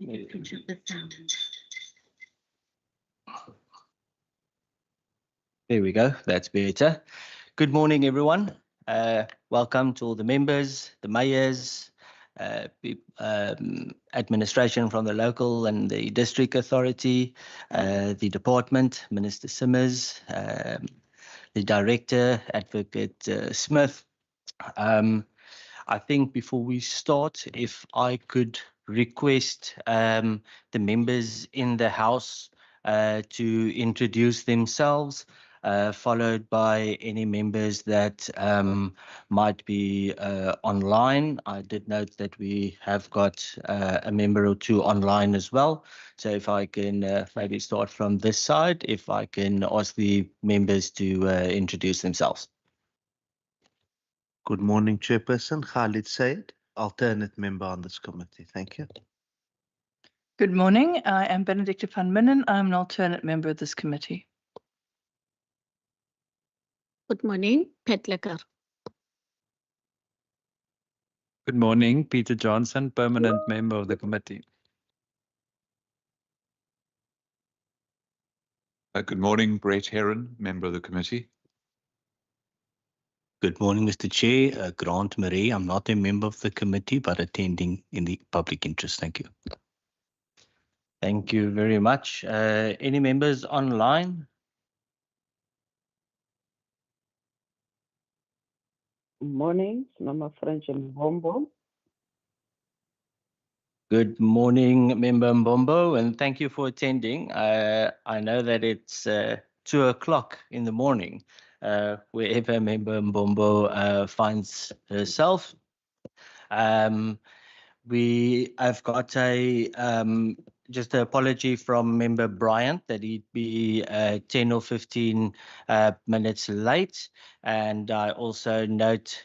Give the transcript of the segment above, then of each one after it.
There we go. That's better. Good morning, everyone. Welcome to all the members, the mayors, administration from the local and the district authority, the department, Minister Simmers, the director, Advocate Smith. I think before we start, if I could request the members in the House to introduce themselves, followed by any members that might be online. I did note that we have got a member or two online as well. So if I can maybe start from this side, if I can ask the members to introduce themselves. Good morning, Chairperson. Khalid Said, alternate member on this committee. Thank you. Good morning. I am Benedicta van Minnen. I'm an alternate member of this committee. Good morning, Pat Lekker. Good morning, Peter Johnson, permanent member of the committee. Good morning, Brett Heron, member of the committee. Good morning, Mr. Chair. Grant Marie. I'm not a member of the committee, but attending in the public interest. Thank you. Thank you very much. Any members online? Good morning, Mama French and Mbombo. Good morning, Member Mbombo, and thank you for attending. I know that it's 2 o'clock in the morning, wherever Member Mbombo finds herself. I've got just an apology from Member Bryant that he'd be 10 or 15 minutes late. And I also note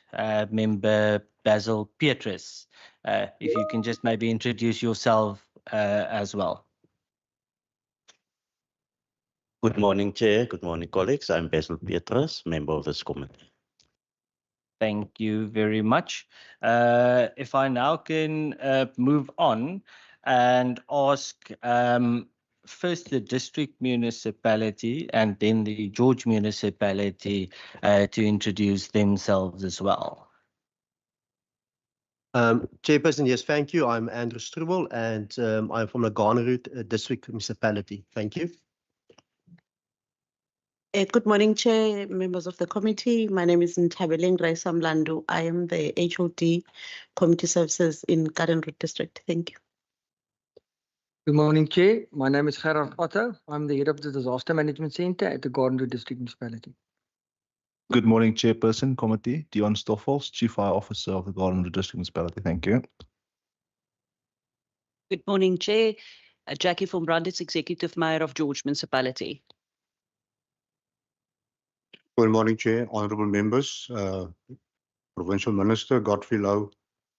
Member Basil Petrus. If you can just maybe introduce yourself as well. Good morning, Chair. Good morning, colleagues. I'm Basil Petrus, member of this committee. Thank you very much. If I now can move on and ask first the district municipality and then the George municipality to introduce themselves as well. Chairperson, yes, thank you. I'm Andrew Struble and I'm from the Garnerud District Municipality. Thank you. Good morning, Chair, members of the committee. My name is Ntabeleng Raisamlandu. I am the HOD Community Services in Gardenwood District. Thank you. Good morning, Chair. My name is Gerard Otto. I'm the head of the Disaster Management Center at the Gardenwood District Municipality. Good morning, Chairperson, Committee. Dion Stoffels, Chief Fire Officer of the Gardenwood District Municipality. Thank you. Good morning, Chair. Jackie von Brandis, Executive Mayor of George Municipality. Good morning, Chair, honourable members, Provincial Minister Godfrey Lau,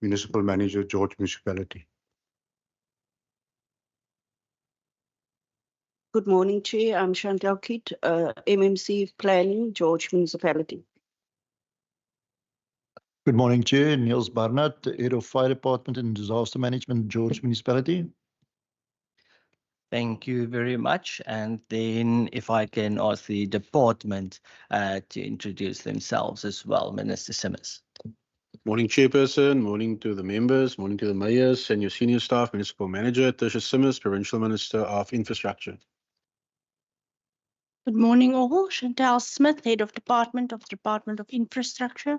Municipal Manager, George Municipality. Good morning, Chair. I'm Chantal Kitt, MMC Planning, George Municipality. Good morning, Chair. Niels Barnard, Head of Fire Department and Disaster Management, George Municipality. Thank you very much. And then if I can ask the department to introduce themselves as well, Minister Simmers. Morning, Chairperson. Morning to the members. Morning to the mayors and your senior staff, Municipal Manager, Tisha Simmers, Provincial Minister of Infrastructure. Good morning all. Chantal Smith, Head of Department of Infrastructure.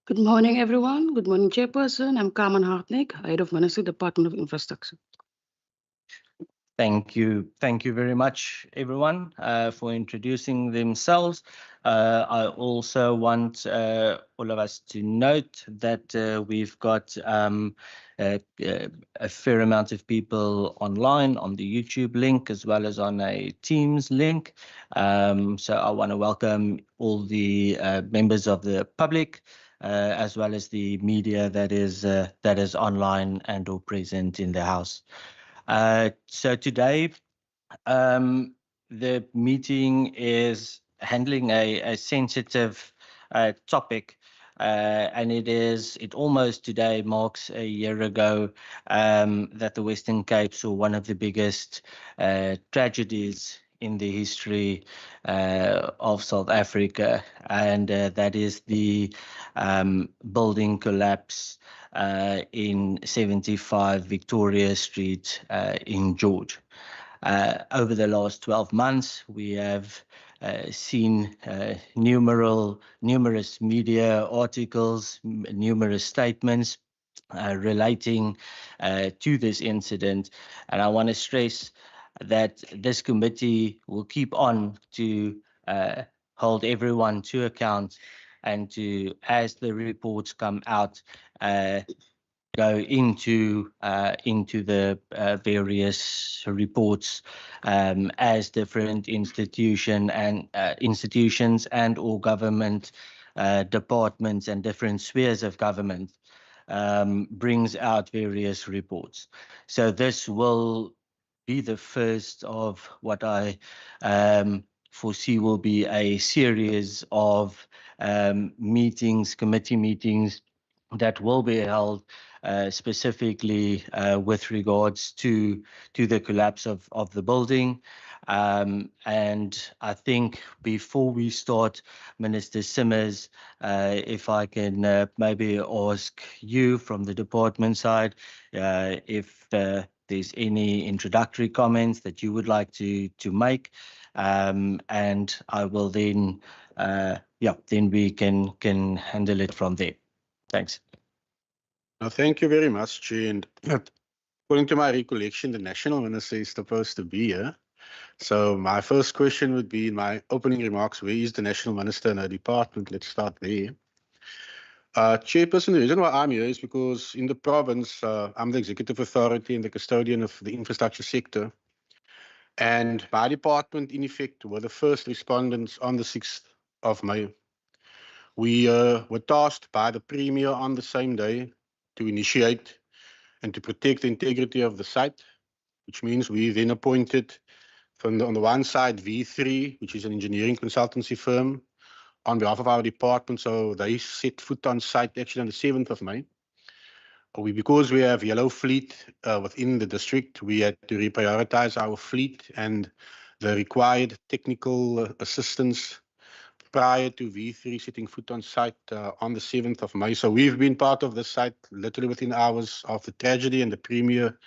Good morning, everyone. Good morning, Chairperson. I'm Carmen Hartneck, Head of Ministry, Department of Infrastructure. Thank you. Thank you very much, everyone, for introducing themselves. I also want all of us to note that we've got a fair amount of people online on the YouTube link as well as on a Teams link. So I want to welcome all the members of the public as well as the media that is online and or present in the House. So today, the meeting is handling a sensitive topic and it almost today marks a year ago that the Western Cape saw one of the biggest tragedies in the history of South Africa, and that is the building collapse in 75 Victoria Street in George. Over the last 12 months, we have seen numerous media articles, numerous statements relating to this incident. And I want to stress that this committee will keep on to hold everyone to account and to, as the reports come out, go into the various reports as different institutions and or government departments and different spheres of government brings out various reports. So this will be the first of what I foresee will be a series of committee meetings that will be held specifically with regards to the collapse of the building. And I think before we start, Minister Simmers, if I can maybe ask you from the department side, if there's any introductory comments that you would like to make, and I will then, then we can handle it from there. Thanks. No, thank you very much, Chair. And according to my recollection, the National Minister is supposed to be here. So my first question would be in my opening remarks, where is the National Minister in her department? Let's start there. Chairperson, the reason why I'm here is because in the province, I'm the executive authority and the custodian of the infrastructure sector. And my department, in effect, were the first respondents on the 6th of May. We were tasked by the Premier on the same day to initiate and to protect the integrity of the site, which means we then appointed on the one side V3, which is an engineering consultancy firm, on behalf of our department. So they set foot on site actually on the 7th of May. Because we have yellow fleet within the district, we had to reprioritize our fleet and the required technical assistance prior to V3 setting foot on site on the 7th of May. So we've been part of the site literally within hours of the tragedy, and the Premier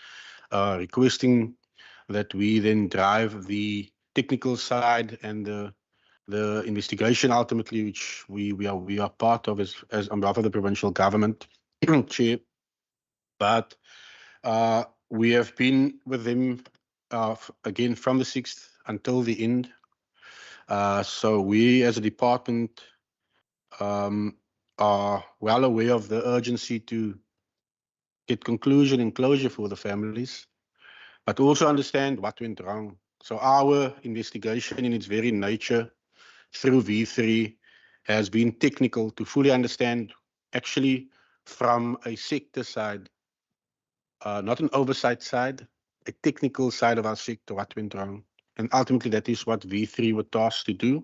requesting that we then drive the technical side and the investigation ultimately, which we are part of as on behalf of the provincial government, Chair. But we have been with them again from the 6th until the end. So we as a department are well aware of the urgency to get conclusion and closure for the families, but also understand what went wrong. So our investigation in its very nature through V3 has been technical to fully understand actually from a sector side, not an oversight side, a technical side of our sector, what went wrong. And ultimately, that is what V3 were tasked to do.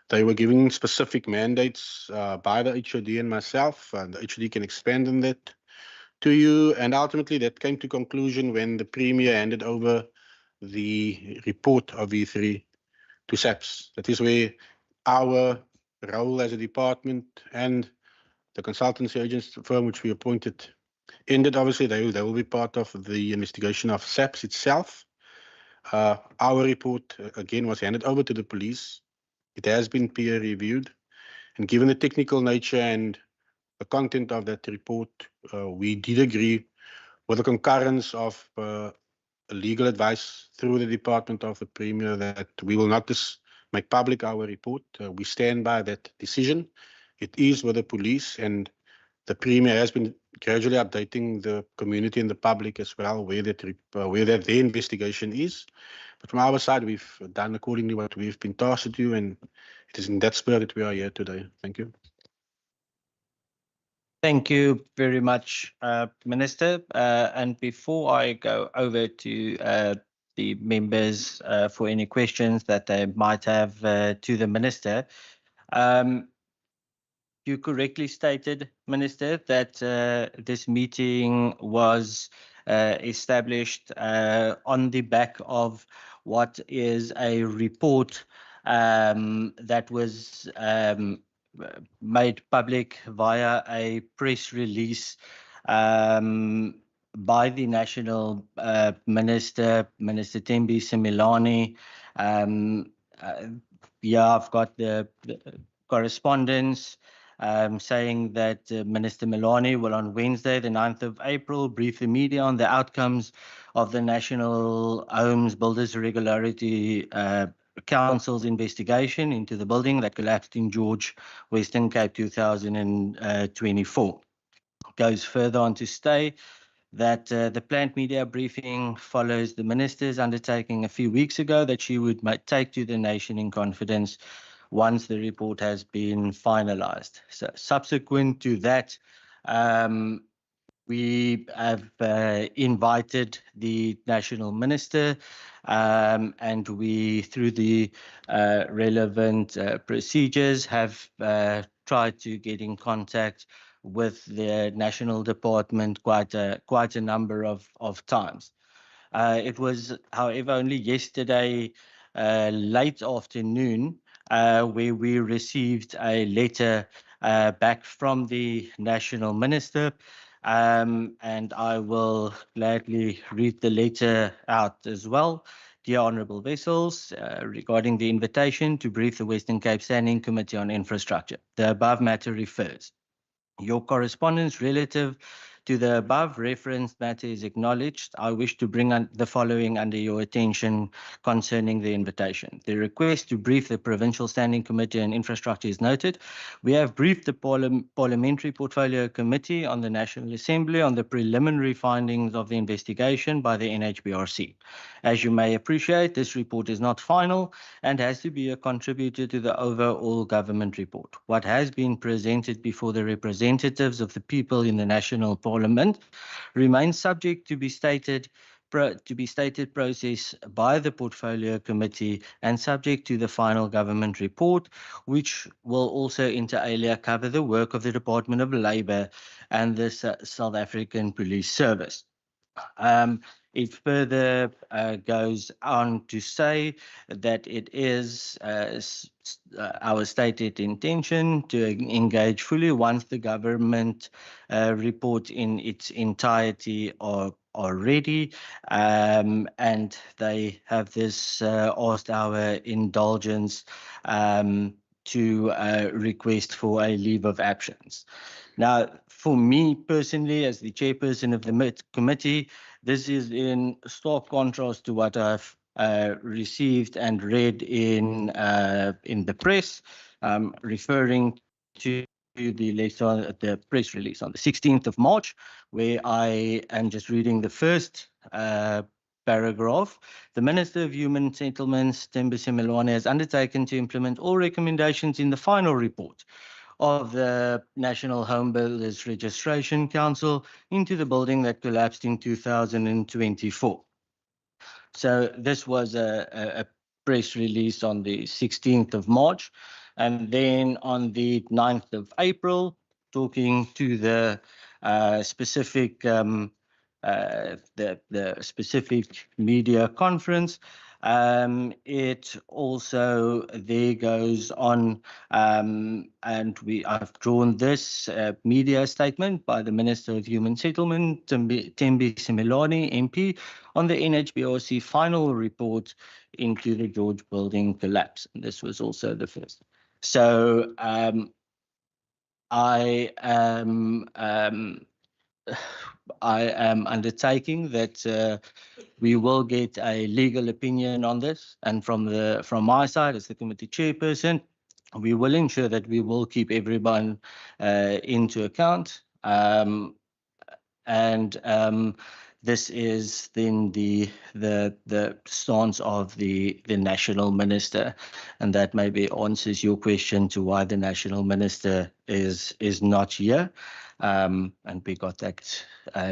They were given specific mandates by the HOD and myself, and the HOD can expand on that to you. And ultimately, that came to conclusion when the Premier handed over the report of V3 to SAPS. That is where our role as a department and the consultancy agency firm which we appointed ended. Obviously, they will be part of the investigation of SAPS itself. Our report, again, was handed over to the police. It has been peer reviewed. And given the technical nature and the content of that report, we did agree with the concurrence of legal advice through the Department of the Premier that we will not just make public our report. We stand by that decision. It is with the police, and the Premier has been gradually updating the community and the public as well where that their investigation is. But from our side, we've done accordingly what we've been tasked to do, and it is in that spirit that we are here today. Thank you. Thank you very much, Minister. And before I go over to the members for any questions that they might have to the Minister, You correctly stated, Minister, that this meeting was established on the back of what is a report that was made public via a press release by the National Minister, Minister Thembi Similani. Yeah, I've got the correspondence saying that Minister Milani will on Wednesday, the 9th of April, brief the media on the outcomes of the National Homes Builders Regularity Council's investigation into the building that collapsed in George, Western Cape 2024. Goes further on to say that the planned media briefing follows the minister's undertaking a few weeks ago that she would take to the nation in confidence once the report has been finalized. So subsequent to that, we have invited the national minister and we, through the relevant procedures, have tried to get in contact with the national department quite a number of times. It was, however, only yesterday late afternoon where we received a letter back from the national minister, and I will gladly read the letter out as well. Dear Honourable Vessels, regarding the invitation to brief the Western Cape Standing Committee on Infrastructure, the above matter refers. Your correspondence relative to the above referenced matter is acknowledged. I wish to bring the following under your attention concerning the invitation. The request to brief the Provincial Standing Committee on Infrastructure is noted. We have briefed the Parliamentary Portfolio Committee on the National Assembly on the preliminary findings of the investigation by the NHBRC. As you may appreciate, this report is not final and has to be a contributor to the overall government report. What has been presented before the representatives of the people in the National Parliament remains subject to be stated process by the Portfolio Committee and subject to the final government report, which will also inter alia cover the work of the Department of Labour and the South African Police Service. It further goes on to say that it is our stated intention to engage fully once the government report in its entirety are ready, and they have this asked our indulgence to request for a leave of absence. Now, for me personally, as the chairperson of the committee, this is in stark contrast to what I've received and read in the press, referring to the press release on the 16th of March, where I am just reading the first paragraph. The Minister of Human Settlements, Thembi Similani, has undertaken to implement all recommendations in the final report of the National Home Builders Registration Council into the building that collapsed in 2024. So this was a press release on the 16th of March. And then on the 9th of April, talking to the specific specific media conference, it also there goes on, and I've drawn this media statement by the Minister of Human Settlement, Thembi Similani, MP, on the NHBRC final report into the George building collapse. And this was also the first. So I am undertaking that we will get a legal opinion on this, and from my side as the committee chairperson, we will ensure that we will keep everyone into account, and this is then the stance of the national minister, and that maybe answers your question to why the national minister is not here, and we got that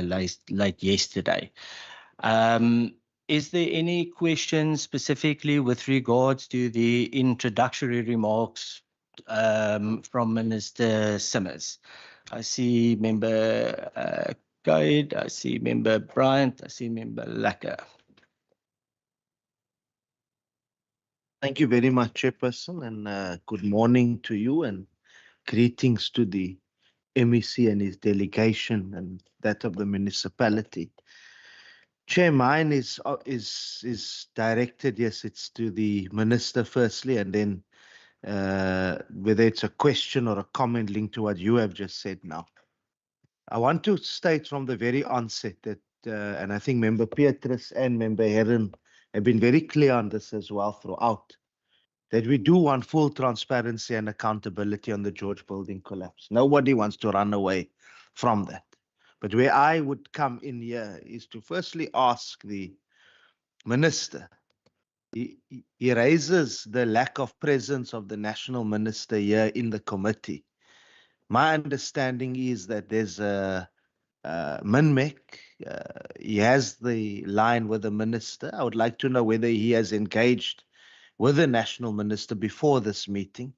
late yesterday. Is there any questions specifically with regards to the introductory remarks from Minister Simmers. I see Member Guide, I see Member Bryant, I see Member Lacker. Thank you very much, Chairperson, and good morning to you and greetings to the MEC and his delegation and that of the municipality. Chair, mine is directed, yes, it's to the Minister firstly, and then whether it's a question or a comment linked to what you have just said now. I want to state from the very onset that, and I think Member Petrus and Member Herron have been very clear on this as well throughout, that we do want full transparency and accountability on the George building collapse. Nobody wants to run away from that. But where I would come in here is to firstly ask the Minister. He raises the lack of presence of the National Minister here in the committee. My understanding is that there's a Minmec. He has the line with the Minister. I would like to know whether he has engaged with the National Minister before this meeting,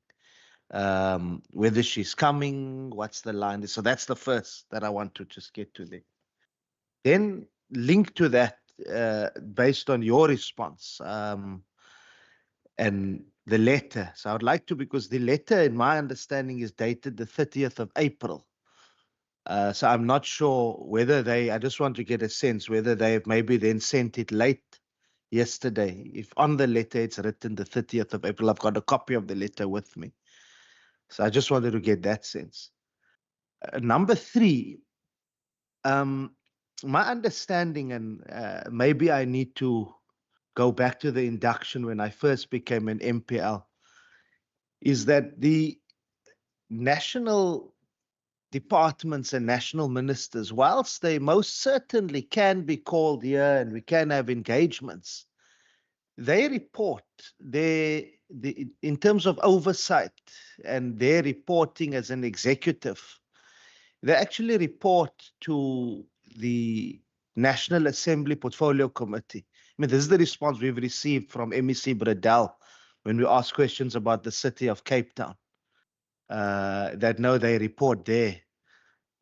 whether she's coming, what's the line. So that's the first that I want to just get to there. Then linked to that, based on your response and the letter. So I would like to, because the letter in my understanding is dated the 30th of April. So I'm not sure whether I just want to get a sense whether they have maybe then sent it late yesterday. If on the letter it's written the 30th of April, I've got a copy of the letter with me. So I just wanted to get that sense. Number three, my understanding, and maybe I need to go back to the induction when I first became an MPL, is that the national departments and national ministers, whilst they most certainly can be called here and we can have engagements, they report in terms of oversight and their reporting as an executive, they actually report to the National Assembly Portfolio Committee. I mean, this is the response we've received from MEC Bradell when we ask questions about the city of Cape Town, that no, they report there.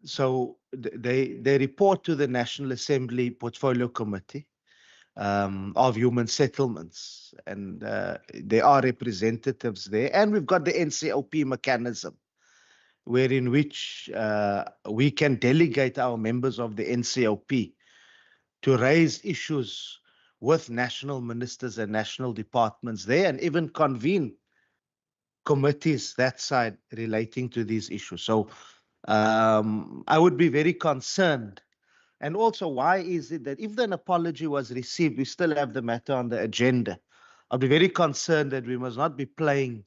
So they report to the National Assembly Portfolio Committee of Human Settlements, and there are representatives there. And we've got the NCOP mechanism, wherein which we can delegate our members of the NCOP to raise issues with national ministers and national departments there, and even convene committees that side relating to these issues. So I would be very concerned. And also, why is it that if an apology was received, we still have the matter on the agenda? I'll be very concerned that we must not be playing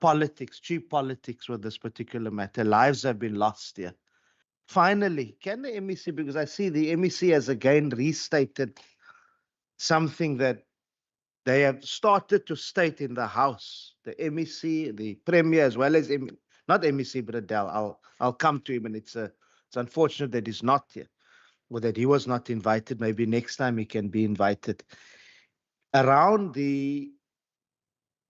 politics, cheap politics with this particular matter. Lives have been lost here. Finally, can the MEC, because I see the MEC has again restated something that they have started to state in the House, the MEC, the Premier, as well as, not MEC Bradell, I'll come to him, and it's unfortunate that he's not here, or that he was not invited. Maybe next time he can be invited. Around the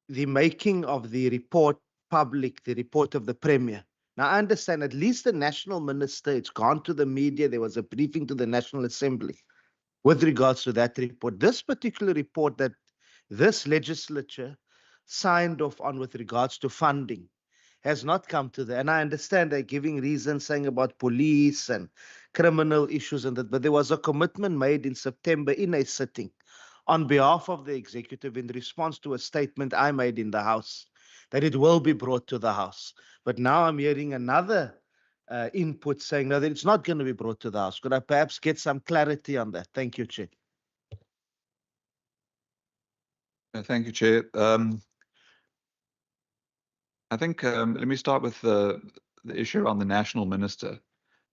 making of the report public, the report of the Premier. Now, I understand at least the National Minister, it's gone to the media, there was a briefing to the National Assembly with regards to that report. This particular report that this legislature signed off on with regards to funding has not come to the, and I understand they're giving reasons saying about police and criminal issues and that, but there was a commitment made in September in a sitting on behalf of the executive in response to a statement I made in the House that it will be brought to the House. But now I'm hearing another input saying no, that it's not going to be brought to the House. Could I perhaps get some clarity on that? Thank you, Chair. Thank you, Chair. I think let me start with the issue on the National Minister.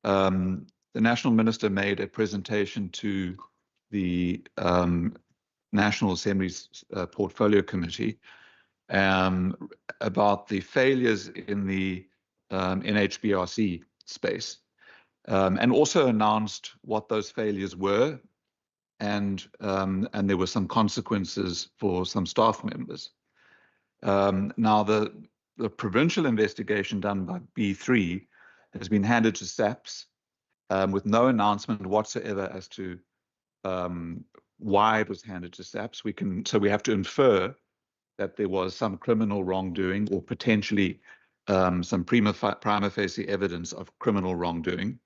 The National Minister made a presentation to the National Assembly's Portfolio Committee about the failures in the NHBRC space, and also announced what those failures were, and there were some consequences for some staff members. Now, the provincial investigation done by B3 has been handed to SAPS with no announcement whatsoever as to why it was handed to SAPS. So we have to infer that there was some criminal wrongdoing or potentially some prima facie evidence of criminal wrongdoing.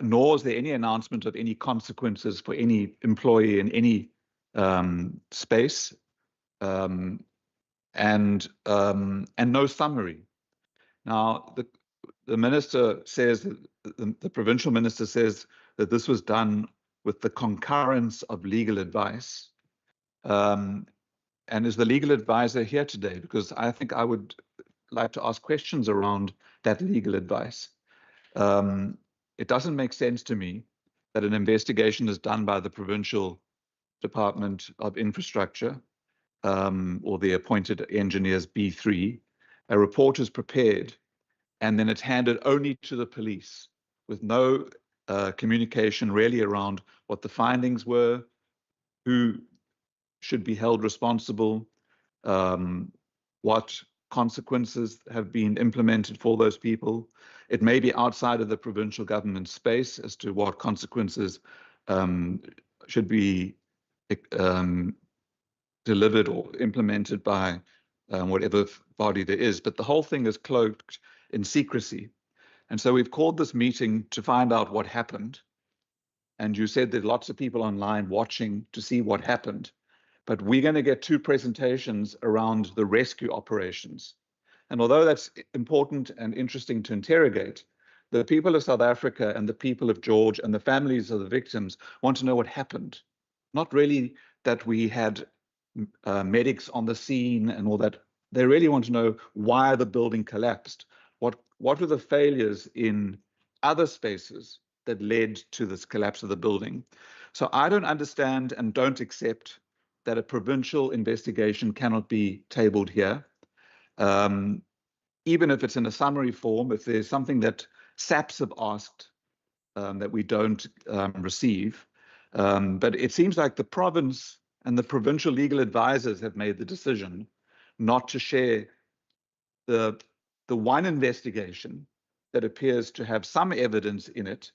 Nor is there any announcement of any consequences for any employee in any space, and no summary. Now, the minister says, the provincial minister says that this was done with the concurrence of legal advice. And is the legal advisor here today? Because I think I would like to ask questions around that legal advice. It doesn't make sense to me that an investigation is done by the Provincial Department of Infrastructure or the appointed engineers B3. A report is prepared and then it's handed only to the police with no communication really around what the findings were, who should be held responsible, what consequences have been implemented for those people. It may be outside of the provincial government space as to what consequences should be delivered or implemented by whatever body there is. But the whole thing is cloaked in secrecy. And so we've called this meeting to find out what happened. And you said there are lots of people online watching to see what happened. But we're going to get 2 presentations around the rescue operations. And although that's important and interesting to interrogate, the people of South Africa and the people of George and the families of the victims want to know what happened. Not really that we had medics on the scene and all that. They really want to know why the building collapsed. What were the failures in other spaces that led to this collapse of the building? So I don't understand and don't accept that a provincial investigation cannot be tabled here. Even if it's in a summary form, if there's something that SAPS have asked that we don't receive. But it seems like the province and the provincial legal advisors have made the decision not to share the one investigation that appears to have some evidence in it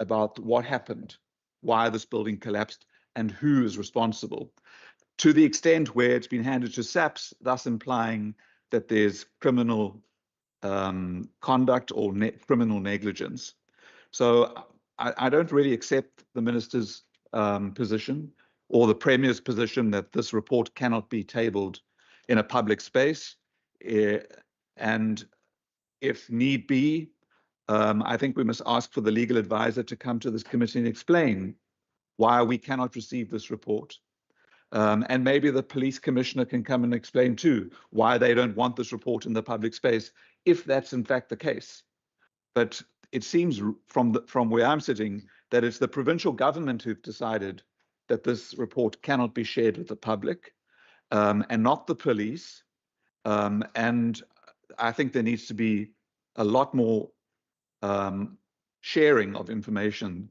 about what happened, why this building collapsed, and who is responsible, to the extent where it's been handed to SAPS, thus implying that there's criminal conduct or criminal negligence. So I don't really accept the minister's position or the premier's position that this report cannot be tabled in a public space. And if need be, I think we must ask for the legal advisor to come to this committee and explain why we cannot receive this report. And maybe the police commissioner can come and explain too why they don't want this report in the public space, if that's in fact the case. But it seems from where I'm sitting that it's the provincial government who've decided that this report cannot be shared with the public, and not the police. And I think there needs to be a lot more sharing of information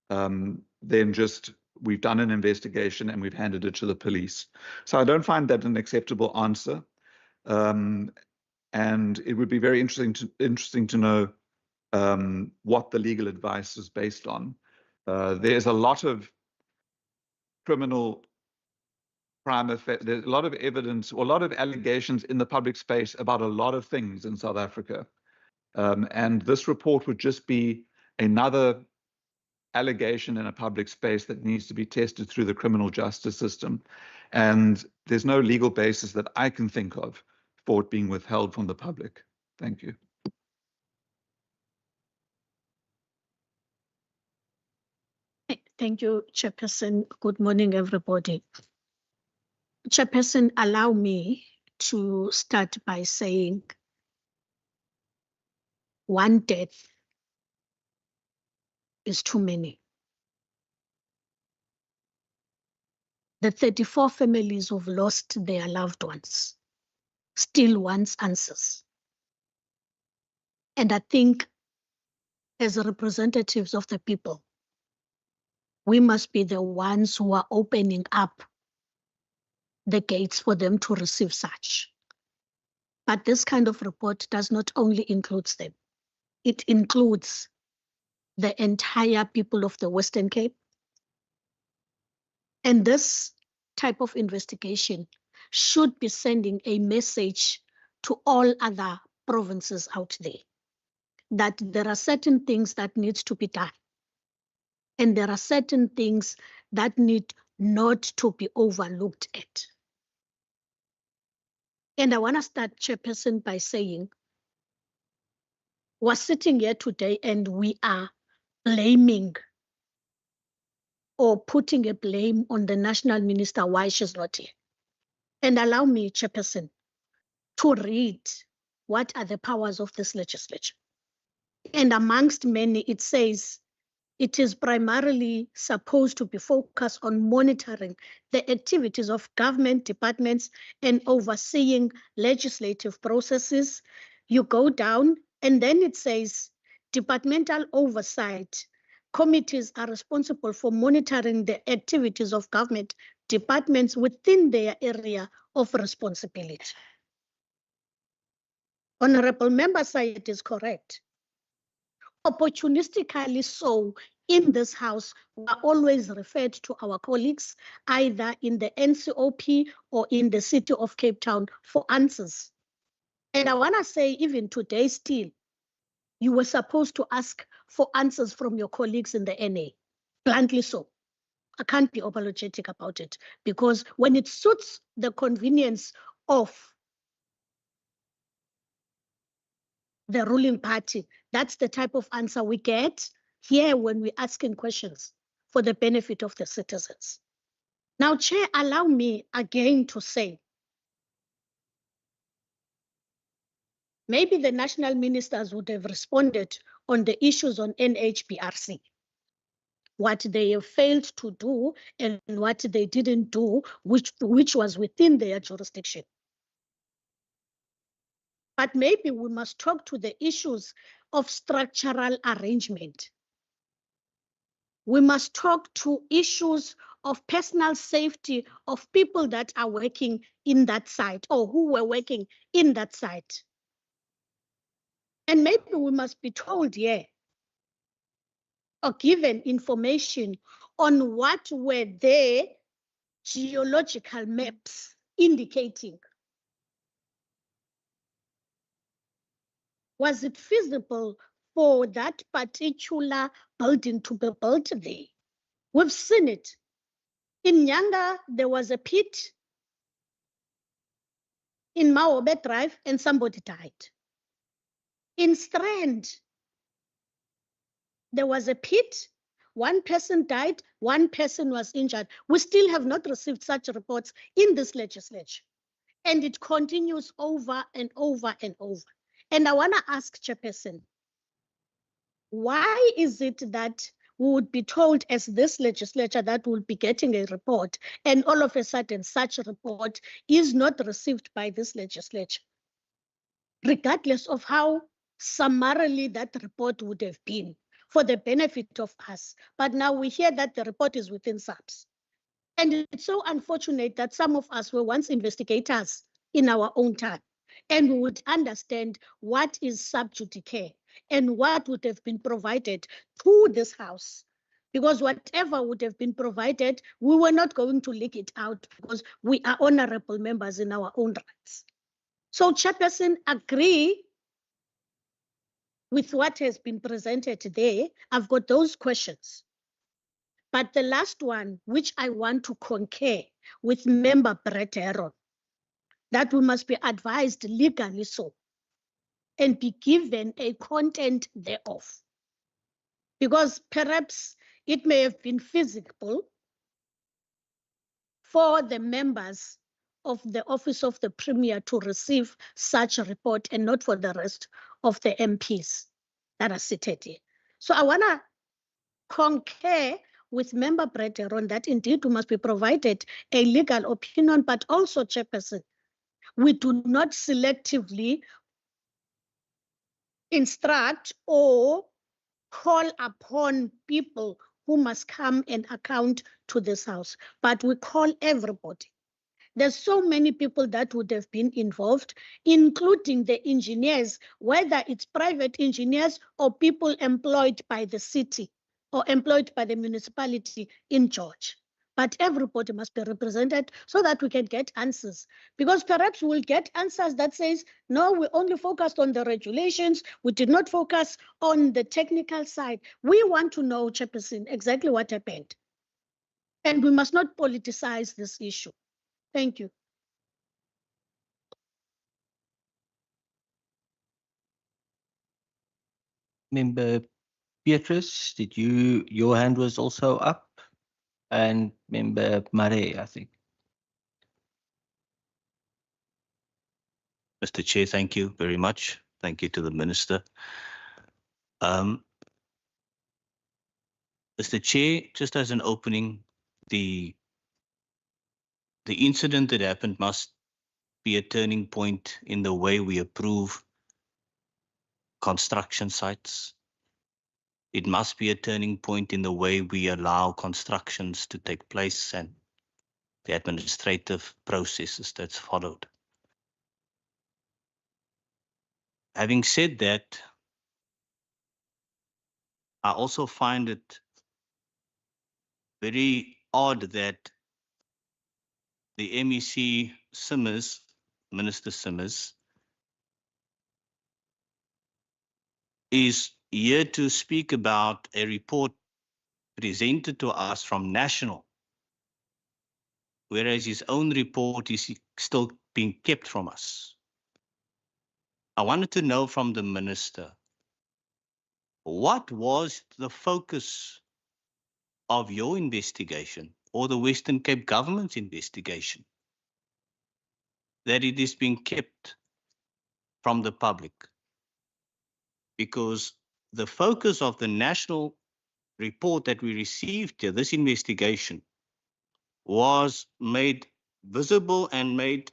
than just we've done an investigation and we've handed it to the police. So I don't find that an acceptable answer. And it would be very interesting to know what the legal advice is based on. There's a lot of criminal there's a lot of evidence or a lot of allegations in the public space about a lot of things in South Africa. And this report would just be another allegation in a public space that needs to be tested through the criminal justice system. And there's no legal basis that I can think of for it being withheld from the public. Thank you. Thank you, Chairperson. Good morning, everybody. Chairperson, allow me to start by saying one death is too many. The 34 families who've lost their loved ones still wants answers. And I think as representatives of the people, we must be the ones who are opening up the gates for them to receive such. But this kind of report does not only include them, it includes the entire people of the Western Cape. And this type of investigation should be sending a message to all other provinces out there that there are certain things that need to be done. And there are certain things that need not to be overlooked at. And I want to start, Chairperson, by saying, we're sitting here today and we are blaming or putting a blame on the national minister why she's not here. And allow me, Chairperson, to read what are the powers of this legislature. And amongst many, it says it is primarily supposed to be focused on monitoring the activities of government departments and overseeing legislative processes. You go down and then it says departmental oversight. Committees are responsible for monitoring the activities of government departments within their area of responsibility. Honorable member said it is correct. Opportunistically so, in this house, we are always referred to our colleagues, either in the NCOP or in the city of Cape Town, for answers. And I want to say, even today still, you were supposed to ask for answers from your colleagues in the NA, bluntly so. I can't be apologetic about it, because when it suits the convenience of the ruling party, that's the type of answer we get here when we're asking questions for the benefit of the citizens. Now, Chair, allow me again to say, maybe the national ministers would have responded on the issues on NHBRC, what they have failed to do and what they didn't do, which was within their jurisdiction. But maybe we must talk to the issues of structural arrangement. We must talk to issues of personal safety of people that are working in that site or who were working in that site. And maybe we must be told here or given information on what were their geological maps indicating. Was it feasible for that particular building to be built there? We've seen it. In Nyanga, there was a pit in Maobe Drive and somebody died. In Strand, there was a pit, one person died, one person was injured. We still have not received such reports in this legislature. And it continues over and over and over. And I want to ask Chairperson, why is it that we would be told as this legislature that we'll be getting a report and all of a sudden such a report is not received by this legislature, regardless of how summarily that report would have been for the benefit of us. But now we hear that the report is within SAPS. And it's so unfortunate that some of us were once investigators in our own time, and we would understand what is sub judice and what would have been provided to this house. Because whatever would have been provided, we were not going to leak it out because we are honorable members in our own rights. So Chairperson, agree with what has been presented today. I've got those questions. But the last one, which I want to concur with Member Brett Heron, that we must be advised legally so and be given a content thereof. Because perhaps it may have been feasible for the members of the Office of the Premier to receive such a report and not for the rest of the MPs that are seated here. So I want to concur with Member Brett Heron that indeed we must be provided a legal opinion, but also, Chairperson, we do not selectively instruct or call upon people who must come and account to this house, but we call everybody There's so many people that would have been involved, including the engineers, whether it's private engineers or people employed by the city or employed by the municipality in George. But everybody must be represented so that we can get answers. Because perhaps we'll get answers that says, no, we only focused on the regulations. We did not focus on the technical side. We want to know, Chairperson, exactly what happened. And we must not politicize this issue. Thank you. Member Beatrice, your hand was also up? And Member Mare, I think. Mr. Chair, thank you very much. Thank you to the Minister. Mr. Chair, just as an opening, the incident that happened must be a turning point in the way we approve construction sites. It must be a turning point in the way we allow constructions to take place and the administrative processes that's followed. Having said that, I also find it very odd that the MEC Simmers, Minister Simmers, is here to speak about a report presented to us from National, whereas his own report is still being kept from us. I wanted to know from the Minister, what was the focus of your investigation or the Western Cape government's investigation that it is being kept from the public? Because the focus of the national report that we received here, this investigation, was made visible and made,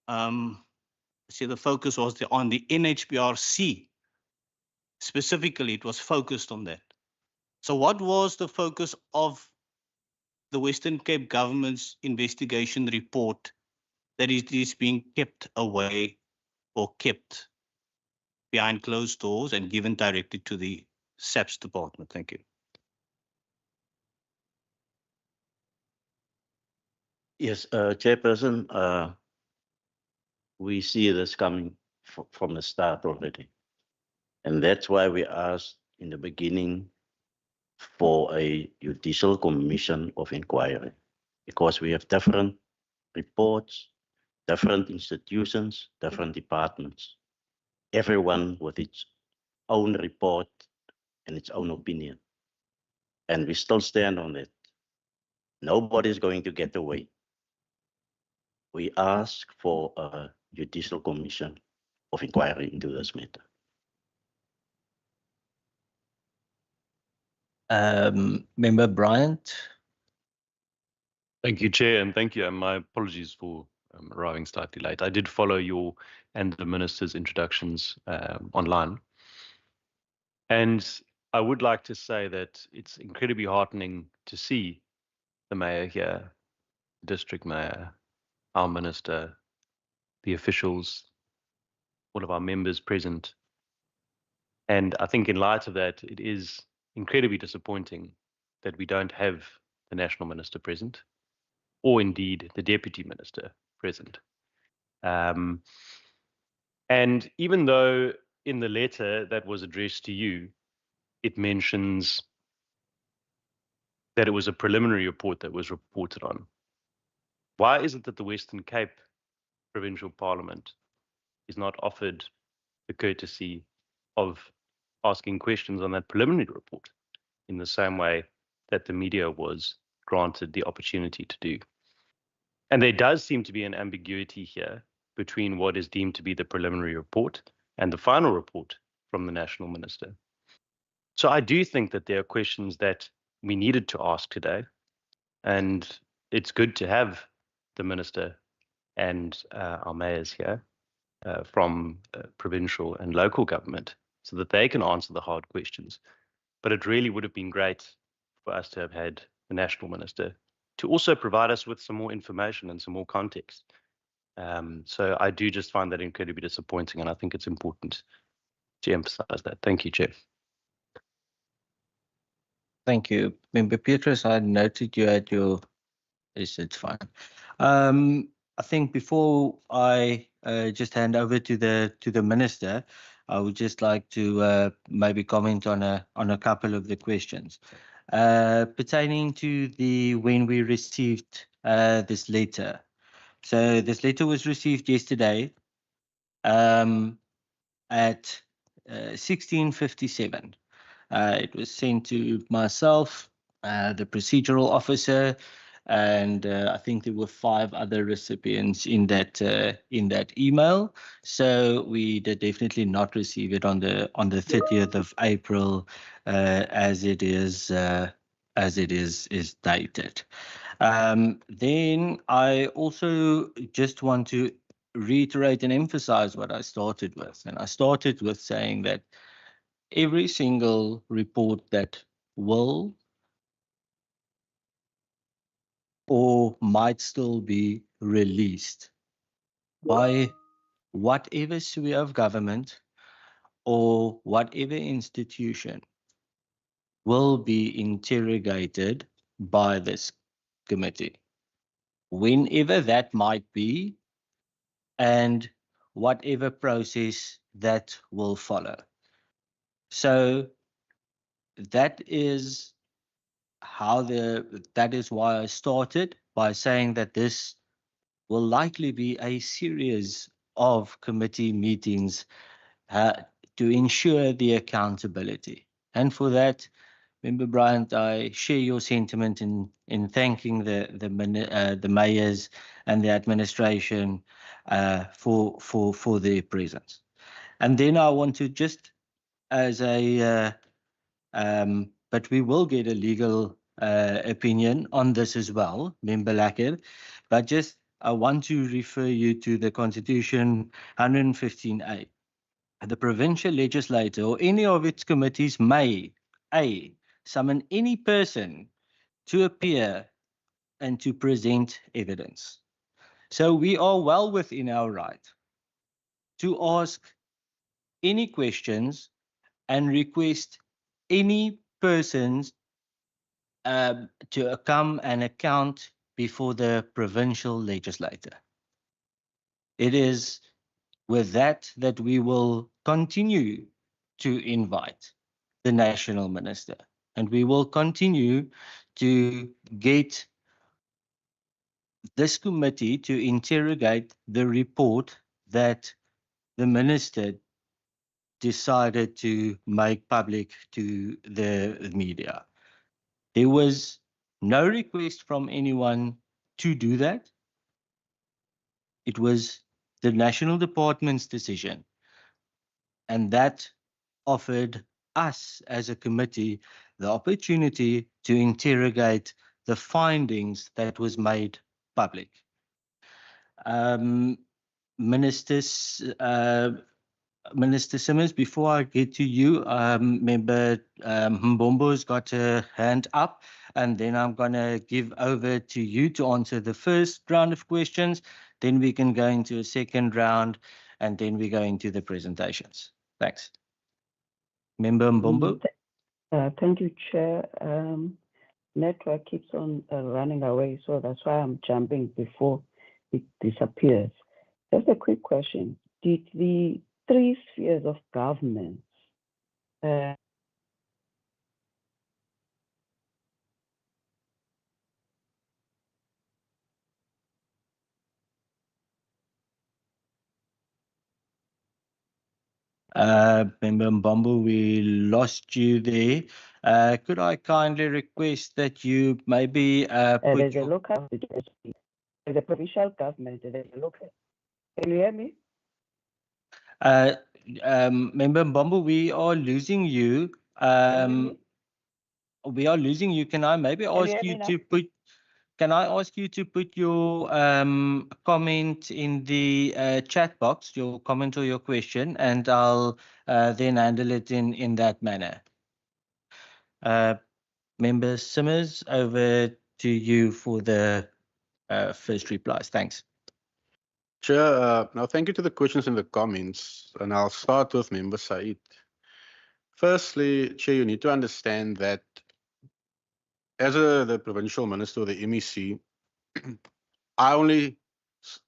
the focus was on the NHBRC. Specifically, it was focused on that. So what was the focus of the Western Cape government's investigation report that it is being kept away or kept behind closed doors and given directly to the SAPS department? Thank you. Yes, Chairperson, we see this coming from the start already. And that's why we asked in the beginning for a judicial commission of inquiry, because we have different reports, different institutions, different departments, everyone with its own report and its own opinion. And we still stand on it. Nobody's going to get away. We ask for a judicial commission of inquiry into this matter. Member Bryant. Thank you, Chair, and thank you. And my apologies for arriving slightly late. I did follow your and the Minister's introductions online. And I would like to say that it's incredibly heartening to see the Mayor here, District Mayor, our Minister, the officials, all of our members present. And I think in light of that, it is incredibly disappointing that we don't have the National Minister present, or indeed the Deputy Minister present. And even though in the letter that was addressed to you, it mentions that it was a preliminary report that was reported on, why is it that the Western Cape Provincial Parliament is not offered the courtesy of asking questions on that preliminary report in the same way that the media was granted the opportunity to do? And there does seem to be an ambiguity here between what is deemed to be the preliminary report and the final report from the National Minister. So I do think that there are questions that we needed to ask today, and it's good to have the Minister and our mayors here from provincial and local government so that they can answer the hard questions. But it really would have been great for us to have had the National Minister to also provide us with some more information and some more context. So I do just find that incredibly disappointing, and I think it's important to emphasize that. Thank you, Chair. Thank you. Member Petrus, I noted you had your... It's fine. I think before I just hand over to the Minister, I would just like to maybe comment on a couple of the questions. Pertaining to when we received this letter. So this letter was received yesterday at 16:57. It was sent to myself, the procedural officer, and I think there were 5 other recipients in that email. So we did definitely not receive it on the 30th of April, as it is dated. Then I also just want to reiterate and emphasize what I started with, and I started with saying that every single report that will or might still be released by whatever sphere of government or whatever institution will be interrogated by this committee, whenever that might be, and whatever process that will follow. So that is why I started by saying that this will likely be a series of committee meetings to ensure the accountability. And for that, Member Bryant, I share your sentiment in thanking the mayors and the administration for their presence. And then I want to just as a but we will get a legal opinion on this as well, Member Lacker. But just I want to refer you to the Constitution 115A. The provincial legislature or any of its committees may, A, summon any person to appear and to present evidence. So we are well within our right to ask any questions and request any persons to come and account before the provincial legislature. It is with that we will continue to invite the national minister, and we will continue to get this committee to interrogate the report that the minister decided to make public to the media. There was no request from anyone to do that. It was the National Department's decision, and that offered us as a committee the opportunity to interrogate the findings that was made public. Minister Simmons, before I get to you, Member Mbombo's got her hand up, and then I'm going to give over to you to answer the first round of questions. Then we can go into a second round, and then we go into the presentations. Thanks. Member Mbombo. Thank you, Chair. Network keeps on running away, so that's why I'm jumping before it disappears. Just a quick question. Did the 3 spheres of government Member Mbombo, we lost you there. Could I kindly request that you maybe put there's your... a local, the provincial government, there's a local. Can you hear me? Member Mbombo, we are losing you. We are losing you. Can I maybe ask you to put... Can I ask you to put your comment in the chat box, your comment or your question, and I'll then handle it in that manner. Member Simmons, over to you for the first replies. Thanks. Chair, now thank you to the questions and the comments, and I'll start with Member Said. Firstly, Chair, you need to understand that as the Provincial Minister of the MEC, I only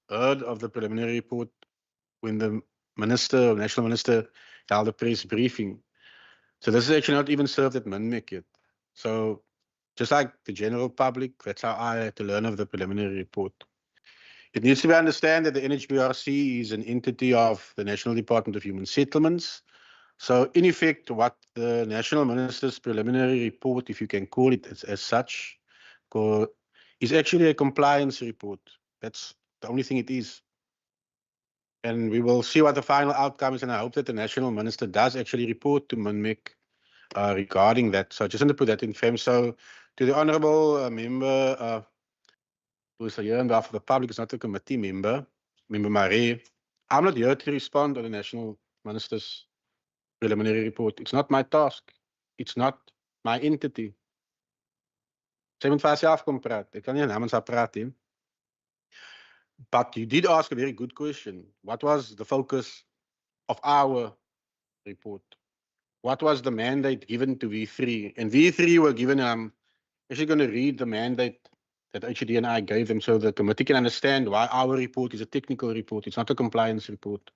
heard of the preliminary report when the National Minister held a press briefing. So this is actually not even served at MINMEC yet. So just like the general public, that's how I had to learn of the preliminary report. It needs to be understood that the NHBRC is an entity of the National Department of Human Settlements. So in effect, what the National Minister's preliminary report, if you can call it as such, is actually a compliance report. That's the only thing it is. And we will see what the final outcome is, and I hope that the National Minister does actually report to MINMEC regarding that. So I just want to put that in frame. So to the Honourable Member who is here on behalf of the public, is not a committee member, Member Marais, I'm not here to respond on the National Minister's preliminary report. It's not my task. It's not my entity. Sy moet vir haarself kom praat. Ek kan nie namens haar praat nie. But you did ask a very good question. What was the focus of our report? What was the mandate given to V3? And V3 were given, I'm actually going to read the mandate that HOD and I gave them so the committee can understand why our report is a technical report. It's not a compliance report.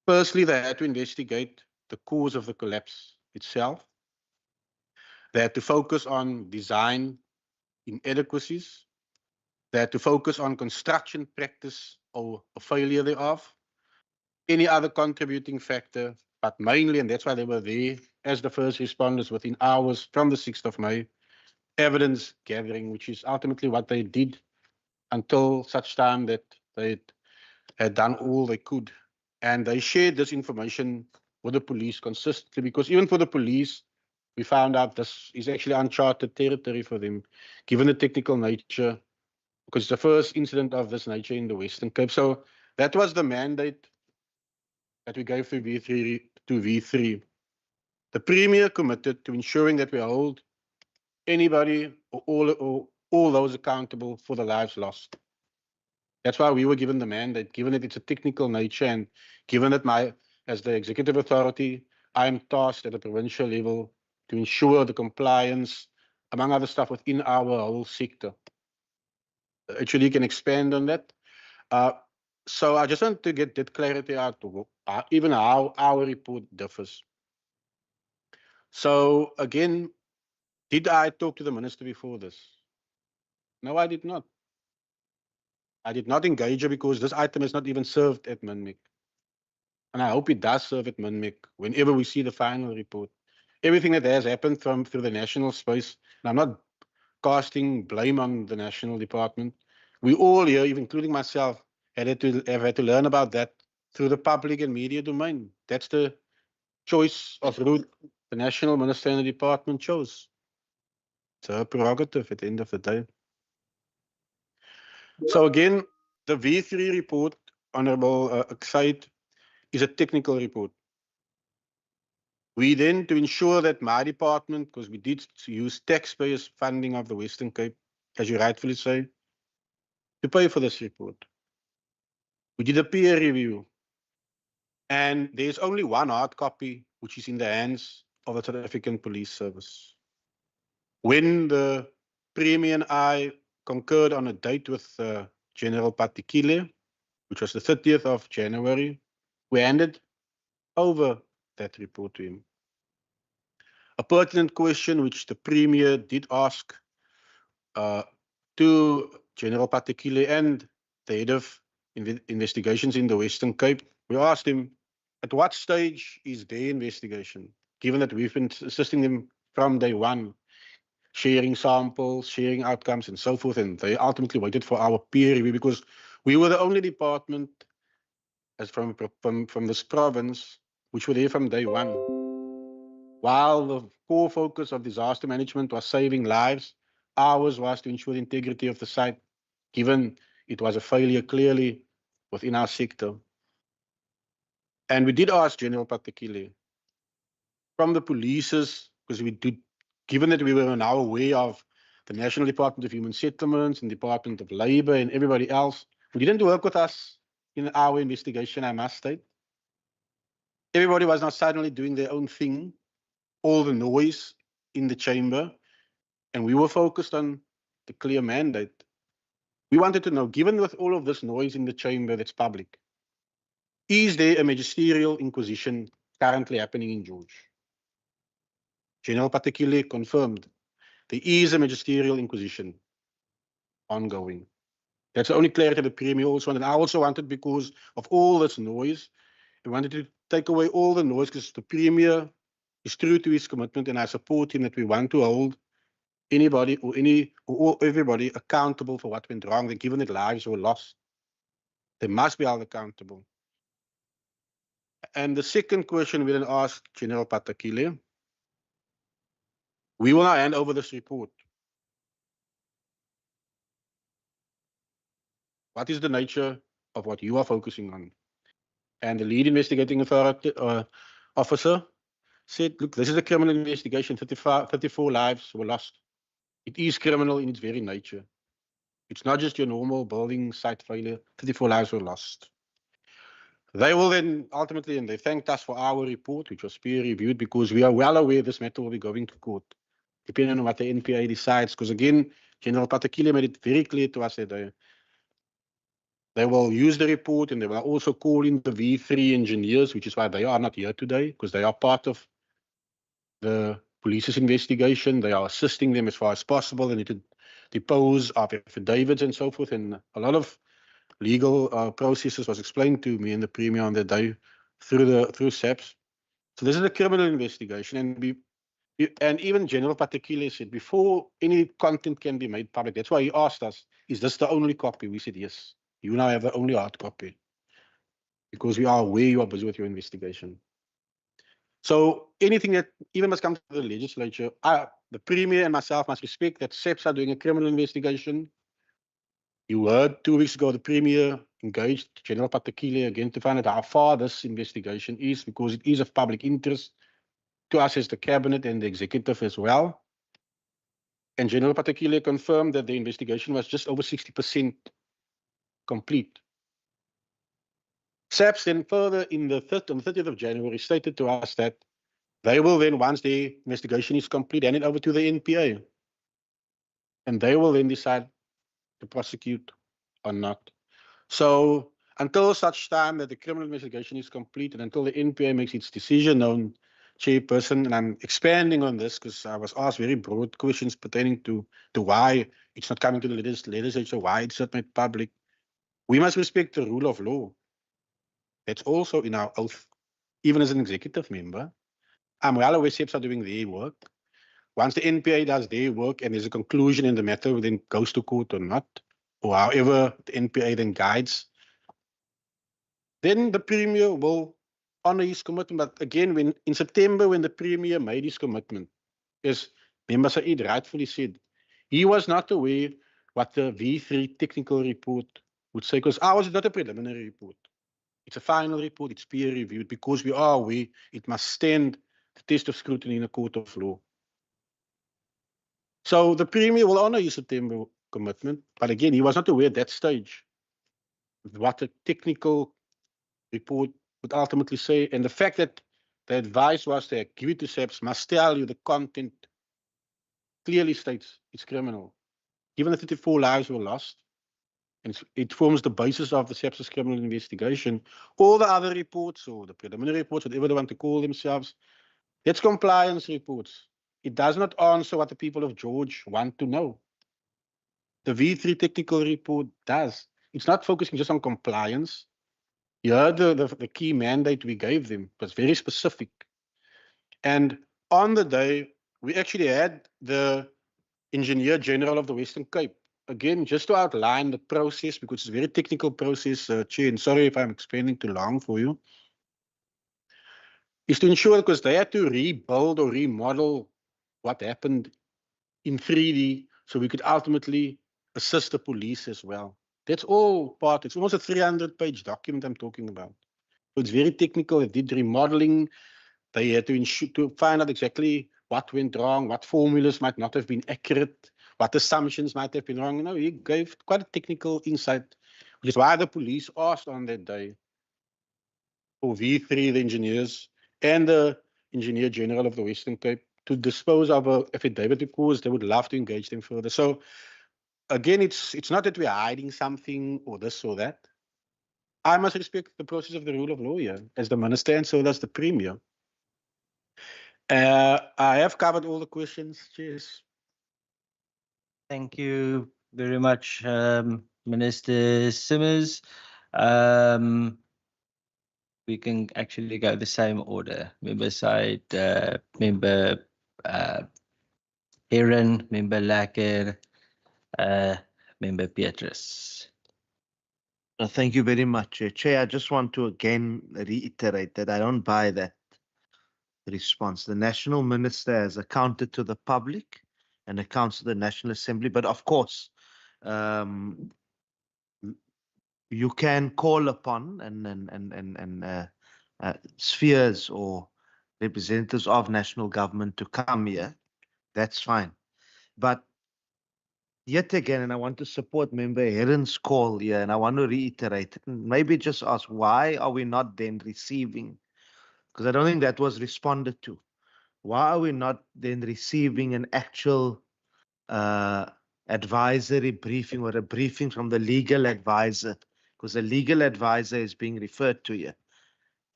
Firstly, they had to investigate the cause of the collapse itself. They had to focus on design inadequacies. They had to focus on construction practice or a failure thereof. Any other contributing factor, but mainly, and that's why they were there as the first responders within hours from the 6th of May, evidence gathering, which is ultimately what they did until such time that they had done all they could. And they shared this information with the police consistently, because even for the police, we found out this is actually uncharted territory for them, given the technical nature, because it's the first incident of this nature in the Western Cape. So that was the mandate that we gave to V3. The Premier committed to ensuring that we hold anybody or all those accountable for the lives lost. That's why we were given the mandate, given that it's a technical nature, and given that as the executive authority, I am tasked at the provincial level to ensure the compliance, among other stuff, within our whole sector. Actually, you can expand on that. So I just want to get that clarity out, even how our report differs. So again, did I talk to the minister before this? No, I did not. I did not engage her because this item is not even served at MINMEC. And I hope it does serve at MINMEC whenever we see the final report. Everything that has happened through the national space, and I'm not casting blame on the national department. We all here, even including myself, have had to learn about that through the public and media domain. That's the choice of route the national minister and the department chose. It's her prerogative at the end of the day. So again, the V3 report, Honourable Said, is a technical report. We then, to ensure that my department, because we did use taxpayers' funding of the Western Cape, as you rightfully say, to pay for this report. We did a peer review, and there's only one hard copy, which is in the hands of the South African Police Service. When the Premier and I concurred on a date with General Patekile, which was the 30th of January, we handed over that report to him. A pertinent question which the Premier did ask to General Patekile and the head of investigations in the Western Cape, we asked him, at what stage is their investigation, given that we've been assisting them from day one, sharing samples, sharing outcomes, and so forth, and they ultimately waited for our peer review because we were the only department as from this province which were there from day one. While the core focus of disaster management was saving lives, ours was to ensure the integrity of the site, given it was a failure clearly within our sector. And we did ask General Patekile from the police's, because we did, given that we were now aware of the National Department of Human Settlements and Department of Labour and everybody else who didn't work with us in our investigation, I must state. Everybody was now suddenly doing their own thing, all the noise in the chamber, and we were focused on the clear mandate. We wanted to know, given with all of this noise in the chamber that's public, is there a magisterial inquisition currently happening in George? General Patekile confirmed there is a magisterial inquisition ongoing. That's the only clarity the Premier also wanted. I also wanted, because of all this noise, we wanted to take away all the noise, because the Premier is true to his commitment, and I support him that we want to hold anybody or everybody accountable for what went wrong, given that lives were lost. They must be held accountable. And the second question we then asked General Patekile, we will now hand over this report. What is the nature of what you are focusing on? And the lead investigating authority officer said, look, this is a criminal investigation. 34 lives were lost. It is criminal in its very nature. It's not just your normal building site failure. 34 lives were lost. They will then ultimately, and they thanked us for our report, which was peer reviewed, because we are well aware this matter will be going to court, depending on what the NPA decides. Because again, General Patekile made it very clear to us that they will use the report, and they will also call in the V3 engineers, which is why they are not here today, because they are part of the police's investigation. They are assisting them as far as possible. They need to depose of affidavits and so forth. And a lot of legal processes was explained to me and the Premier on that day through SAPS. So this is a criminal investigation, and even General Patekile said before any content can be made public. That's why he asked us, "Is this the only copy?" We said yes. You now have the only hard copy, because we are aware you are busy with your investigation. So anything that even must come to the legislature, the Premier and myself must respect that SAPS are doing a criminal investigation. You heard 2 weeks ago the Premier engaged General Patekile again to find out how far this investigation is, because it is of public interest to us as the Cabinet and the Executive as well. And General Patekile confirmed that the investigation was just over 60% complete. SAPS then further on the 30th of January stated to us that they will then, once the investigation is complete, hand it over to the NPA. And they will then decide to prosecute or not. So until such time that the criminal investigation is complete and until the NPA makes its decision known, Chairperson, and I'm expanding on this because I was asked very broad questions pertaining to why it's not coming to the legislature, why it's not made public. We must respect the rule of law. That's also in our oath, even as an executive member. I'm well aware SAPS are doing their work. Once the NPA does their work and there's a conclusion in the matter, then goes to court or not, or however the NPA then guides, then the Premier will honor his commitment. But again, in September, when the Premier made his commitment, as Member Said rightfully said, he was not aware what the V3 technical report would say, because ours is not a preliminary report. It's a final report, it's peer reviewed, because we are aware it must stand the test of scrutiny in a court of law. So the Premier will honor his September commitment, but again, he was not aware at that stage what a technical report would ultimately say, and the fact that the advice was to give it to SAPS must tell you the content clearly states it's criminal. Given that 34 lives were lost, and it forms the basis of the SAPS criminal investigation, all the other reports or the preliminary reports, whatever they want to call themselves, that's compliance reports. It does not answer what the people of George want to know. The V3 technical report does. It's not focusing just on compliance. You heard the key mandate we gave them. It was very specific. And on the day, we actually had the Engineer General of the Western Cape. Again, just to outline the process, because it's a very technical process, Chair, and sorry if I'm explaining too long for you, is to ensure, because they had to rebuild or remodel what happened in 3D, so we could ultimately assist the police as well. That's all part. It's almost a 300-page document I'm talking about. So it's very technical. They did remodeling. They had to find out exactly what went wrong, what formulas might not have been accurate, what assumptions might have been wrong. You know, he gave quite a technical insight, which is why the police asked on that day for V3, the engineers, and the Engineer General of the Western Cape to dispose of an affidavit because they would love to engage them further. So again, it's not that we're hiding something or this or that. I must respect the process of the rule of law here as the minister, and so does the premier. I have covered all the questions. Cheers. Thank you very much, Minister Simmers. We can actually go the same order. Member Side, Member Heron, Member Lacker, Member Petrus. Thank you very much, Chair. I just want to again reiterate that I don't buy that response. The National Minister has accounted to the public and accounts to the National Assembly, but of course, you can call upon spheres or representatives of national government to come here. That's fine. But yet again, and I want to support Member Heron's call here, and I want to reiterate, maybe just ask, why are we not then receiving? Because I don't think that was responded to. Why are we not then receiving an actual advisory briefing or a briefing from the legal advisor? Because the legal advisor is being referred to here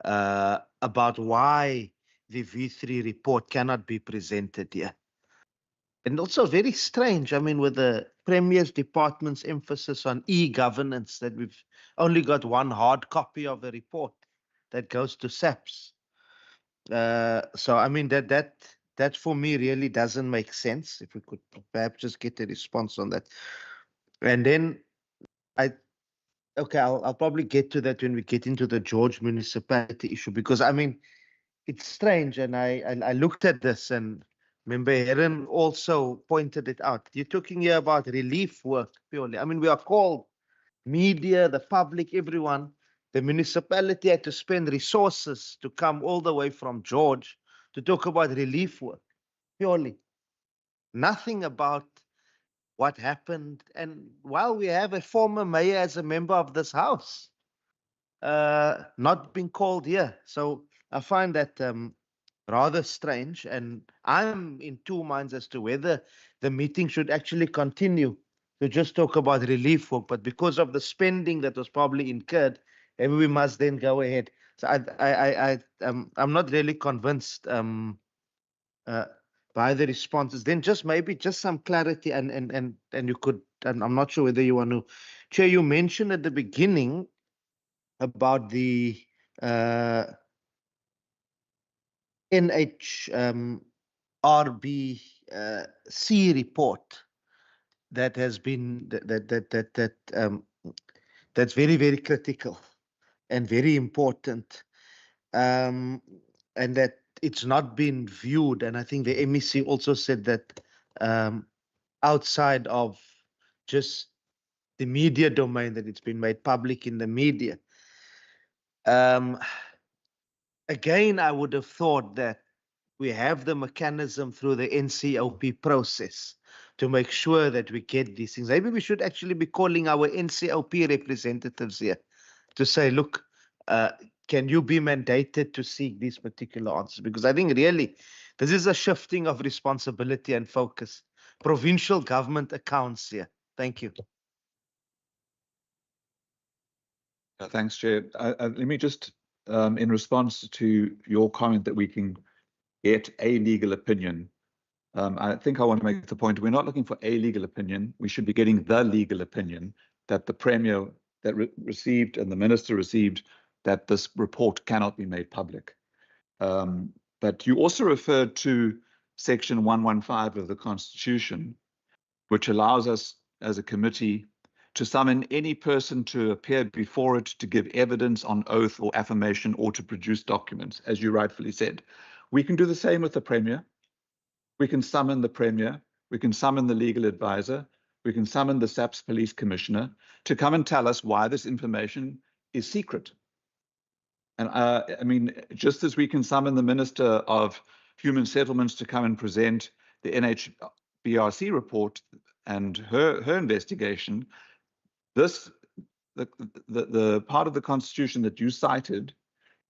about why the V3 report cannot be presented here. And also very strange, I mean, with the Premier's Department's emphasis on e-governance, that we've only got one hard copy of the report that goes to SAPS. So, I mean, that for me really doesn't make sense. If we could perhaps just get a response on that. And then I'll probably get to that when we get into the George municipality issue, because I mean, it's strange. And I looked at this, and Member Heron also pointed it out. You're talking here about relief work purely. I mean, we are called media, the public, everyone. The municipality had to spend resources to come all the way from George to talk about relief work purely. Nothing about what happened. And while we have a former mayor as a member of this house, not being called here. So I find that rather strange, and I'm in two minds as to whether the meeting should actually continue to just talk about relief work, but because of the spending that was probably incurred, maybe we must then go ahead. So I'm not really convinced by the responses. Then just maybe just some clarity, and you could, and I'm not sure whether you want to, Chair, you mentioned at the beginning about the NHRBC report that has been that's very, very critical and very important, and that it's not been viewed. And I think the MEC also said that outside of just the media domain, that it's been made public in the media. Again, I would have thought that we have the mechanism through the NCOP process to make sure that we get these things. Maybe we should actually be calling our NCOP representatives here to say, look, can you be mandated to seek these particular answers? Because I think really this is a shifting of responsibility and focus. Provincial government accounts here. Thank you. Thanks, Chair. Let me just, in response to your comment that we can get a legal opinion, I think I want to make the point, we're not looking for a legal opinion. We should be getting the legal opinion that the Premier received and the Minister received, that this report cannot be made public. But you also referred to Section 115 of the Constitution, which allows us as a committee to summon any person to appear before it to give evidence on oath or affirmation or to produce documents, as you rightfully said. We can do the same with the Premier. We can summon the Premier. We can summon the legal advisor. We can summon the SAPS police commissioner to come and tell us why this information is secret. And I mean, just as we can summon the Minister of Human Settlements to come and present the NHBRC report, and her investigation, the part of the Constitution that you cited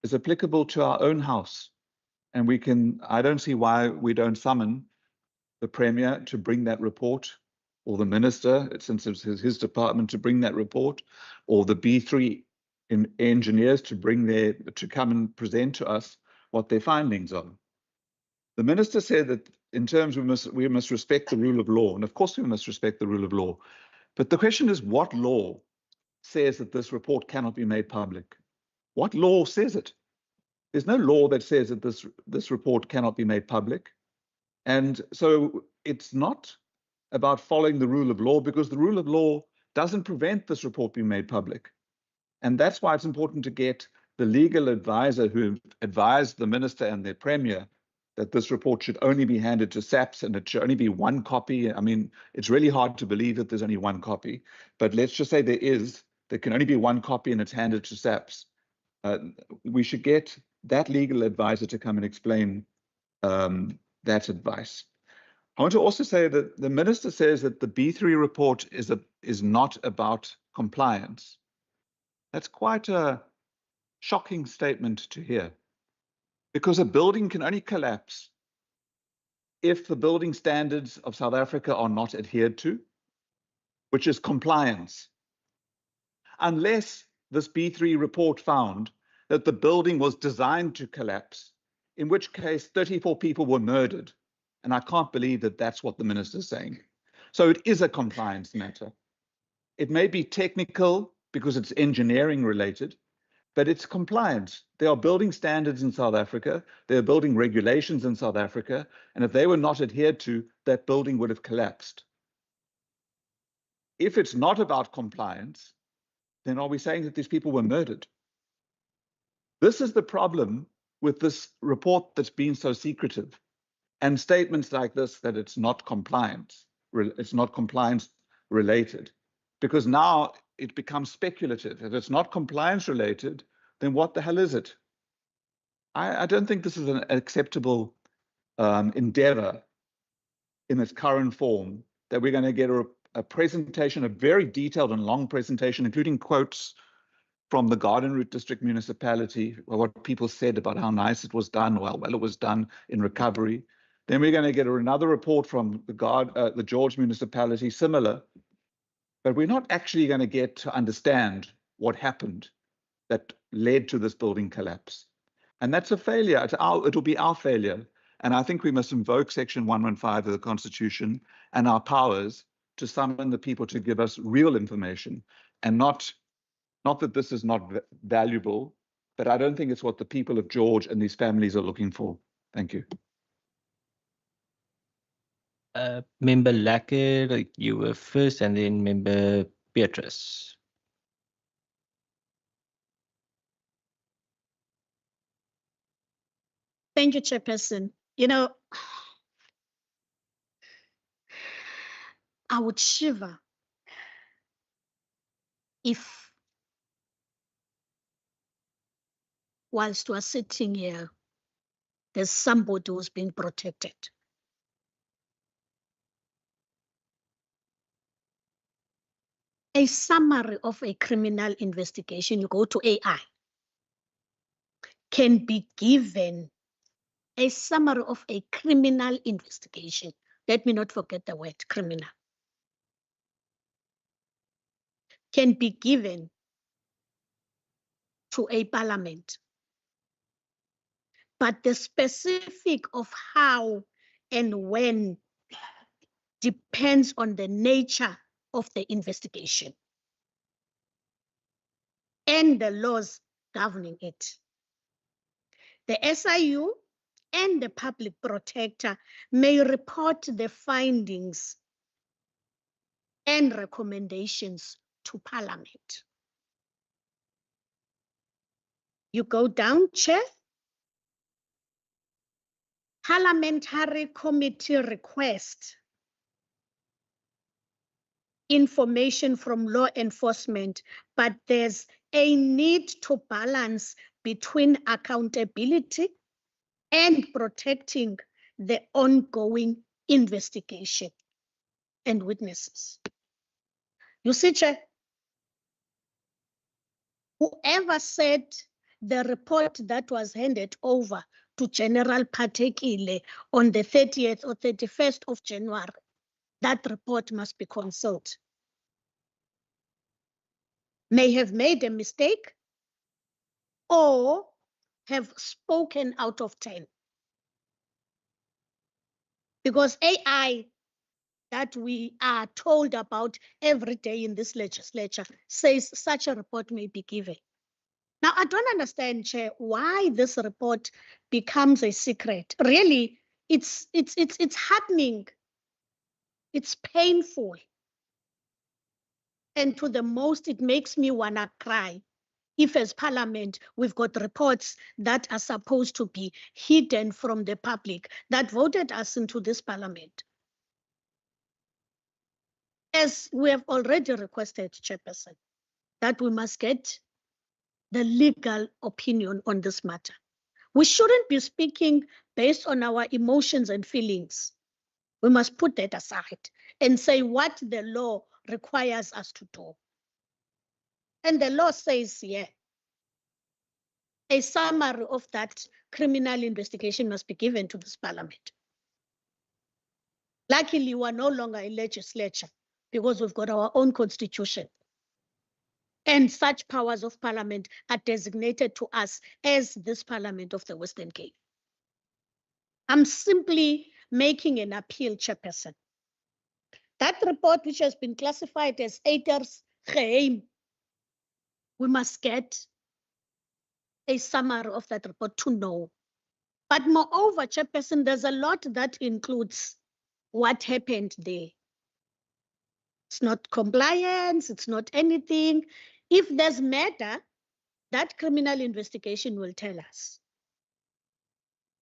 is applicable to our own house. And I don't see why we don't summon the Premier to bring that report, or the Minister, since it's his department, to bring that report, or the B3 engineers to come and present to us what their findings are. The Minister said that in terms we must respect the rule of law, and of course we must respect the rule of law. But the question is, what law says that this report cannot be made public? What law says it? There's no law that says that this report cannot be made public. And so it's not about following the rule of law, because the rule of law doesn't prevent this report being made public. And that's why it's important to get the legal advisor who advised the Minister and their Premier that this report should only be handed to SAPS and it should only be one copy. I mean, it's really hard to believe that there's only one copy, but let's just say there can only be one copy and it's handed to SAPS. We should get that legal advisor to come and explain that advice. I want to also say that the Minister says that the B3 report is not about compliance. That's quite a shocking statement to hear, because a building can only collapse if the building standards of South Africa are not adhered to, which is compliance. Unless this B3 report found that the building was designed to collapse, in which case 34 people were murdered. And I can't believe that that's what the Minister is saying. So it is a compliance matter. It may be technical because it's engineering related, but it's compliance. There are building standards in South Africa. There are building regulations in South Africa. And if they were not adhered to, that building would have collapsed. If it's not about compliance, then are we saying that these people were murdered? This is the problem with this report that's been so secretive, and statements like this, that it's not compliance related, because now it becomes speculative. If it's not compliance related, then what the hell is it? I don't think this is an acceptable endeavor in its current form, that we're going to get a presentation, a very detailed and long presentation, including quotes from the Garden Route District Municipality, what people said about how nice it was done, or how well it was done in recovery. Then we're going to get another report from the George Municipality, similar. But we're not actually going to get to understand what happened that led to this building collapse. And that's a failure. It'll be our failure. And I think we must invoke Section 115 of the Constitution and our powers to summon the people to give us real information, and not that this is not valuable, but I don't think it's what the people of George and these families are looking for. Thank you. Member Lacker, you were first, and then Member Beatrice. Thank you, Chairperson. You know, I would shiver if, whilst we're sitting here, there's somebody who's being protected. A summary of a criminal investigation, you go to AI, can be given a summary of a criminal investigation. Let me not forget the word criminal. Can be given to a parliament. But the specific of how and when depends on the nature of the investigation and the laws governing it. The SIU and the public protector may report the findings and recommendations to Parliament. You go down, Chair. Parliamentary committee request information from law enforcement, but there's a need to balance between accountability and protecting the ongoing investigation. and witnesses. You see, Chair, whoever said the report that was handed over to General Patekile on the 30th or 31st of January, that report must be consulted. May have made a mistake or have spoken out of turn. Because AI that we are told about every day in this legislature says such a report may be given. Now, I don't understand, Chair, why this report becomes a secret. Really, it's happening. It's painful. And to the most, it makes me wanna cry. If as Parliament, we've got reports that are supposed to be hidden from the public that voted us into this Parliament. As we have already requested, Chairperson, that we must get the legal opinion on this matter. We shouldn't be speaking based on our emotions and feelings. We must put that aside and say what the law requires us to do. And the law says, yeah, a summary of that criminal investigation must be given to this Parliament. Luckily, we are no longer a legislature because we've got our own constitution. And such powers of Parliament are designated to us as this Parliament of the Western Cape. I'm simply making an appeal, Chairperson. That report, which has been classified as Eiter's geheim, we must get a summary of that report to know. But moreover, Chairperson, there's a lot that includes what happened there. It's not compliance, it's not anything. If there's matter, that criminal investigation will tell us.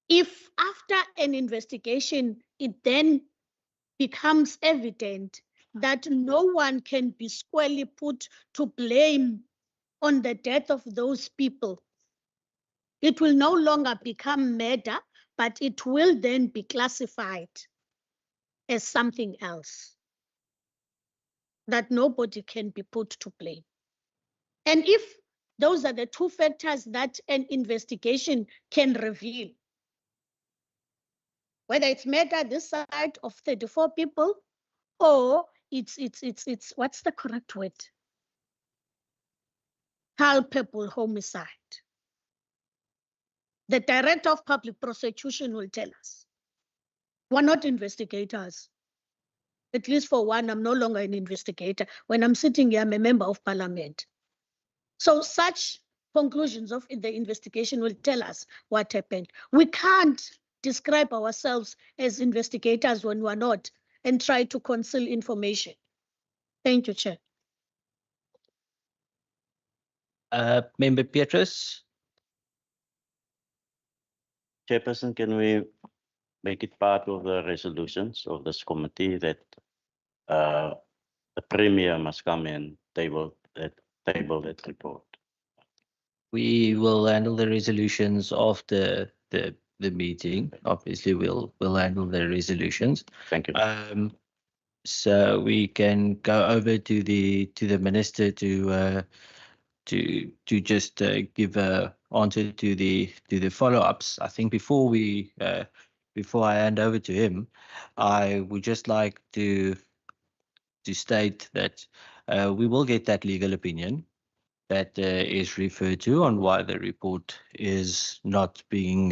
If after an investigation, it then becomes evident that no one can be squarely put to blame on the death of those people, it will no longer become murder, but it will then be classified as something else that nobody can be put to blame. And if those are the two factors that an investigation can reveal, whether it's murder this side of 34 people, or it's what's the correct word? Culpable homicide. The Director of Public Prosecution will tell us. We're not investigators. At least for one, I'm no longer an investigator. When I'm sitting here, I'm a member of Parliament. So such conclusions of the investigation will tell us what happened. We can't describe ourselves as investigators when we're not and try to conceal information. Thank you, Chair. Member Petrus. Chairperson, can we make it part of the resolutions of this committee that the Premier must come and table that report? We will handle the resolutions after the meeting. Obviously, we'll handle the resolutions. Thank you. So we can go over to the minister to just give a answer to the follow-ups. I think before I hand over to him, I would just like to state that we will get that legal opinion that is referred to on why the report is not being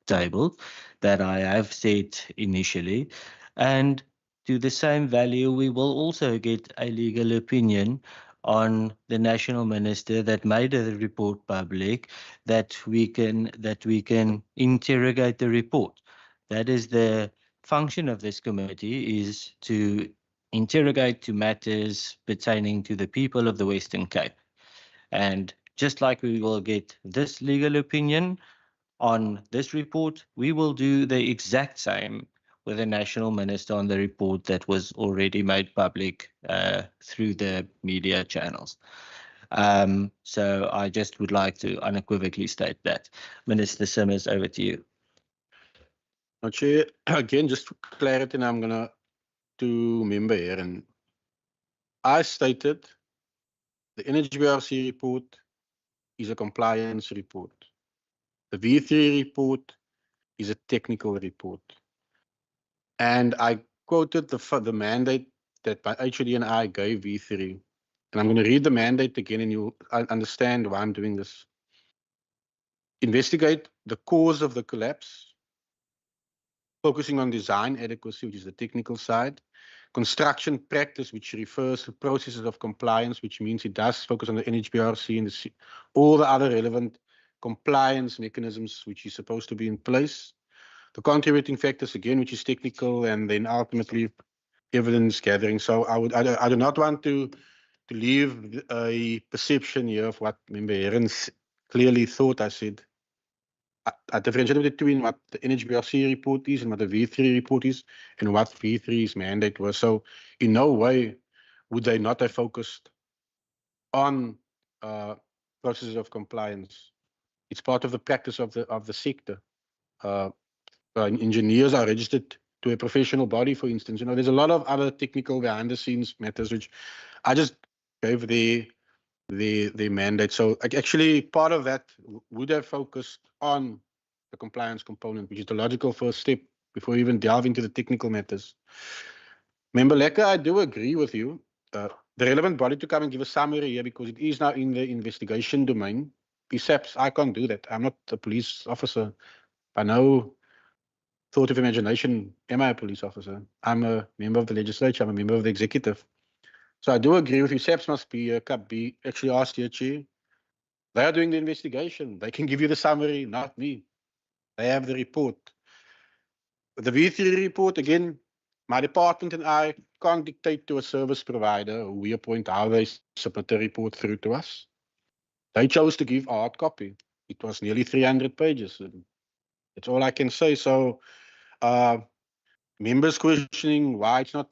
tabled, that I have said initially. And to the same value, we will also get a legal opinion on the national minister that made the report public, that we can interrogate the report. That is the function of this committee, is to interrogate to matters pertaining to the people of the Western Cape. And just like we will get this legal opinion on this report, we will do the exact same with the national minister on the report that was already made public through the media channels. So I just would like to unequivocally state that. Minister Simmers, over to you. Chair, again, just for clarity, and I'm going to to Member Heron. I stated the NHBRC report is a compliance report. The V3 report is a technical report. And I quoted the mandate that my HOD and I gave V3. And I'm going to read the mandate again and you'll understand why I'm doing this. Investigate the cause of the collapse, focusing on design adequacy, which is the technical side, construction practice, which refers to processes of compliance, which means it does focus on the NHBRC and all the other relevant compliance mechanisms which is supposed to be in place. The contributing factors, again, which is technical, and then ultimately evidence gathering. So I do not want to leave a perception here of what Member Heron clearly thought I said. I differentiate between what the NHBRC report is and what the V3 report is and what V3's mandate was. So in no way would they not have focused on processes of compliance. It's part of the practice of the sector. Engineers are registered to a professional body, for instance. You know, there's a lot of other technical behind the scenes matters which I just gave the mandate. So actually part of that would have focused on the compliance component, which is the logical first step before you even delve into the technical matters. Member Lecker, I do agree with you. The relevant body to come and give a summary here, because it is now in the investigation domain. PSAPs, I can't do that. I'm not a police officer. By no thought of imagination am I a police officer. I'm a member of the legislature. I'm a member of the executive. So I do agree with you. SAPs must be actually asked here, Chair. They are doing the investigation. They can give you the summary, not me. They have the report. The V3 report, again, my department and I can't dictate to a service provider who we appoint how they submit the report through to us. They chose to give a hard copy. It was nearly 300 pages. That's all I can say. So members questioning why it's not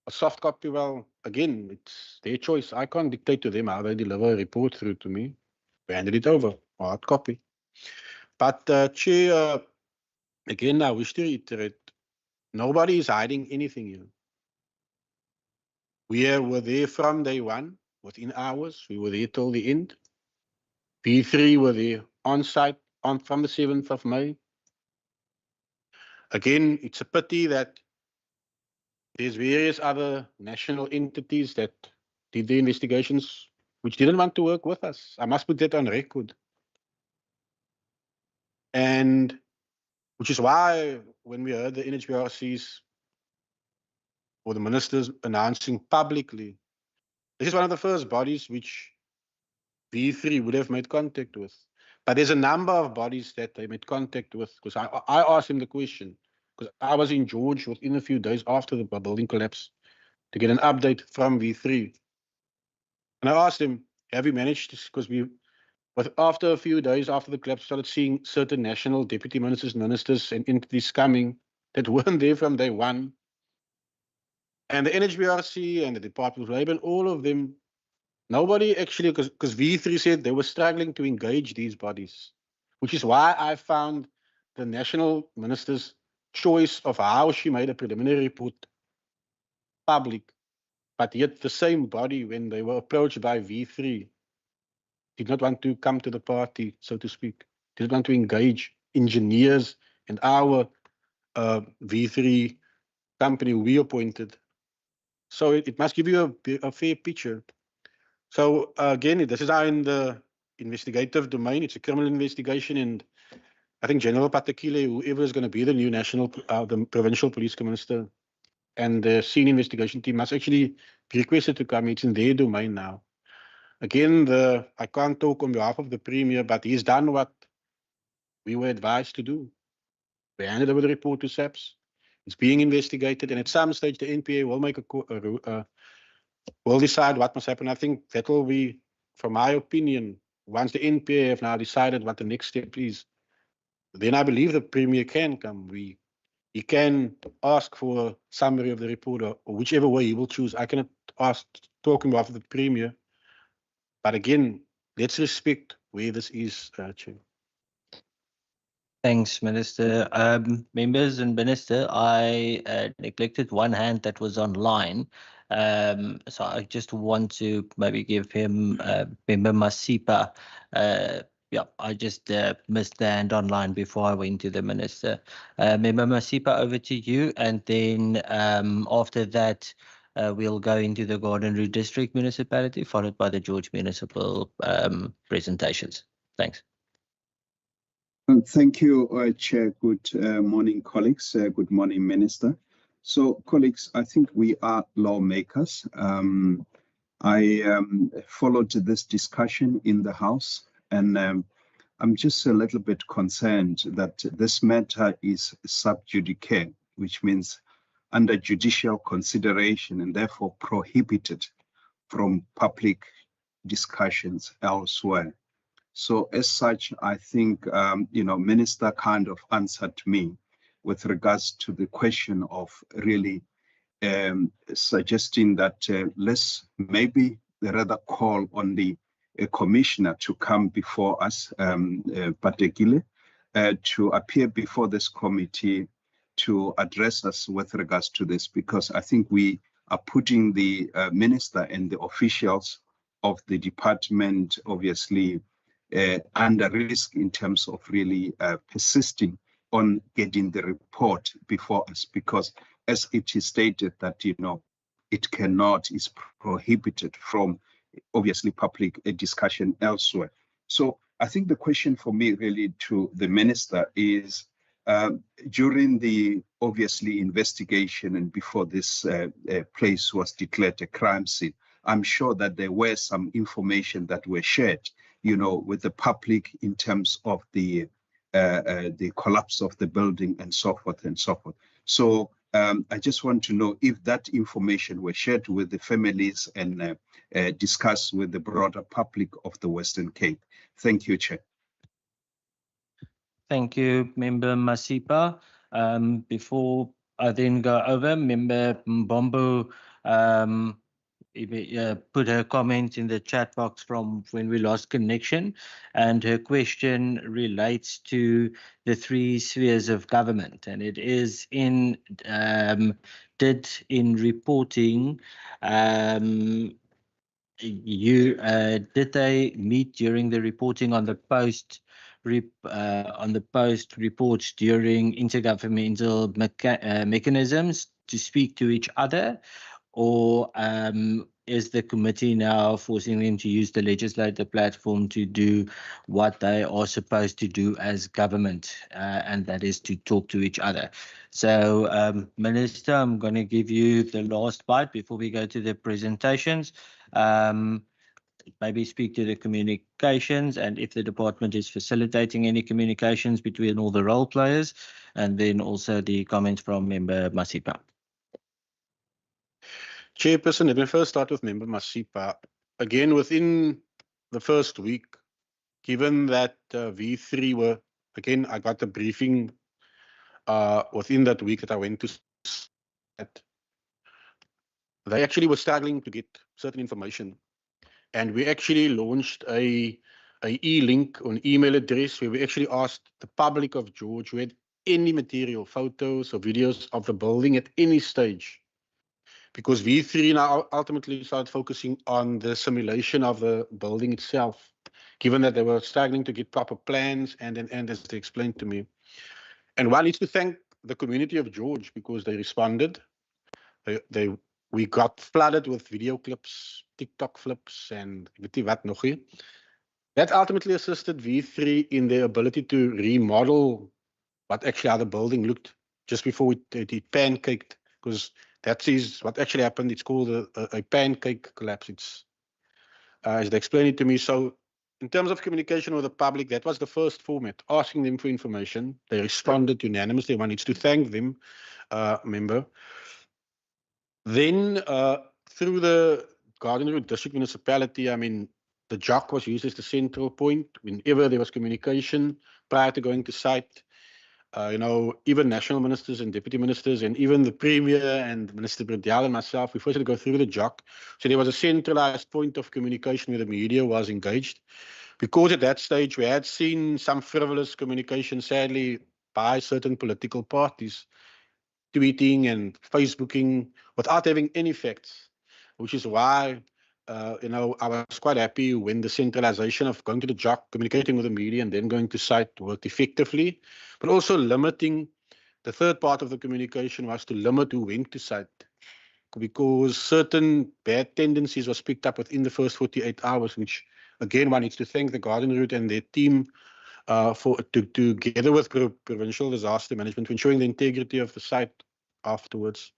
a soft copy, well, again, it's their choice. I can't dictate to them how they deliver a report through to me. We handed it over, hard copy. But Chair, again, I wish to reiterate, nobody is hiding anything here. We were there from day one, within hours. We were there till the end. P3 were there on site from the 7th of May. Again, it's a pity that there's various other national entities that did the investigations which didn't want to work with us. I must put that on record. And which is why when we heard the NHBRC's or the ministers announcing publicly, this is one of the first bodies which V3 would have made contact with. But there's a number of bodies that they made contact with, because I asked him the question, because I was in George within a few days after the building collapse to get an update from V3. And I asked him, have you managed to, because after a few days after the collapse, started seeing certain national deputy ministers, and entities coming that weren't there from day one. And the NHBRC and the Department of Labour and all of them, nobody actually, because V3 said they were struggling to engage these bodies, which is why I found the national minister's choice of how she made a preliminary report public, but yet the same body, when they were approached by V3, did not want to come to the party, so to speak, did not want to engage engineers and our V3 company we appointed. So it must give you a fair picture. So again, this is in the investigative domain. It's a criminal investigation, and I think General Patekile, whoever is going to be the new the provincial police commissioner, and the senior investigation team must actually be requested to come. It's in their domain now. Again, I can't talk on behalf of the Premier, but he's done what we were advised to do. We handed over the report to SAPS. It's being investigated, and at some stage the NPA will make will decide what must happen. I think that will be, from my opinion, once the NPA have now decided what the next step is, then I believe the Premier can come. He can ask for a summary of the report, or whichever way he will choose. I cannot talk on behalf of the Premier. But again, let's respect where this is, Chair. Thanks, Minister. Members and Minister, I neglected one hand that was online. So I just want to maybe give him Member Masipa. Yeah, I just missed the hand online before I went to the Minister. Member Masipa, over to you. And then after that, we'll go into the Garden Route District Municipality, followed by the George Municipal presentations. Thanks. Thank you, Chair. Good morning, colleagues. Good morning, Minister. So, colleagues, I think we are lawmakers. I followed this discussion in the House, and I'm just a little bit concerned that this matter is sub judice, which means under judicial consideration and therefore prohibited from public discussions elsewhere. So as such, I think, Minister kind of answered me with regards to the question of really suggesting that let's maybe rather call on the commissioner to come before us, Patekile, to appear before this committee to address us with regards to this, because I think we are putting the minister and the officials of the department, obviously, under risk in terms of really persisting on getting the report before us, because as it is stated that, it cannot, is prohibited from obviously public discussion elsewhere. So I think the question for me really to the minister is, during the obviously investigation and before this place was declared a crime scene, I'm sure that there were some information that were shared with the public in terms of the collapse of the building and so forth and so forth. So I just want to know if that information was shared with the families and discussed with the broader public of the Western Cape. Thank you, Chair. Thank you, Member Masipa. Before I then go over, Member Mbombo put her comment in the chat box from when we lost connection, and her question relates to the 3 spheres of government, and it is in reporting. Did they meet during the reporting on the post reports during intergovernmental mechanisms to speak to each other? Or is the committee now forcing them to use the legislative platform to do what they are supposed to do as government, and that is to talk to each other? So, Minister, I'm going to give you the last bite before we go to the presentations. Maybe speak to the communications, and if the department is facilitating any communications between all the role players, and then also the comments from Member Masipa. Chairperson, let me first start with Member Masipa. Again, within the first week, given that V3 were, again, I got a briefing within that week that I went to, they actually were struggling to get certain information. And we actually launched a e-link or an email address where we actually asked the public of George who had any material, photos or videos of the building at any stage. Because V3 now ultimately started focusing on the simulation of the building itself, given that they were struggling to get proper plans and as they explained to me. And one needs to thank the community of George because they responded. We got flooded with video clips, TikTok flips, and wat nog nie. That ultimately assisted V3 in their ability to remodel what actually how the building looked just before it pancaked, because that is what actually happened. It's called a pancake collapse. It's as they explained it to me. So in terms of communication with the public, that was the first format, asking them for information. They responded unanimously. One needs to thank them, member. Then through the Garden Route District Municipality, I mean, the JOC was used as the central point whenever there was communication prior to going to site. Even national ministers and deputy ministers and even the Premier and Minister Provincial and myself, we first had to go through the JOC. So there was a centralized point of communication where the media was engaged. because at that stage we had seen some frivolous communication, sadly, by certain political parties, tweeting and Facebooking without having any facts, which is why, I was quite happy when the centralization of going to the JOC, communicating with the media, and then going to site worked effectively, but also limiting the third part of the communication was to limit who went to site, because certain bad tendencies was picked up within the first 48 hours, which again, one needs to thank the Garden Route and their team together with Provincial Disaster Management for ensuring the integrity of the site afterwards.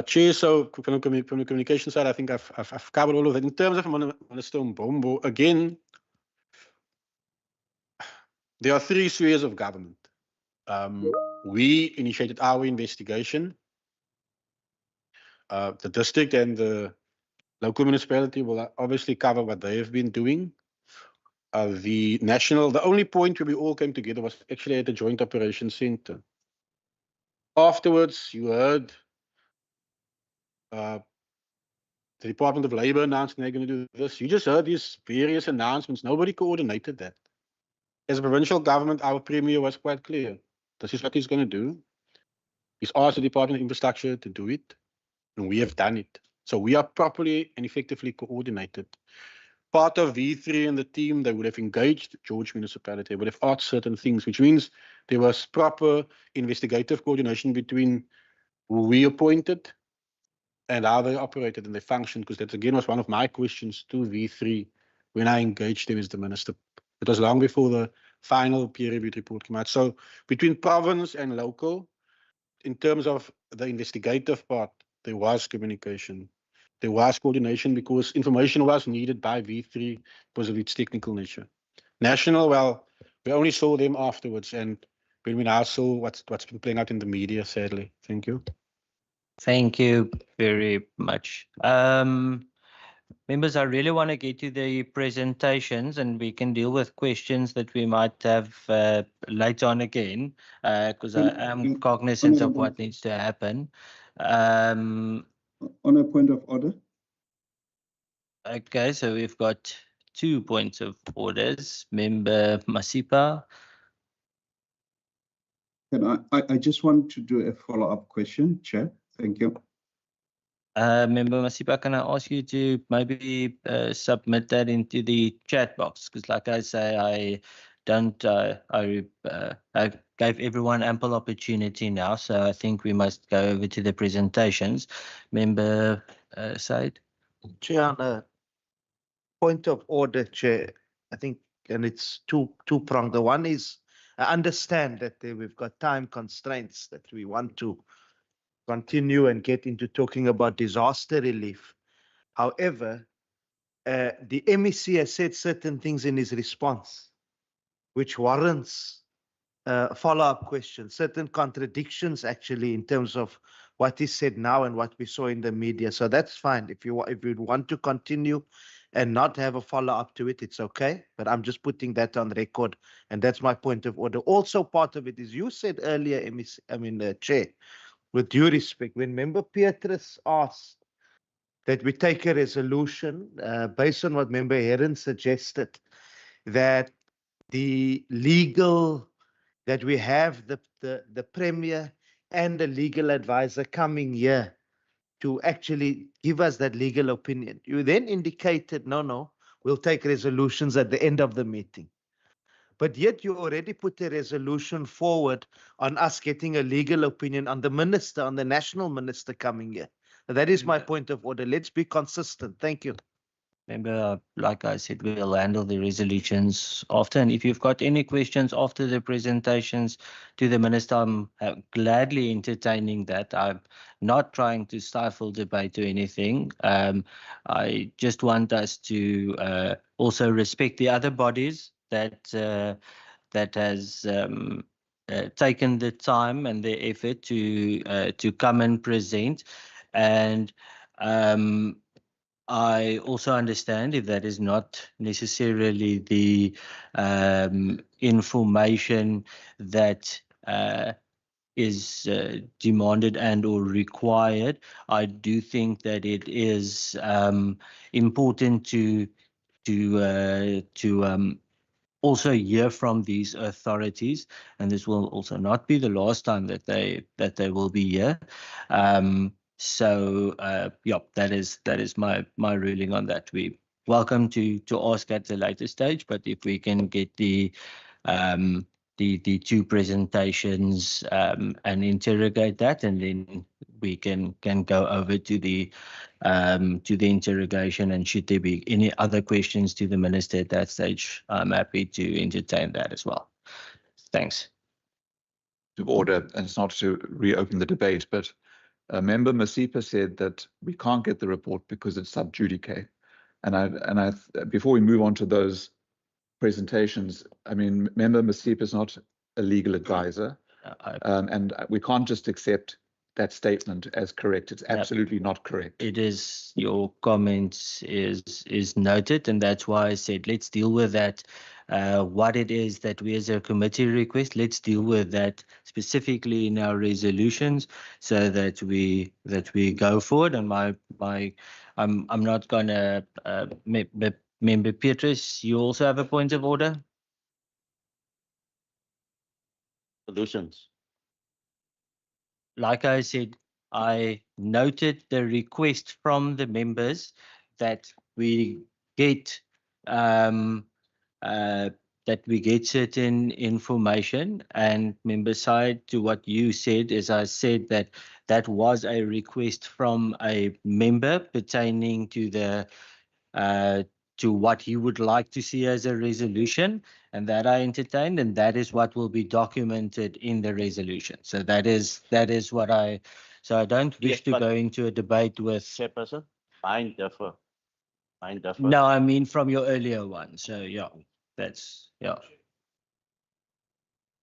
Chair, so from the communication side, I think I've covered all of that. In terms of Minister Mbombo, again, there are three spheres of government. We initiated our investigation. The district and the local municipality will obviously cover what they have been doing. The only point where we all came together was actually at the Joint Operations Center. Afterwards, you heard the Department of Labor announcing they're going to do this. You just heard these various announcements. Nobody coordinated that. As a provincial government, our premier was quite clear. This is what he's going to do. He's asked the Department of Infrastructure to do it, and we have done it. So we are properly and effectively coordinated. Part of V3 and the team, they would have engaged George Municipality, would have asked certain things, which means there was proper investigative coordination between who we appointed and how they operated and they functioned, because that again was one of my questions to V3 when I engaged them as the minister. It was long before the final peer-reviewed report came out. So between province and local, in terms of the investigative part, there was communication. There was coordination because information was needed by V3 because of its technical nature. National, well, we only saw them afterwards, and when we now saw what's been playing out in the media, sadly. Thank you. Thank you very much. Members, I really want to get to the presentations and we can deal with questions that we might have later on again, because I am cognizant of what needs to happen. On a point of order. Okay, so we've got 2 points of orders. Member Masipa. I just want to do a follow-up question, Chair. Thank you. Member Masipa, can I ask you to maybe submit that into the chat box? Because like I say, I gave everyone ample opportunity now, so I think we must go over to the presentations. Member Said? Chair, on a point of order, Chair, I think, and it's two-pronged. The one is, I understand that we've got time constraints that we want to continue and get into talking about disaster relief. However, the MEC has said certain things in his response, which warrants follow-up questions, certain contradictions actually in terms of what he said now and what we saw in the media. So that's fine. If you want to continue and not have a follow-up to it, it's okay. But I'm just putting that on record, and that's my point of order. Also, part of it is you said earlier, Chair, with due respect, when Member Petrus asked that we take a resolution based on what Member Heron suggested, that the legal, that we have the Premier and the legal advisor coming here to actually give us that legal opinion. You then indicated, no, we'll take resolutions at the end of the meeting. But yet you already put a resolution forward on us getting a legal opinion on the minister, on the national minister coming here. That is my point of order. Let's be consistent. Thank you. Remember, like I said, we'll handle the resolutions after. And if you've got any questions after the presentations to the minister, I'm gladly entertaining that. I'm not trying to stifle debate or anything. I just want us to also respect the other bodies that has taken the time and the effort to come and present. And I also understand if that is not necessarily the information that is demanded and or required. I do think that it is important to also hear from these authorities, and this will also not be the last time that they will be here. Yeah, that is my ruling on that. We welcome to ask at the later stage, but if we can get the two presentations and interrogate that, and then we can go over to the interrogation, and should there be any other questions to the minister at that stage, I'm happy to entertain that as well. Thanks. To order, and it's not to reopen the debate, but Member Masipa said that we can't get the report because it's sub judice. And before we move on to those presentations, I mean, Member Masipa is not a legal advisor, and we can't just accept that statement as correct. It's absolutely not correct. It is, your comment is noted, and that's why I said let's deal with that. What it is that we as a committee request, let's deal with that specifically in our resolutions, so that we go forward. And I'm not gonna Member Petrus, you also have a point of order? Solutions. Like I said, I noted the request from the members that we get certain information, and member side to what you said is, I said that was a request from a member pertaining to the to what he would like to see as a resolution, and that I entertained, and that is what will be documented in the resolution. So that is what I don't wish to go into a debate with. Chairperson, mine differ. No, I mean from your earlier one. So yeah, that's yeah.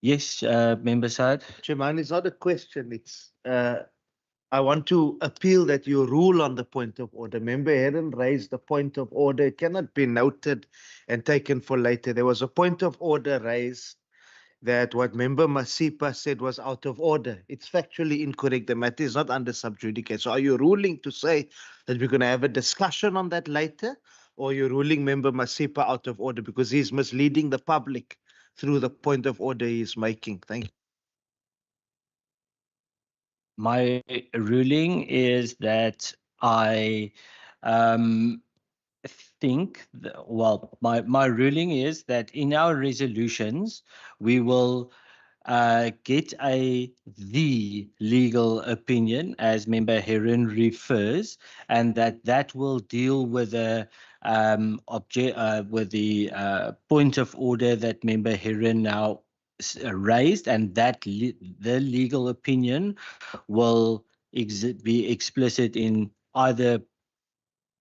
Yes, member side. Chairman, it's not a question. It's I want to appeal that you rule on the point of order. Member Heron raised the point of order. It cannot be noted and taken for later. There was a point of order raised that what Member Masipa said was out of order. It's factually incorrect. The matter is not under sub judice. So are you ruling to say that we're going to have a discussion on that later? Or you're ruling Member Masipa out of order because he's misleading the public through the point of order he's making? Thank you. My ruling is that I think, my ruling is that in our resolutions, we will get the legal opinion, as Member Heron refers, and that will deal with the point of order that Member Heron now raised, and that the legal opinion will be explicit in either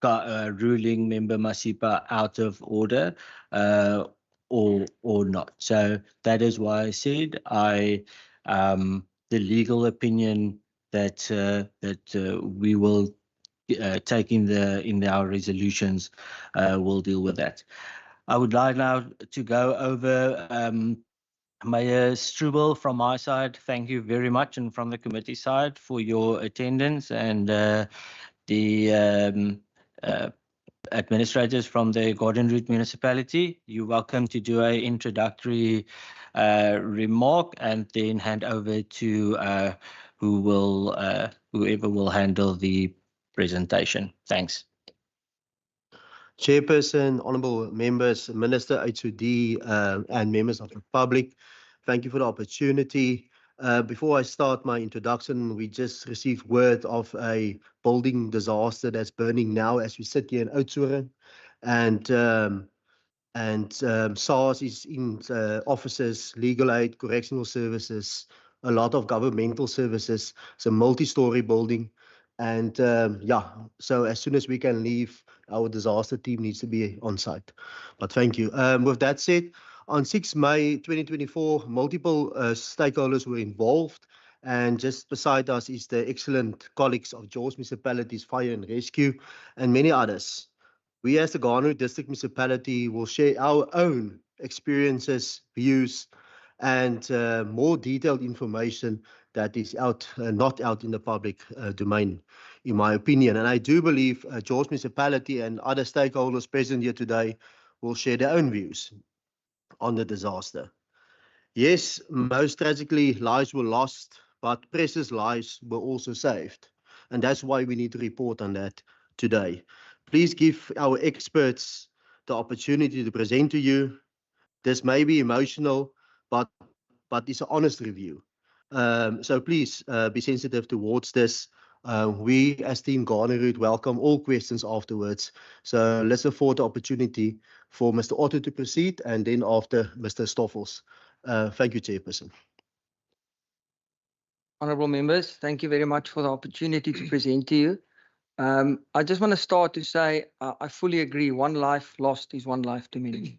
ruling Member Masipa out of order or not. So that is why I said the legal opinion that we will take in our resolutions will deal with that. I would like now to go over Mayor Struble from my side. Thank you very much, and from the committee side, for your attendance, and the administrators from the Gordon Route municipality. You're welcome to do an introductory remark, and then hand over to whoever will handle the presentation. Thanks. Chairperson, honourable members, Minister HOD, and members of the public, thank you for the opportunity. Before I start my introduction, we just received word of a building disaster that's burning now as we sit here in Oudtshoorn, and SARS is in offices, legal aid, correctional services, a lot of governmental services. It's a multi-story building. And so as soon as we can leave, our disaster team needs to be on site. But thank you. With that said, on 6 May 2024, multiple stakeholders were involved. And just beside us is the excellent colleagues of George Municipality's Fire and Rescue and many others. We as the Garner District Municipality will share our own experiences, views, and more detailed information that is not out in the public domain, in my opinion. And I do believe George Municipality and other stakeholders present here today will share their own views on the disaster. Yes, most tragically, lives were lost, but precious lives were also saved. And that's why we need to report on that today. Please give our experts the opportunity to present to you. This may be emotional, but it's an honest review. So please be sensitive towards this. We as Team Garnerud welcome all questions afterwards. So let's afford the opportunity for Mr. Otto to proceed and then after Mr. Stoffels. Thank you, Chairperson. Honourable members, thank you very much for the opportunity to present to you. I just want to start to say I fully agree. One life lost is one life too many.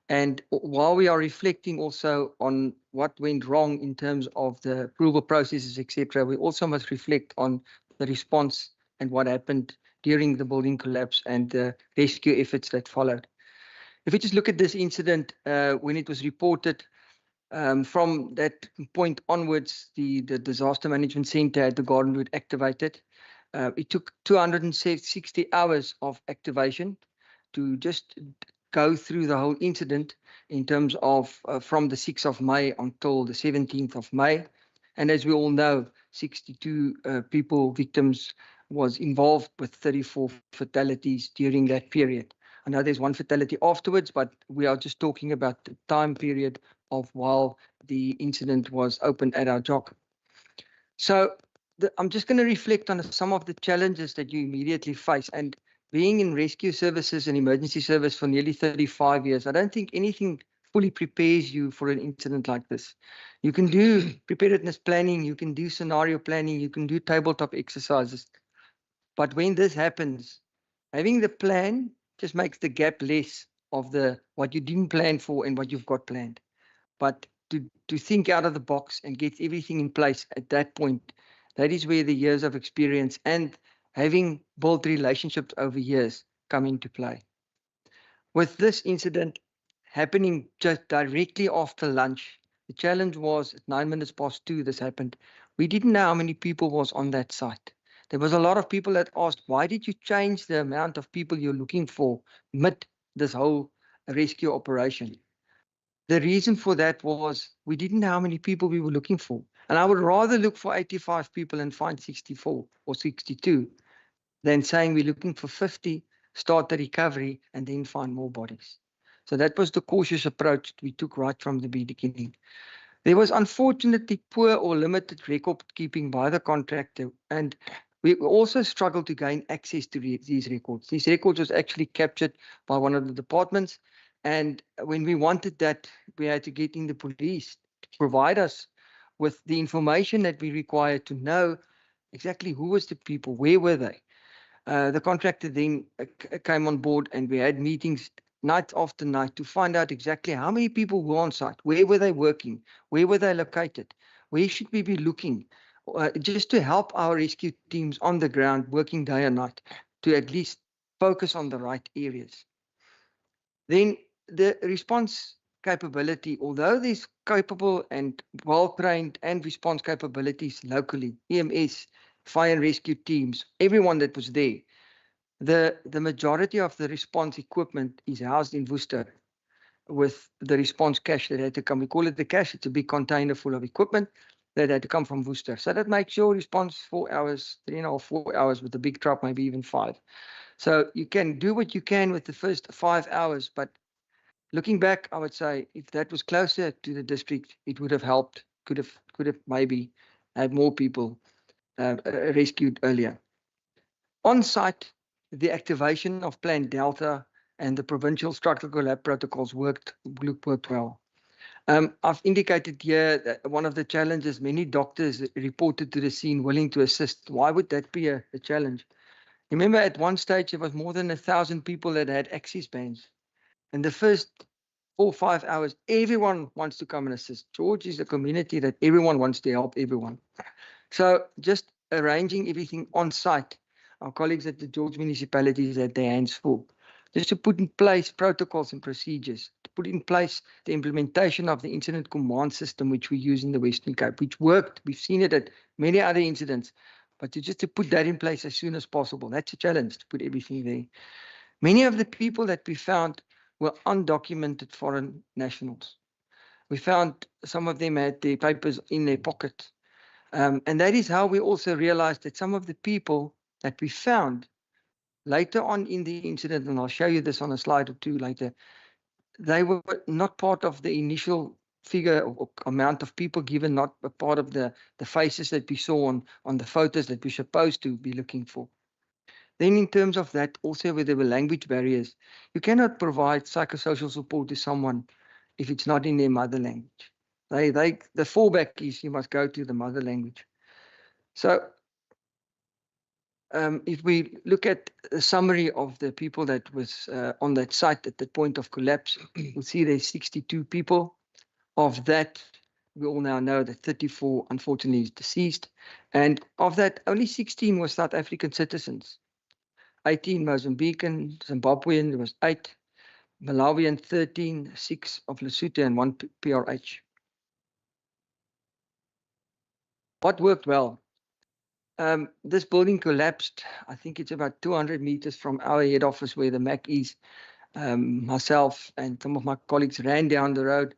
And while we are reflecting also on what went wrong in terms of the approval processes, etc., we also must reflect on the response and what happened during the building collapse and the rescue efforts that followed. If we just look at this incident, when it was reported, from that point onwards, the Disaster Management Centre at the Gardenwood activated. It took 260 hours of activation to just go through the whole incident in terms of from the 6th of May until the 17th of May. And as we all know, 62 victims was involved with 34 fatalities during that period. I know there's one fatality afterwards, but we are just talking about the time period of while the incident was opened at our JOC. So I'm just going to reflect on some of the challenges that you immediately face. And being in rescue services and emergency service for nearly 35 years, I don't think anything fully prepares you for an incident like this. You can do preparedness planning, you can do scenario planning, you can do tabletop exercises. But when this happens, having the plan just makes the gap less of what you didn't plan for and what you've got planned. But to think out of the box and get everything in place at that point, that is where the years of experience and having built relationships over years come into play. With this incident happening just directly after lunch, the challenge was at 2:09 this happened. We didn't know how many people was on that site. There was a lot of people that asked, why did you change the amount of people you're looking for mid this whole rescue operation? The reason for that was we didn't know how many people we were looking for. And I would rather look for 85 people and find 64 or 62 than saying we're looking for 50, start the recovery, and then find more bodies. So that was the cautious approach we took right from the beginning. There was unfortunately poor or limited record keeping by the contractor, and we also struggled to gain access to these records. These records was actually captured by one of the departments, and when we wanted that, we had to get in the police to provide us with the information that we required to know exactly who was the people, where were they. The contractor then came on board and we had meetings night after night to find out exactly how many people were on site, where were they working, where were they located, where should we be looking, just to help our rescue teams on the ground working day and night to at least focus on the right areas. Then the response capability, although there's capable and well-trained and response capabilities locally, EMS, fire and rescue teams, everyone that was there, the majority of the response equipment is housed in Worcester with the response cache that had to come. We call it the cache. It's a big container full of equipment that had to come from Worcester. So that makes your response 4 hours, 3.5, 4 hours with the big truck, maybe even 5. So you can do what you can with the first 5 hours, but looking back, I would say if that was closer to the district, it would have helped, could have maybe had more people rescued earlier. On site, the activation of Plan Delta and the provincial structural collapse protocols worked well. I've indicated here that one of the challenges, many doctors reported to the scene willing to assist. Why would that be a challenge? Remember, at one stage, there was more than 1,000 people that had access bans. And the first 4 or 5 hours, everyone wants to come and assist. George is a community that everyone wants to help everyone. So just arranging everything on site, our colleagues at the George municipalities had their hands full. Just to put in place protocols and procedures, to put in place the implementation of the incident command system, which we use in the Western Cape, which worked. We've seen it at many other incidents, but to put that in place as soon as possible, that's a challenge to put everything there. Many of the people that we found were undocumented foreign nationals. We found some of them had their papers in their pocket. And that is how we also realized that some of the people that we found later on in the incident, and I'll show you this on a slide or two later, they were not part of the initial figure or amount of people given, not a part of the faces that we saw on the photos that we're supposed to be looking for. Then in terms of that, also where there were language barriers, you cannot provide psychosocial support to someone if it's not in their mother language. The fallback is you must go to the mother language. So if we look at a summary of the people that was on that site at the point of collapse, we'll see there's 62 people. Of that, we all now know that 34 unfortunately is deceased. And of that, only 16 were South African citizens. 18 Mozambican, Zimbabwean, there was 8, Malawian 13, 6 of Lesotho and 1 PRH. What worked well? This building collapsed. I think it's about 200 meters from our head office where the MAC is. Myself and some of my colleagues ran down the road.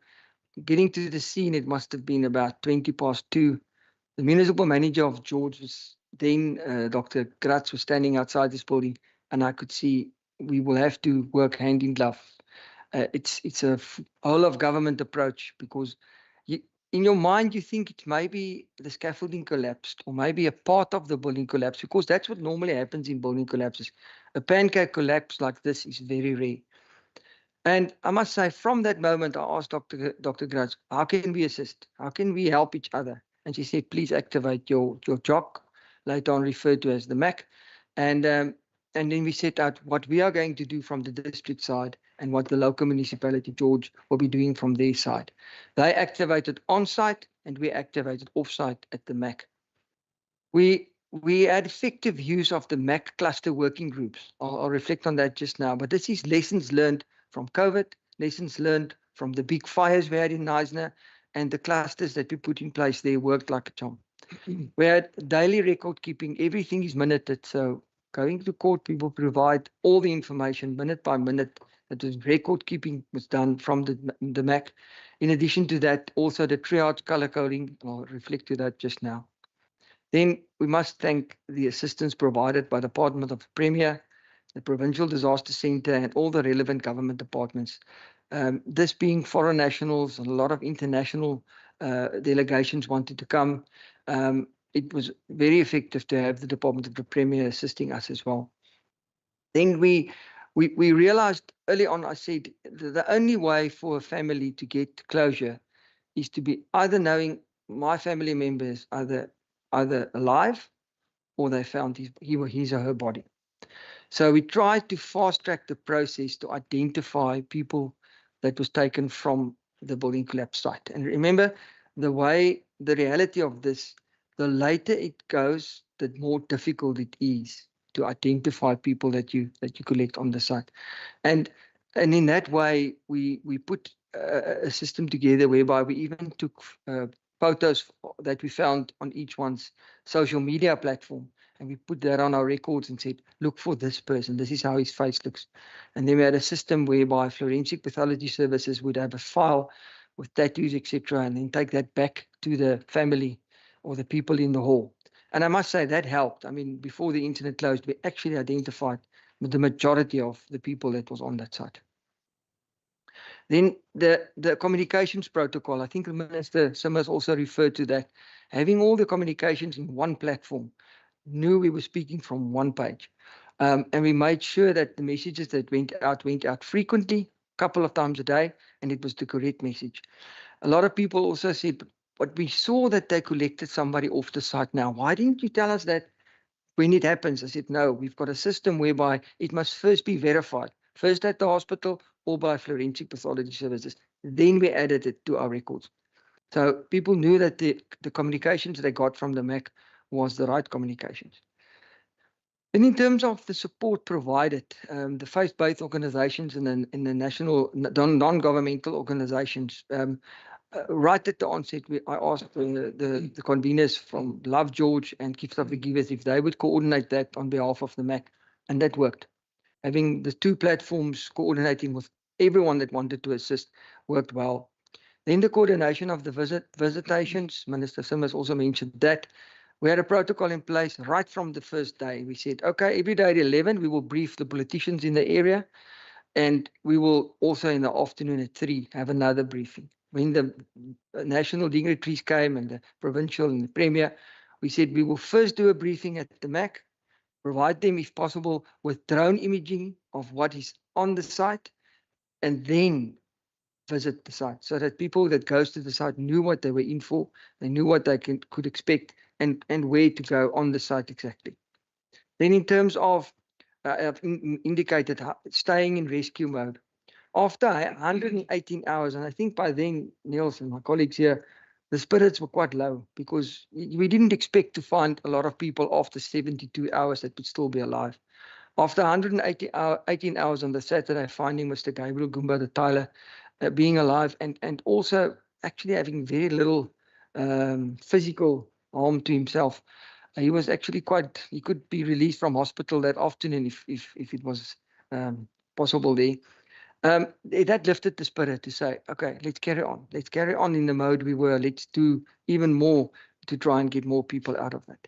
Getting to the scene, it must have been about 2:20. The municipal manager of George was then, Dr. Gratz was standing outside this building, and I could see we will have to work hand in glove. It's a whole of government approach, because in your mind, you think it maybe the scaffolding collapsed or maybe a part of the building collapsed, because that's what normally happens in building collapses. A pancake collapse like this is very rare. And I must say, from that moment, I asked Dr. Gratz, how can we assist? How can we help each other? And she said, please activate your JOC, later on referred to as the MAC. And then we set out what we are going to do from the district side and what the local municipality, George, will be doing from their side. They activated on-site and we activated off-site at the MAC. We had effective use of the MAC cluster working groups. I'll reflect on that just now, but this is lessons learned from COVID, lessons learned from the big fires we had in Knysna, and the clusters that we put in place there worked like a charm. We had daily record keeping, everything is minuted, so going to court, we will provide all the information minute by minute. That was record keeping was done from the MAC. In addition to that, also the triage color coding, I'll reflect to that just now. Then we must thank the assistance provided by the Department of the Premier, the Provincial Disaster Centre, and all the relevant government departments. This being foreign nationals, and a lot of international delegations wanted to come. It was very effective to have the Department of the Premier assisting us as well. Then we realized early on, I said, the only way for a family to get closure is to be either knowing my family members either alive or they found his or her body. So we tried to fast track the process to identify people that was taken from the building collapse site. And remember, the reality of this, the later it goes, the more difficult it is to identify people that you collect on the site. And in that way, we put a system together whereby we even took photos that we found on each one's social media platform. And we put that on our records and said, look for this person. This is how his face looks. And then we had a system whereby forensic pathology services would have a file with tattoos, etc., and then take that back to the family or the people in the hall. And I must say that helped. I mean, before the incident closed, we actually identified the majority of the people that was on that site. Then the communications protocol, I think Minister Simmers also referred to that. Having all the communications in one platform, knew we were speaking from one page. And we made sure that the messages that went out frequently, a couple of times a day, and it was the correct message. A lot of people also said, but we saw that they collected somebody off the site now. Why didn't you tell us that when it happens? I said, no, we've got a system whereby it must first be verified, first at the hospital or by forensic pathology services. Then we added it to our records. So people knew that the communications they got from the MAC was the right communications. And in terms of the support provided, the faith-based organizations and the national non-governmental organizations, right at the onset, I asked the conveners from Love George and Gifts of the Givers if they would coordinate that on behalf of the MAC, and that worked. Having the two platforms coordinating with everyone that wanted to assist worked well. Then the coordination of the visitations, Minister Simmers also mentioned that. We had a protocol in place right from the first day. We said, okay, every day at 11, we will brief the politicians in the area, and we will also in the afternoon at 3 have another briefing. When the national dignitaries came and the provincial and the premier, we said we will first do a briefing at the MAC, provide them, if possible, with drone imaging of what is on the site, and then visit the site so that people that goes to the site knew what they were in for, they knew what they could expect and where to go on the site exactly. Then in terms of, I've indicated staying in rescue mode. After 118 hours, and I think by then, Niels and my colleagues here, the spirits were quite low because we didn't expect to find a lot of people after 72 hours that would still be alive. After 118 hours on the Saturday, finding Mr. Gabriel Gumba, the Tyler, being alive and also actually having very little physical harm to himself. He was actually he could be released from hospital that afternoon if it was possible there. That lifted the spirit to say, okay, let's carry on. Let's carry on in the mode we were. Let's do even more to try and get more people out of that.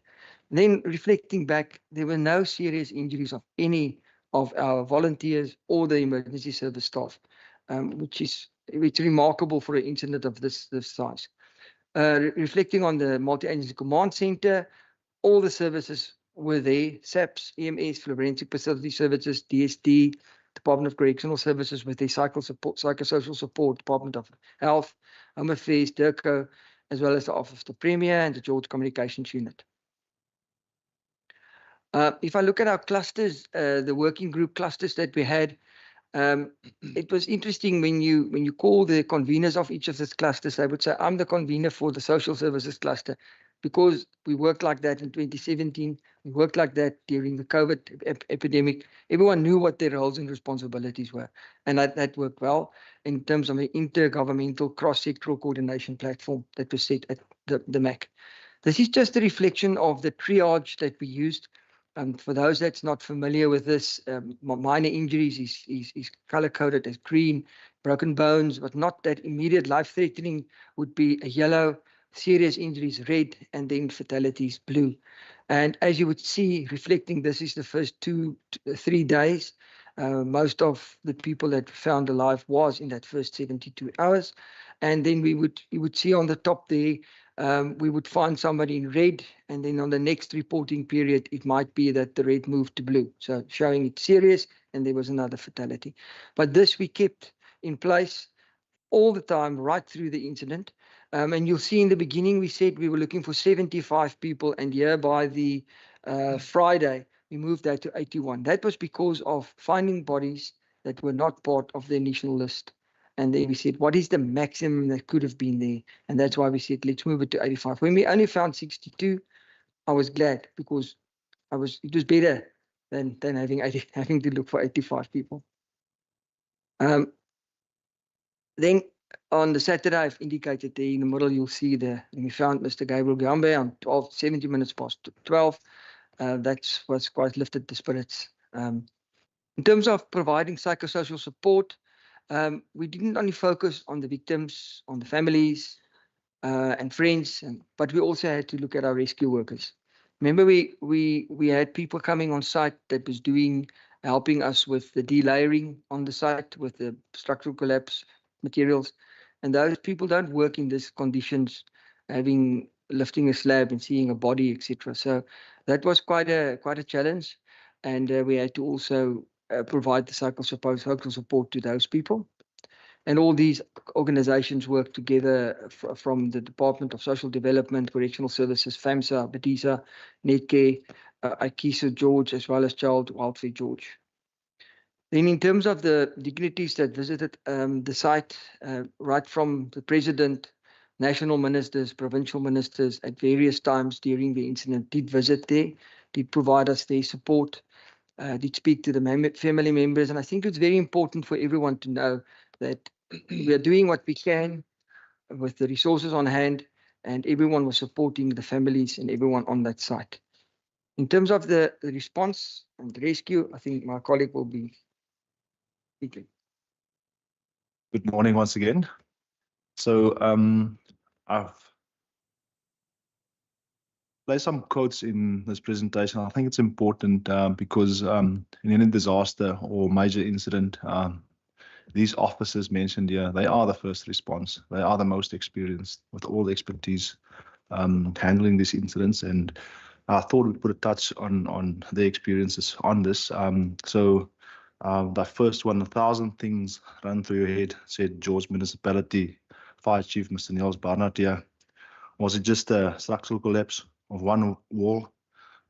Then reflecting back, there were no serious injuries of any of our volunteers or the emergency service staff, which is remarkable for an incident of this size. Reflecting on the multi-agency command center, all the services were there: SAPS, EMS, Forensic Facility Services, DSD, Department of Correctional Services with their psychosocial support, Department of Health, Home Affairs, DIRCO, as well as the Office of the Premier and the George Communications Unit. If I look at our clusters, the working group clusters that we had, it was interesting when you call the conveners of each of these clusters, they would say, I'm the convener for the social services cluster, because we worked like that in 2017. We worked like that during the COVID epidemic. Everyone knew what their roles and responsibilities were. And that worked well in terms of an intergovernmental cross-sectoral coordination platform that was set at the MAC. This is just a reflection of the triage that we used. For those that's not familiar with this, minor injuries is color-coded as green, broken bones, but not that immediate life-threatening would be a yellow, serious injuries red, and then fatalities blue. And as you would see, reflecting, this is the first 3 days. Most of the people that found alive was in that first 72 hours. And then you would see on the top there, we would find somebody in red, and then on the next reporting period, it might be that the red moved to blue. So showing it's serious, and there was another fatality. But this we kept in place all the time, right through the incident. And you'll see in the beginning, we said we were looking for 75 people, and here by the Friday, we moved that to 81. That was because of finding bodies that were not part of the initial list. And then we said, what is the maximum that could have been there? And that's why we said, let's move it to 85. When we only found 62, I was glad, because it was better than having to look for 85 people. Then on the Saturday, I've indicated there in the middle, you'll see we found Mr. Gabriel Gambe on 70 minutes past 12. That was quite lifted the spirits. In terms of providing psychosocial support, we didn't only focus on the victims, on the families and friends, but we also had to look at our rescue workers. Remember, we had people coming on site that was helping us with the delayering on the site, with the structural collapse materials, and those people don't work in these conditions, lifting a slab and seeing a body, etc. So that was quite a challenge, and we had to also provide the psychosocial support to those people. And all these organizations work together from the Department of Social Development, Correctional Services, FAMSA, Bedisa, Netcare, IKISA George, as well as Child Welfare George. Then in terms of the dignitaries that visited the site, right from the President, national ministers, provincial ministers at various times during the incident did visit there. did provide us their support, did speak to the family members. And I think it's very important for everyone to know that we are doing what we can with the resources on hand, and everyone was supporting the families and everyone on that site. In terms of the response and the rescue, I think my colleague will be speaking. Good morning once again. So I've placed some quotes in this presentation. I think it's important because in any disaster or major incident, these officers mentioned here, they are the first response. They are the most experienced with all the expertise handling these incidents. And I thought we'd put a touch on their experiences on this. The first one, 1,000 things run through your head, said George Municipality Fire Chief Mr. Niels Barnard here. Was it just a structural collapse of one wall?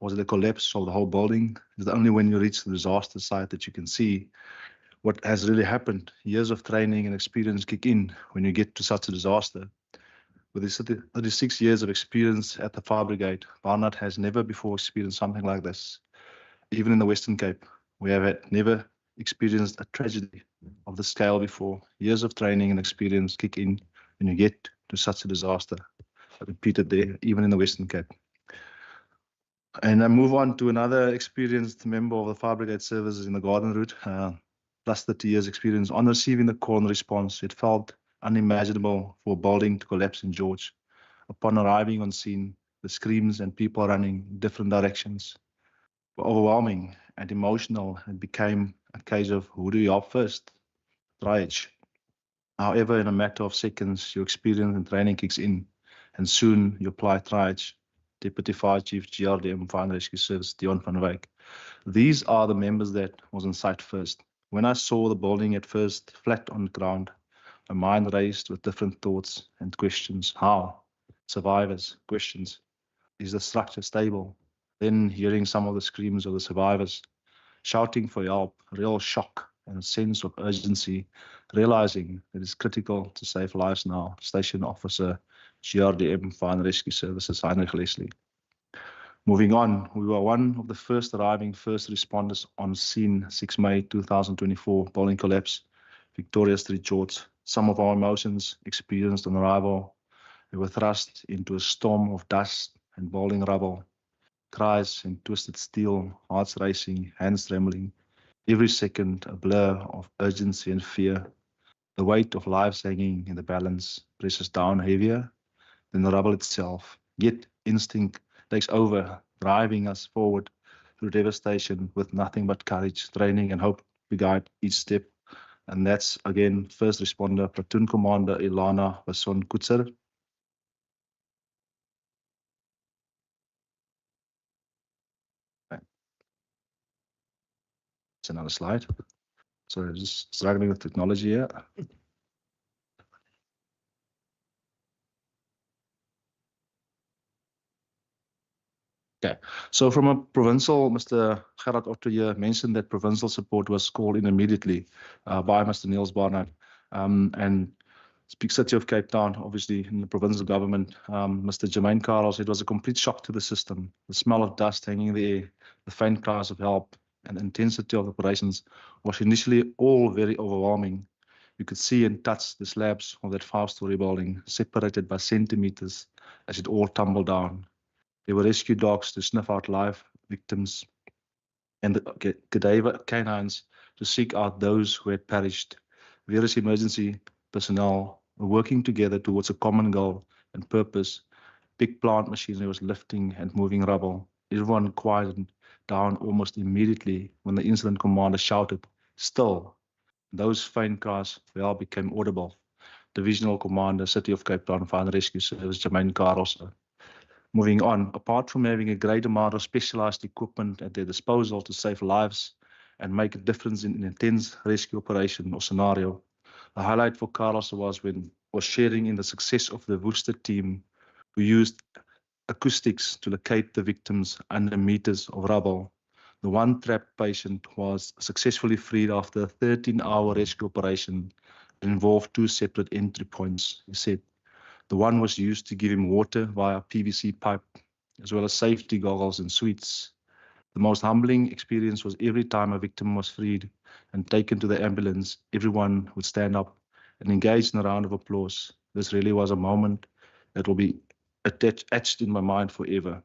Was it a collapse of the whole building? It's only when you reach the disaster site that you can see what has really happened. Years of training and experience kick in when you get to such a disaster. With his 36 years of experience at the fire brigade, Barnard has never before experienced something like this. Even in the Western Cape, we have never experienced a tragedy of this scale before. Years of training and experience kick in when you get to such a disaster. I repeat it there, even in the Western Cape. And I move on to another experienced member of the fire brigade services in the Garden Route, plus 30 years experience on receiving the call and response. It felt unimaginable for a building to collapse in George. Upon arriving on scene, the screams and people running in different directions were overwhelming and emotional. It became a case of who do you help first? Triage. However, in a matter of seconds, your experience and training kicks in, and soon you apply triage. Deputy Fire Chief, GRDM Fire and Rescue Service, Dion van Wyk. These are the members that was on site first. When I saw the building at first flat on the ground, my mind raced with different thoughts and questions. How? Survivors, questions. Is the structure stable? Then hearing some of the screams of the survivors, shouting for help, real shock and a sense of urgency, realizing that it's critical to save lives now. Station Officer, GRDM Fire and Rescue Services, Heinrich Leslie. Moving on, we were one of the first arriving first responders on scene 6 May 2024, building collapse, Victoria Street, George. Some of our emotions experienced on arrival. We were thrust into a storm of dust and boiling rubble. Cries and twisted steel, hearts racing, hands trembling. Every second a blur of urgency and fear. The weight of lives hanging in the balance presses down heavier than the rubble itself. Yet instinct takes over, driving us forward through devastation with nothing but courage, training and hope to guide each step. And that's again first responder platoon commander Ilana Vason Kutser. It's another slide. Sorry, just struggling with technology here. Okay, so from a provincial, Mr. Gerard Otto here mentioned that provincial support was called in immediately by Mr. Niels Barnard. And Speak City of Cape Town, obviously in the provincial government, Mr. Jermaine Carl said it was a complete shock to the system. The smell of dust hanging in the air, the faint cries of help, and the intensity of operations was initially all very overwhelming. You could see and touch the slabs of that 5-story building, separated by centimeters as it all tumbled down. There were rescue dogs to sniff out live victims and the cadaver canines to seek out those who had perished. Various emergency personnel were working together towards a common goal and purpose. Big plant machinery was lifting and moving rubble. Everyone quieted down almost immediately when the incident commander shouted, "Still." Those faint cries well became audible. Divisional Commander, City of Cape Town Fire and Rescue Service, Jermaine Carlos. Moving on, apart from having a great amount of specialized equipment at their disposal to save lives and make a difference in an intense rescue operation or scenario, the highlight for Carlos was sharing in the success of the Worcester team, who used acoustics to locate the victims under meters of rubble. The one trapped patient was successfully freed after a 13-hour rescue operation that involved 2 separate entry points. He said the one was used to give him water via PVC pipe, as well as safety goggles and sweets. The most humbling experience was every time a victim was freed and taken to the ambulance, everyone would stand up and engage in a round of applause. This really was a moment that will be etched in my mind forever.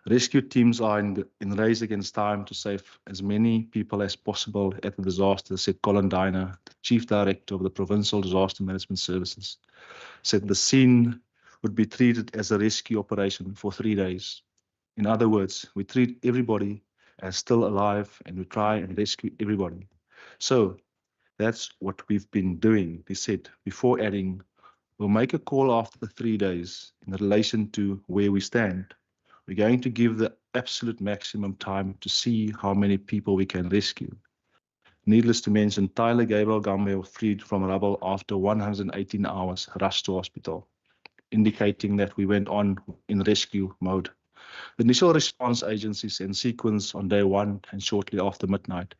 Rescue teams are in race against time to save as many people as possible at the disaster, said Colin Diner, the Chief Director of the Provincial Disaster Management Services, said the scene would be treated as a rescue operation for 3 days. In other words, we treat everybody as still alive and we try and rescue everybody. So that's what we've been doing, he said, before adding, we'll make a call after 3 days in relation to where we stand. We're going to give the absolute maximum time to see how many people we can rescue. Needless to mention, Tyler Gabriel Gambe was freed from rubble after 118 hours rushed to hospital, indicating that we went on in rescue mode. The initial response agencies in sequence on day 1 and shortly after midnight.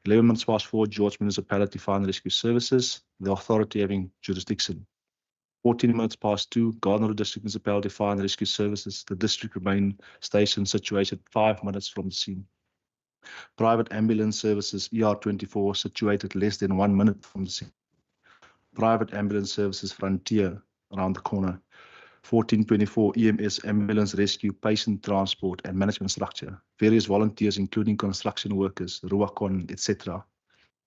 11 minutes past 4, George Municipality Fire and Rescue Services, the authority having jurisdiction. 14 minutes past 2, Garden Road District Municipality Fire and Rescue Services, the district remain station situated 5 minutes from the scene. Private ambulance services, ER24, situated less than 1 minute from the scene. Private ambulance services, Frontier, around the corner. 1424 EMS ambulance rescue, patient transport and management structure. Various volunteers, including construction workers, Ruacon, etc.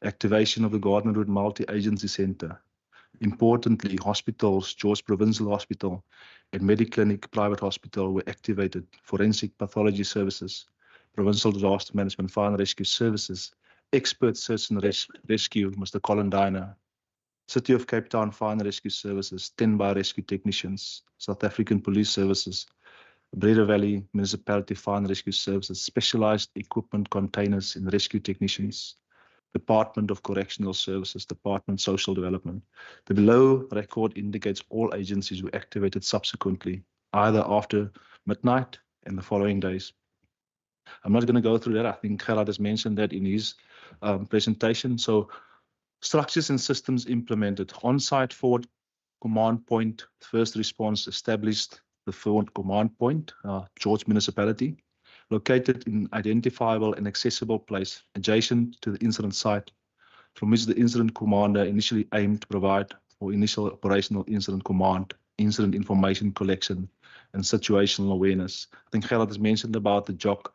Activation of the Garden Road Multi-Agency Centre. Importantly, hospitals, George Provincial Hospital and Mediclinic Private Hospital were activated. Forensic Pathology Services, Provincial Disaster Management Fire and Rescue Services, Expert Search and Rescue, Mr. Colin Diner. City of Cape Town Fire and Rescue Services, standby rescue technicians, South African Police Services, Breda Valley Municipality Fire and Rescue Services, specialized equipment containers and rescue technicians, Department of Correctional Services, Department Social Development. The below record indicates all agencies were activated subsequently, either after midnight and the following days. I'm not going to go through that. I think Gerard has mentioned that in his presentation. So structures and systems implemented. On-site forward command point, first response established the forward command point, George Municipality, located in identifiable and accessible place adjacent to the incident site, from which the incident commander initially aimed to provide for initial operational incident command, incident information collection, and situational awareness. I think Gerard has mentioned about the JOC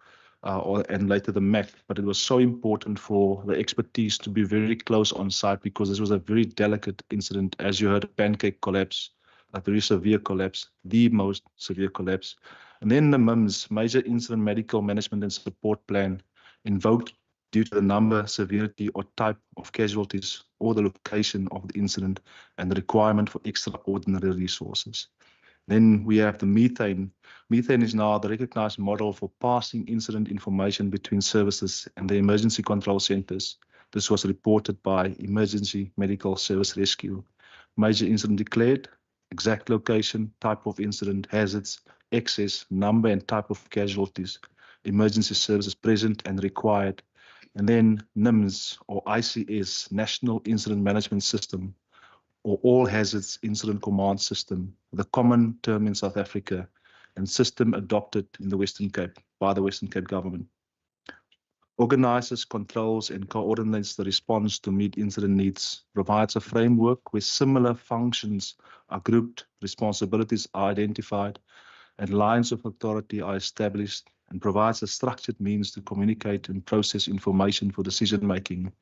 and later the MAC, but it was so important for the expertise to be very close on site because this was a very delicate incident. As you heard, a pancake collapse, a very severe collapse, the most severe collapse. And then the MIMS, Major Incident Medical Management and Support Plan, invoked due to the number, severity, or type of casualties or the location of the incident and the requirement for extraordinary resources. Then we have the methane. Methane is now the recognized model for passing incident information between services and the emergency control centers. This was reported by Emergency Medical Service Rescue. Major incident declared, exact location, type of incident, hazards, excess, number and type of casualties, emergency services present and required. And then NIMS or ICS, National Incident Management System, or All Hazards Incident Command System, the common term in South Africa, and system adopted in the Western Cape by the Western Cape government. Organizes, controls, and coordinates the response to meet incident needs, provides a framework where similar functions are grouped, responsibilities are identified, and lines of authority are established, and provides a structured means to communicate and process information for decision-making.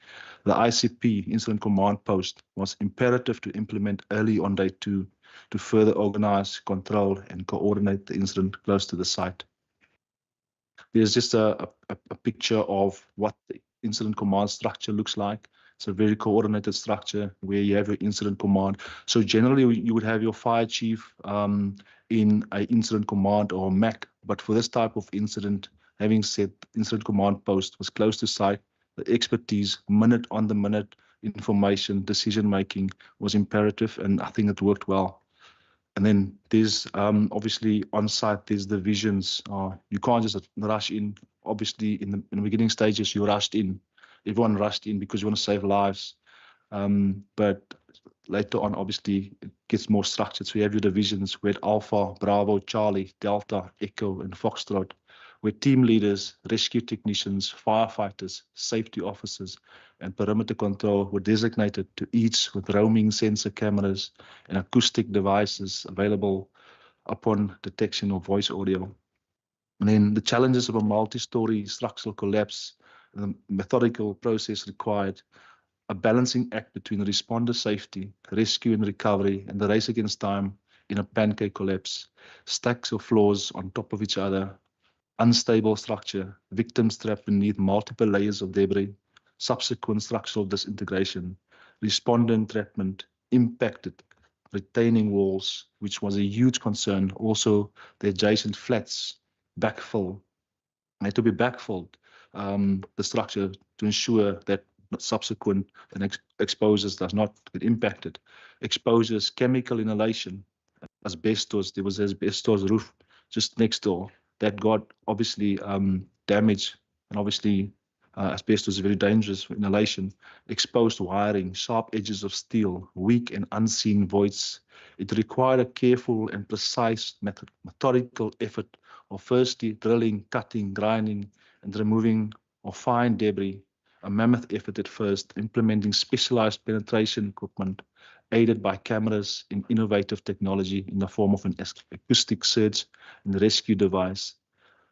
The ICP, Incident Command Post, was imperative to implement early on day 2 to further organize, control, and coordinate the incident close to the site. There's just a picture of what the incident command structure looks like. It's a very coordinated structure where you have your incident command. So generally, you would have your fire chief in an incident command or MAC. But for this type of incident, having said incident command post was close to site, the expertise, minute on the minute information, decision making was imperative, and I think it worked well. And then there's obviously on site, there's the visions. You can't just rush in. Obviously, in the beginning stages, you rushed in. Everyone rushed in because you want to save lives. But later on, obviously, it gets more structured. So you have your divisions with Alpha, Bravo, Charlie, Delta, Echo, and Foxtrot where team leaders, rescue technicians, firefighters, safety officers, and perimeter control were designated to each with roaming sensor cameras and acoustic devices available upon detection of voice audio. And then the challenges of a multi-story structural collapse, the methodical process required, a balancing act between responder safety, rescue and recovery, and the race against time in a pancake collapse, stacks of floors on top of each other, unstable structure, victims trapped beneath multiple layers of debris, subsequent structural disintegration, responder entrapment, impacted retaining walls, which was a huge concern. Also, the adjacent flats, backfill, had to be backfilled, the structure to ensure that subsequent and exposures does not get impacted. Exposures, chemical inhalation, asbestos, there was asbestos roof just next door that got obviously damaged, and obviously asbestos is very dangerous for inhalation. Exposed wiring, sharp edges of steel, weak and unseen voids. It required a careful and precise methodical effort of firstly drilling, cutting, grinding, and removing of fine debris. A mammoth effort at first, implementing specialized penetration equipment, aided by cameras and innovative technology in the form of an acoustic search and rescue device,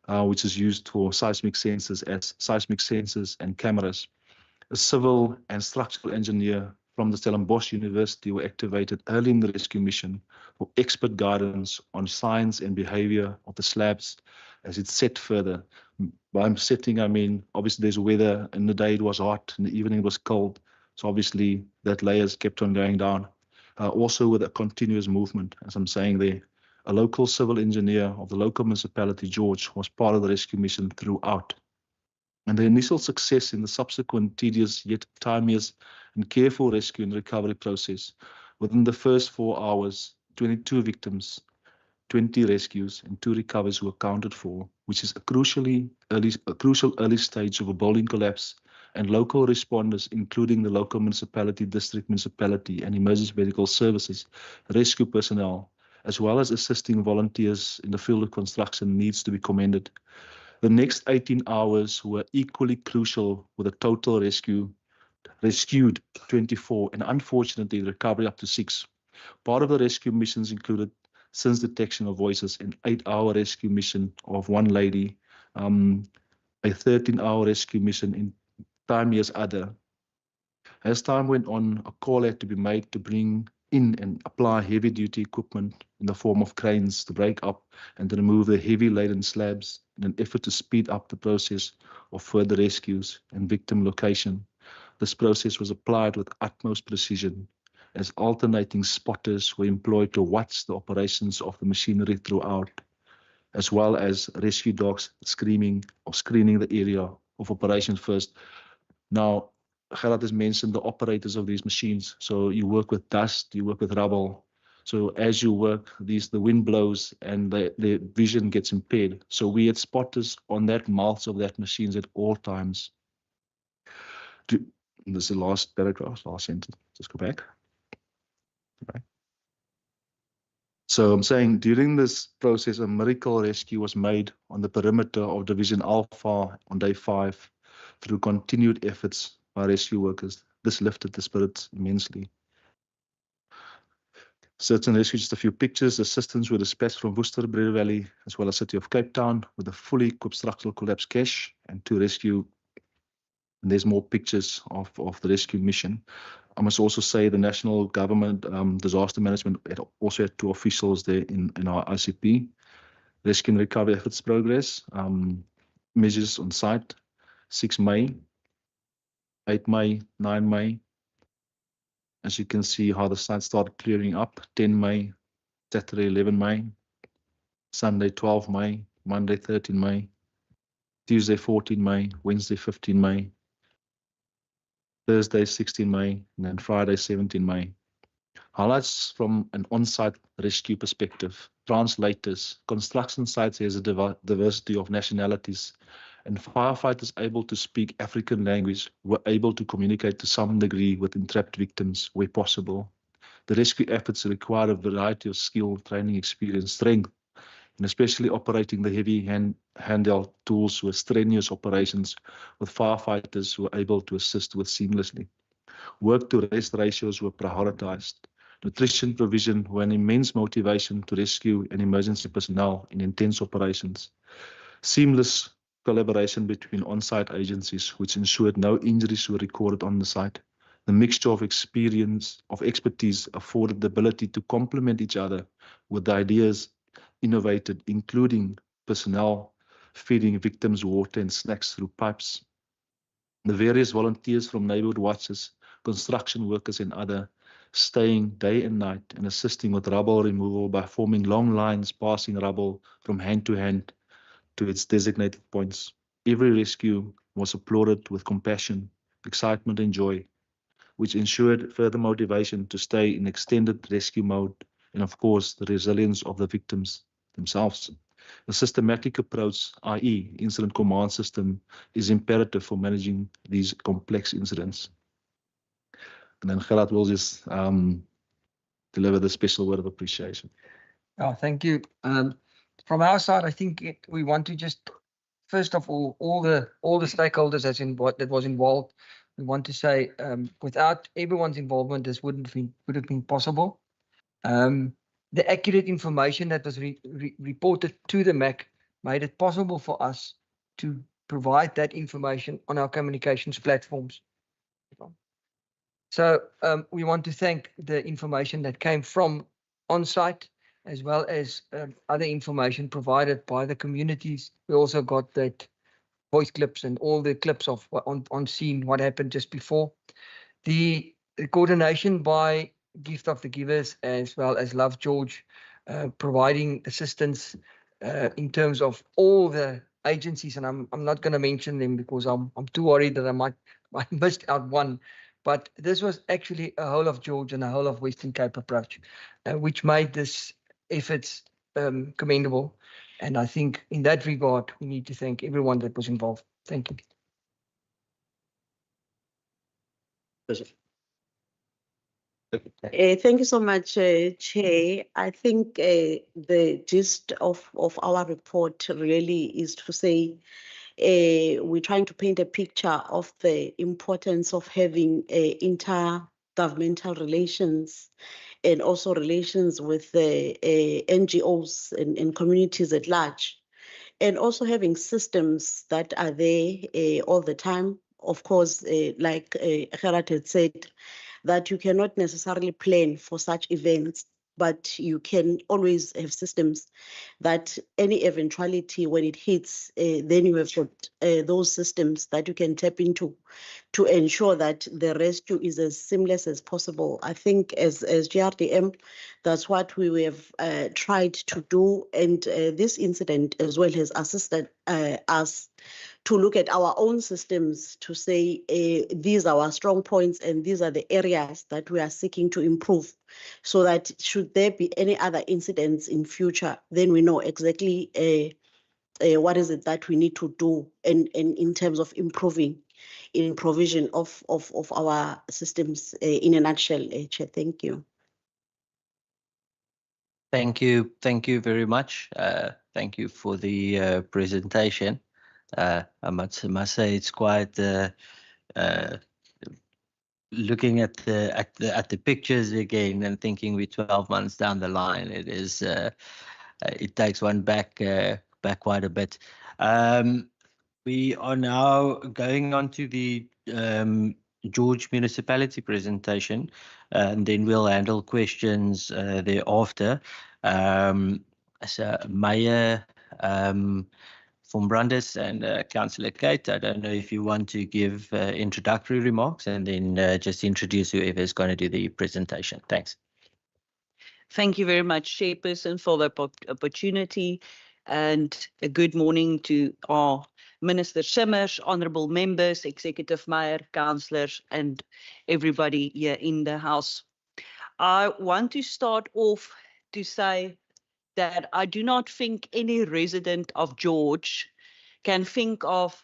which is used for seismic sensors and cameras. A civil and structural engineer from the Stellenbosch University were activated early in the rescue mission for expert guidance on science and behavior of the slabs as it set further. By setting, I mean, obviously there's weather. In the day it was hot, in the evening it was cold. So obviously that layers kept on going down. Also with a continuous movement, as I'm saying there. A local civil engineer of the local municipality, George, was part of the rescue mission throughout. And the initial success in the subsequent tedious yet timeous and careful rescue and recovery process. Within the first 4 hours, 22 victims, 20 rescues, and 2 recoveries were accounted for, which is a crucial early stage of a building collapse, and local responders, including the local municipality, district municipality, and emergency medical services, rescue personnel, as well as assisting volunteers in the field of construction, needs to be commended. The next 18 hours were equally crucial, with a total rescued 24, and unfortunately recovery up to 6. Part of the rescue missions included sense detection of voices, an 8-hour rescue mission of one lady, a 13-hour rescue mission in time years other. As time went on, a call had to be made to bring in and apply heavy-duty equipment in the form of cranes to break up and to remove the heavy-laden slabs in an effort to speed up the process of further rescues and victim location. This process was applied with utmost precision, as alternating spotters were employed to watch the operations of the machinery throughout, as well as rescue dogs screening the area of operation first. Now, Gerard has mentioned the operators of these machines. So you work with dust, you work with rubble. So as you work, the wind blows and the vision gets impaired. So we had spotters on that mouths of that machines at all times. This is the last paragraph, last sentence. Just go back. Right. So I'm saying during this process, a miracle rescue was made on the perimeter of Division Alpha on day 5 through continued efforts by rescue workers. This lifted the spirits immensely. Certain rescue, just a few pictures. Assistants were dispatched from Worcester, Brewer Valley, as well as City of Cape Town, with a fully equipped structural collapse cache and 2 rescue. And there's more pictures of the rescue mission. I must also say the national government disaster management also had 2 officials there in our ICP. Rescue and recovery efforts progress. Measures on site, 6 May, 8 May, 9 May. As you can see how the site started clearing up, 10 May, Saturday 11 May, Sunday 12 May, Monday 13 May, Tuesday 14 May, Wednesday 15 May, Thursday 16 May, and then Friday 17 May. Highlights from an on-site rescue perspective. Translators. Construction sites has a diversity of nationalities, and firefighters able to speak African language were able to communicate to some degree with entrapped victims where possible. The rescue efforts require a variety of skill, training, experience, strength, and especially operating the heavy handheld tools with strenuous operations with firefighters who were able to assist with seamlessly. Work to rest ratios were prioritized. Nutrition provision were an immense motivation to rescue and emergency personnel in intense operations. Seamless collaboration between on-site agencies, which ensured no injuries were recorded on the site. The mixture of expertise afforded the ability to complement each other with ideas innovated, including personnel feeding victims water and snacks through pipes. The various volunteers from neighborhood watches, construction workers and other, staying day and night and assisting with rubble removal by forming long lines passing rubble from hand to its designated points. Every rescue was applauded with compassion, excitement and joy, which ensured further motivation to stay in extended rescue mode and, of course, the resilience of the victims themselves. A systematic approach, i.e. incident command system, is imperative for managing these complex incidents. And then Gerard will just deliver the special word of appreciation. Oh, thank you. From our side, I think we want to just, first of all the stakeholders that was involved, we want to say without everyone's involvement, this would have been possible. The accurate information that was reported to the MAC made it possible for us to provide that information on our communications platforms. So we want to thank the information that came from on-site, as well as other information provided by the communities. We also got that voice clips and all the clips of on scene, what happened just before. The coordination by Gift of the Givers, as well as Love George, providing assistance in terms of all the agencies, and I'm not going to mention them because I'm too worried that I might miss out one. But this was actually a whole of George and a whole of Western Cape approach, which made this efforts commendable. And I think in that regard, we need to thank everyone that was involved. Thank you. Thank you so much, Chair. I think the gist of our report really is to say we're trying to paint a picture of the importance of having intergovernmental relations and also relations with the NGOs and communities at large, and also having systems that are there all the time. Of course, like Gerard had said, that you cannot necessarily plan for such events, but you can always have systems that any eventuality when it hits, then you have got those systems that you can tap into to ensure that the rescue is as seamless as possible. I think as GRDM, that's what we have tried to do. And this incident as well has assisted us to look at our own systems to say these are our strong points and these are the areas that we are seeking to improve, so that should there be any other incidents in future, then we know exactly what is it that we need to do and in terms of improving in provision of our systems in a nutshell. Chair, thank you. Thank you very much. Thank you for the presentation. I must say it's quite looking at the pictures again and thinking we're 12 months down the line. It is it takes one back quite a bit. We are now going on to the George Municipality presentation, and then we'll handle questions thereafter. So Mayor from Brandes and Councillor Kate, I don't know if you want to give introductory remarks and then just introduce whoever is going to do the presentation. Thanks. Thank you very much, Chairperson, for the opportunity, and a good morning to our Minister Simmers, honourable members, Executive Mayor, councillors, and everybody here in the House. I want to start off to say that I do not think any resident of George can think of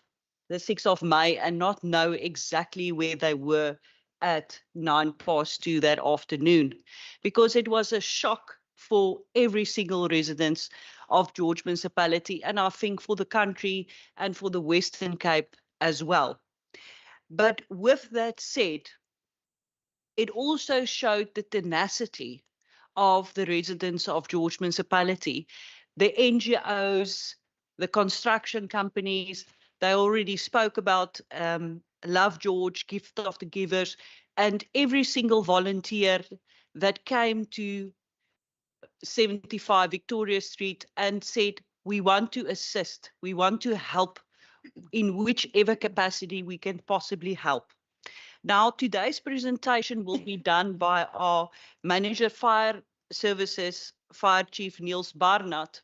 the 6th of May and not know exactly where they were at 2:09 that afternoon, because it was a shock for every single resident of George Municipality, and I think for the country and for the Western Cape as well. But with that said, it also showed the tenacity of the residents of George Municipality, the NGOs, the construction companies. They already spoke about Love George, Gift of the Givers, and every single volunteer that came to 75 Victoria Street and said, we want to assist, we want to help in whichever capacity we can possibly help. Now, today's presentation will be done by our Manager Fire Services, Fire Chief Niels Barnard.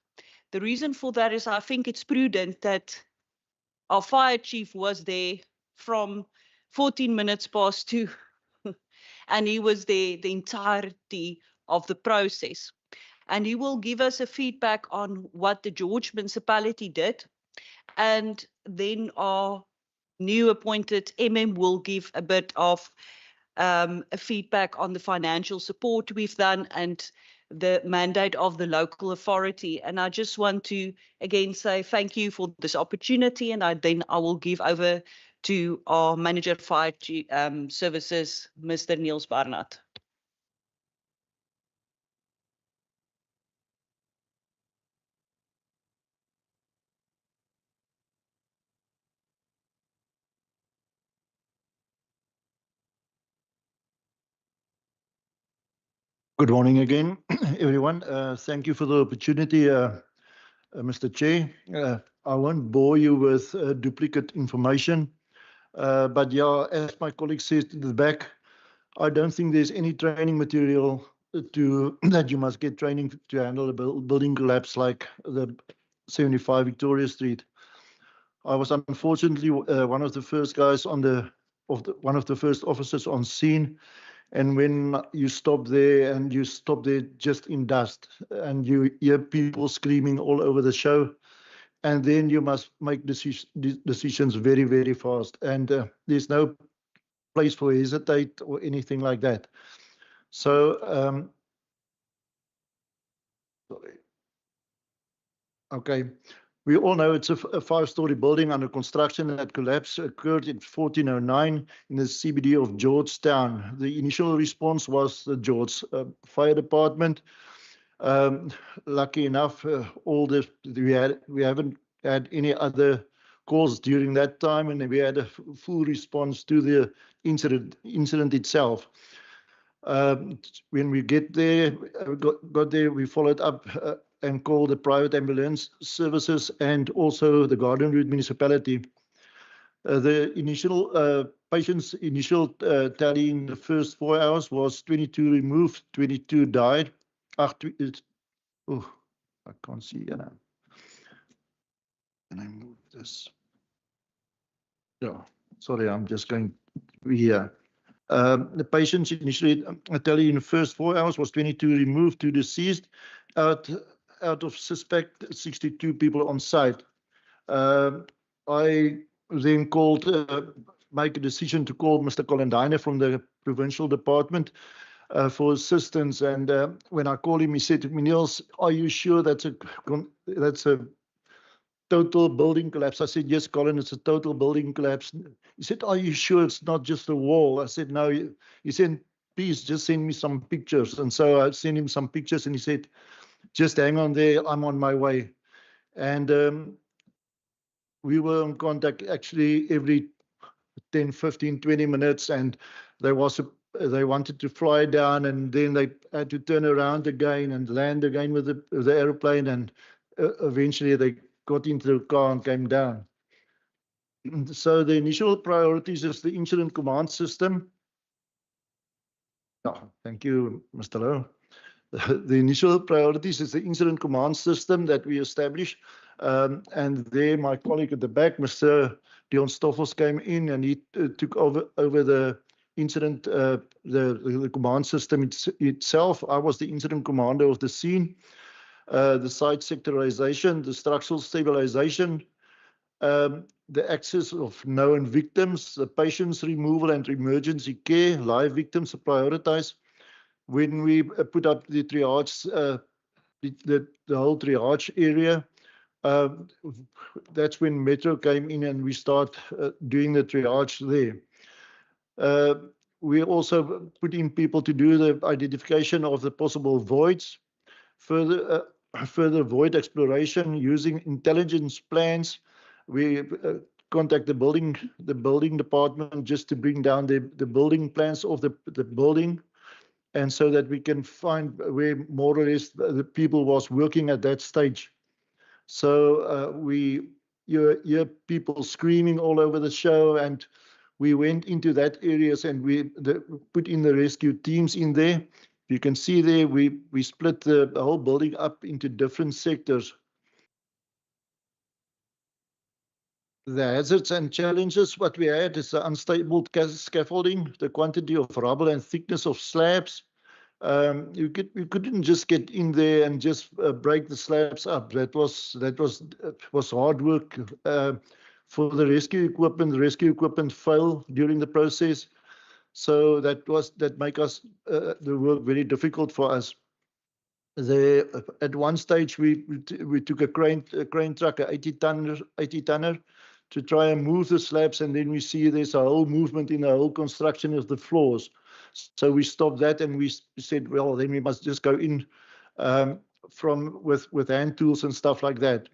The reason for that is I think it's prudent that our Fire Chief was there from 14 minutes past 2, and he was there the entirety of the process. And he will give us a feedback on what the George Municipality did, and then our new appointed will give a bit of a feedback on the financial support we've done and the mandate of the local authority. And I just want to again say thank you for this opportunity, and I will give over to our Manager Fire Services, Mr. Niels Barnard. Good morning again, everyone. Thank you for the opportunity, Mr. Chair. I won't bore you with duplicate information, but yeah, as my colleague says to the back, I don't think there's any training material that you must get training to handle a building collapse like the 75 Victoria Street. I was unfortunately one of the first guys one of the first officers on scene. And when you stop there and you stop there just in dust and you hear people screaming all over the show, and then you must make decisions very, very fast. And there's no place for hesitate or anything like that. So, sorry. Okay. We all know it's a 5-story building under construction that collapse occurred in 1409 in the CBD of Georgetown. The initial response was the George Fire Department. Lucky enough, we haven't had any other calls during that time, and we had a full response to the incident itself. When we got there, we followed up and called the private ambulance services and also the Garden Route municipality. The initial patient's initial tally in the first 4 hours was 22 removed, 22 died. I can't see now. Can I move this? Yeah, sorry, I'm just going here. The patient's initially tally in the first 4 hours was 22 removed, 2 deceased. Out of suspect 62 people on site. I then make a decision to call Mr. Colendine from the Provincial Department for assistance. And when I called him, he said to me, Niels, are you sure that's a total building collapse? I said, yes, Colin, it's a total building collapse. He said, are you sure it's not just a wall? I said, no. He said, please just send me some pictures. And so I sent him some pictures, and he said, just hang on there, I'm on my way. And we were in contact actually every 10, 15, 20 minutes, and they wanted to fly down, and then they had to turn around again and land again with the airplane, and eventually they got into the car and came down. So the initial priorities is the incident command system. Oh, thank you, Mr. Lowe. The initial priorities is the incident command system that we established. And there, my colleague at the back, Mr. Dion Stoffels, came in, and he took over the incident, the command system itself. I was the incident commander of the scene, the site sectorization, the structural stabilization, the access of known victims, the patient's removal and emergency care, live victims are prioritized. When we put up the triage the whole triage area. That's when Metro came in and we start doing the triage there. We also put in people to do the identification of the possible voids, further void exploration using intelligence plans. We contact the building department just to bring down the building plans of the building, and so that we can find where more or less the people was working at that stage. So we hear people screaming all over the show, and we went into that areas and we put in the rescue teams in there. You can see there we split the whole building up into different sectors. The hazards and challenges, what we had is the unstable scaffolding, the quantity of rubble and thickness of slabs. You couldn't just get in there and just break the slabs up. That was hard work for the rescue equipment. The rescue equipment failed during the process, so that make us the work very difficult for us. At one stage we took a crane truck, a 80 tonner, to try and move the slabs, and then we see there's a whole movement in the whole construction of the floors. So we stopped that and we said, well, then we must just go in with hand tools and stuff like that.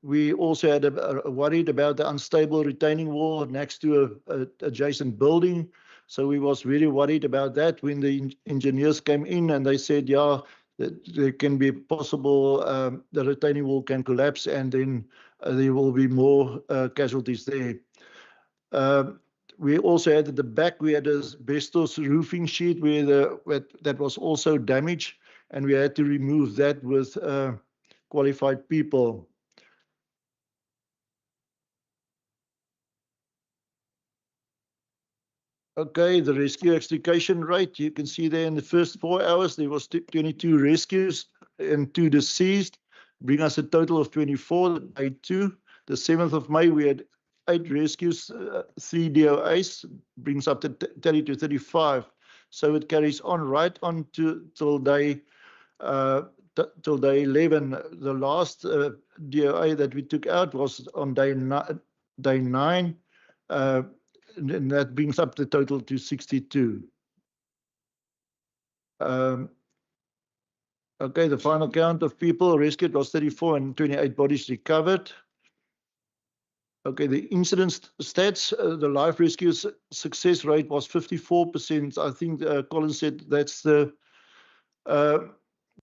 We also had worried about the unstable retaining wall next to a adjacent building. So we was really worried about that when the engineers came in and they said, yeah, there can be possible, the retaining wall can collapse and then there will be more casualties there. We also had at the back, we had a asbestos roofing sheet that was also damaged, and we had to remove that with qualified people. Okay, the rescue extrication rate, you can see there in the first 4 hours, there was 22 rescues and 2 deceased, bring us a total of 24, day 2. The 7th of May, we had 8 rescues, 3 DOAs, brings up the tally to 35. So it carries on right on till day 11. The last DOA that we took out was on day 9. And that brings up the total to 62. Okay, the final count of people rescued was 34 and 28 bodies recovered. Okay, the incident stats, the life rescue success rate was 54%. I think Colin said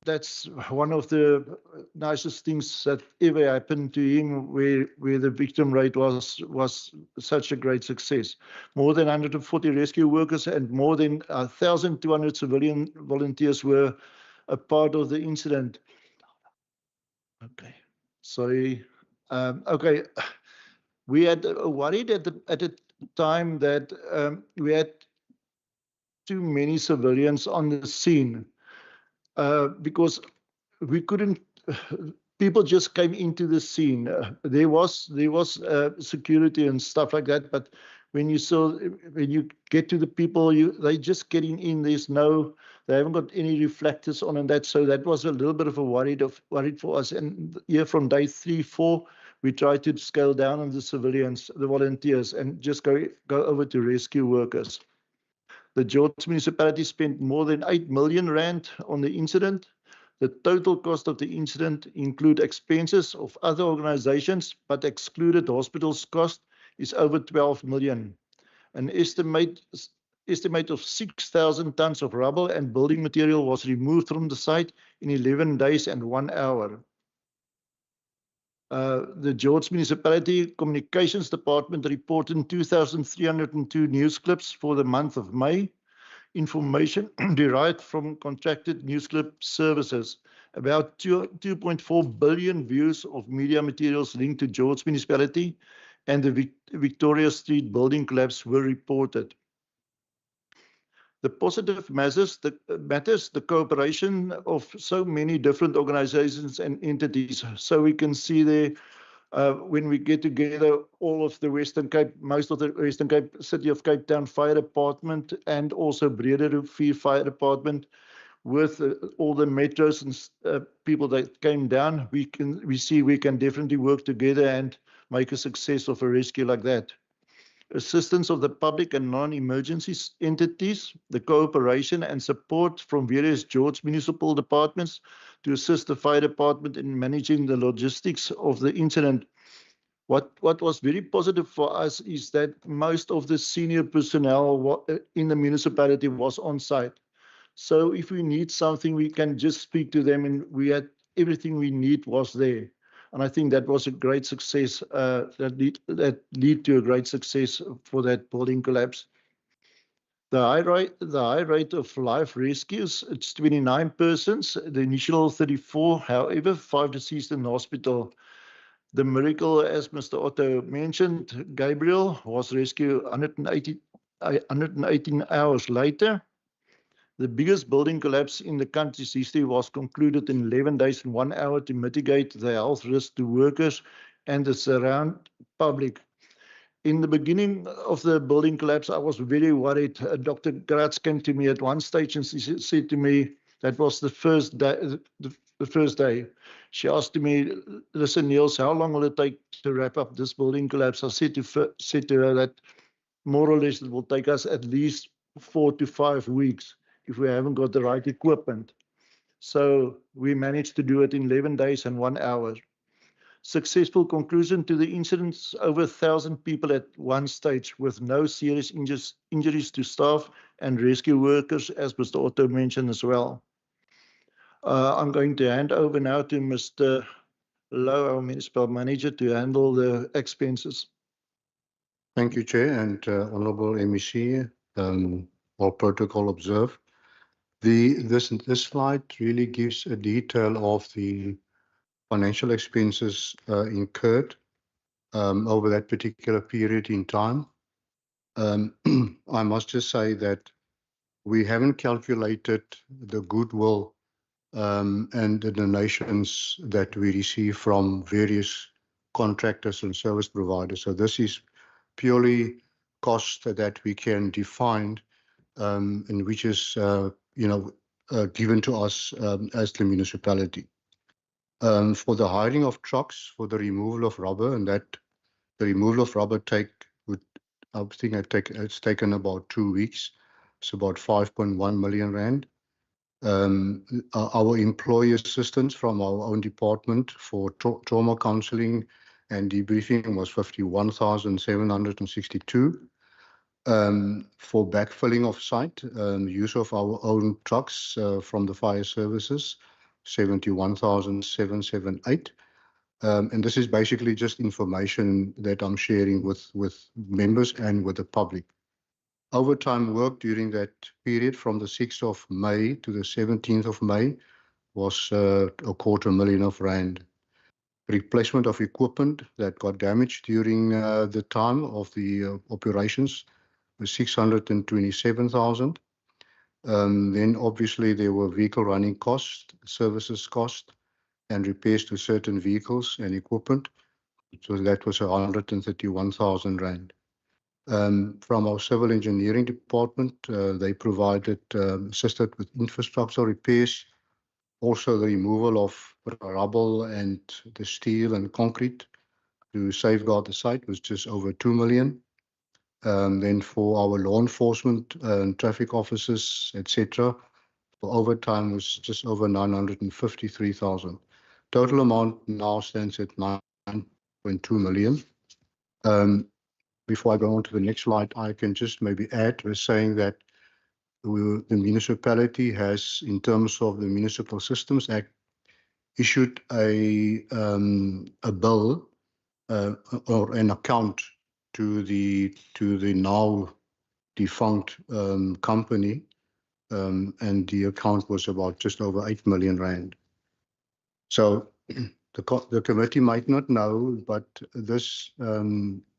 that's one of the nicest things that ever happened to him, where the victim rate was such a great success. More than 140 rescue workers and more than 1,200 civilian volunteers were a part of the incident. Okay, sorry. Okay, we had worried at the time that we had too many civilians on the scene. Because we couldn't, people just came into the scene. There was security and stuff like that, but when you get to the people, they just getting in. They haven't got any reflectors on and that. So that was a little bit of a worried for us. And here from day 3, 4, we tried to scale down on the civilians, the volunteers, and just go over to rescue workers. The George municipality spent more than 8 million rand on the incident. The total cost of the incident include expenses of other organizations, but excluded hospitals cost is over 12 million. An estimate of 6,000 tons of rubble and building material was removed from the site in 11 days and 1 hour. The George Municipality Communications Department reported 2,302 news clips for the month of May. Information derived from contracted news clip services. About 2.4 billion views of media materials linked to George Municipality and the Victoria Street building collapse were reported. The positive matters, the cooperation of so many different organizations and entities. So we can see there, when we get together, all of the Western Cape, most of the Western Cape, City of Cape Town Fire Department and also Brede Rivier Fire Department, with all the metros and people that came down, we see we can definitely work together and make a success of a rescue like that. Assistance of the public and non-emergency entities, the cooperation and support from various George municipal departments to assist the fire department in managing the logistics of the incident. What was very positive for us is that most of the senior personnel in the municipality was on site. So if we need something, we can just speak to them, and we had everything we need was there. And I think that was a great success, that lead to a great success for that building collapse. The high rate of life rescues, it's 29 persons, the initial 34, however, 5 deceased in hospital. The miracle, as Mr. Otto mentioned, Gabriel was rescued 118 hours later. The biggest building collapse in the country's history was concluded in 11 days and 1 hour to mitigate the health risk to workers and the surrounding public. In the beginning of the building collapse, I was very worried. Dr. Gratz came to me at one stage and she said to me, that was the first day. She asked me, listen, Niels, how long will it take to wrap up this building collapse? I said to her that more or less it will take us at least 4 to 5 weeks if we haven't got the right equipment. So we managed to do it in 11 days and 1 hour. Successful conclusion to the incidents, over 1,000 people at one stage with no serious injuries to staff and rescue workers, as Mr. Otto mentioned as well. I'm going to hand over now to Mr. Lowe, our municipal manager, to handle the expenses. Thank you, Chair, and Honourable MEC, all protocol observed. This slide really gives a detail of the financial expenses incurred over that particular period in time. I must just say that we haven't calculated the goodwill and the donations that we receive from various contractors and service providers. So this is purely cost that we can define and which is given to us as the municipality. For the hiring of trucks, for the removal of rubber, and that the removal of rubber it's taken about 2 weeks. It's about 5.1 million rand. Our employee assistance from our own department for trauma counselling and debriefing was 51,762. For backfilling of site, use of our own trucks from the fire services, 71,778. And this is basically just information that I'm sharing with members and with the public. Overtime work during that period from the 6th of May to the 17th of May was a $250,000 rand. Replacement of equipment that got damaged during the time of the operations was 627,000. Then obviously there were vehicle running costs, services cost, and repairs to certain vehicles and equipment. So that was 131,000 rand. From our civil engineering department, they provided, assisted with infrastructure repairs, also the removal of rubble and the steel and concrete to safeguard the site was just over 2 million. Then for our law enforcement and traffic officers, etc., for overtime was just over 953,000. Total amount now stands at 9.2 million. Before I go on to the next slide, I can just maybe add with saying that the municipality has, in terms of the Municipal Systems Act, issued a bill or an account to the now defunct company, and the account was about just over 8 million rand. So the committee might not know, but this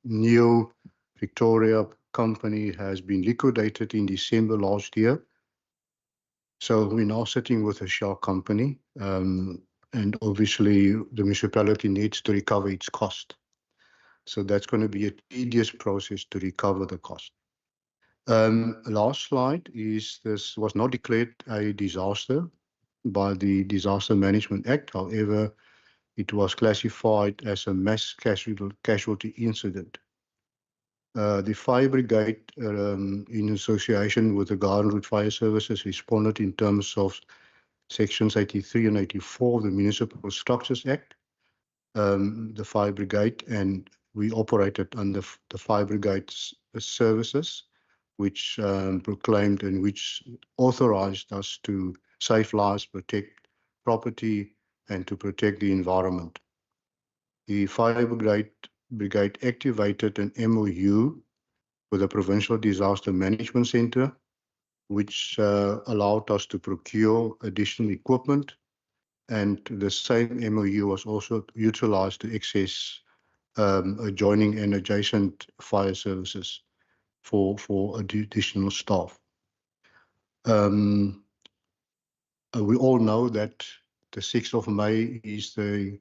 new Victoria company has been liquidated in December last year. So we're now sitting with a shell company, and obviously the municipality needs to recover its cost. So that's going to be a tedious process to recover the cost. Last slide is this was not declared a disaster by the Disaster Management Act. However, it was classified as a mass casualty incident. The fire brigade, in association with the Garden Route Fire Services, responded in terms of Sections 83 and 84 of the Municipal Structures Act, the fire brigade, and we operated under the fire brigade's services, which proclaimed and which authorized us to save lives, protect property, and to protect the environment. The fire brigade activated an MOU with the Provincial Disaster Management Centre, which allowed us to procure additional equipment, and the same MOU was also utilized to access adjoining and adjacent fire services for additional staff. We all know that the 6th of May is the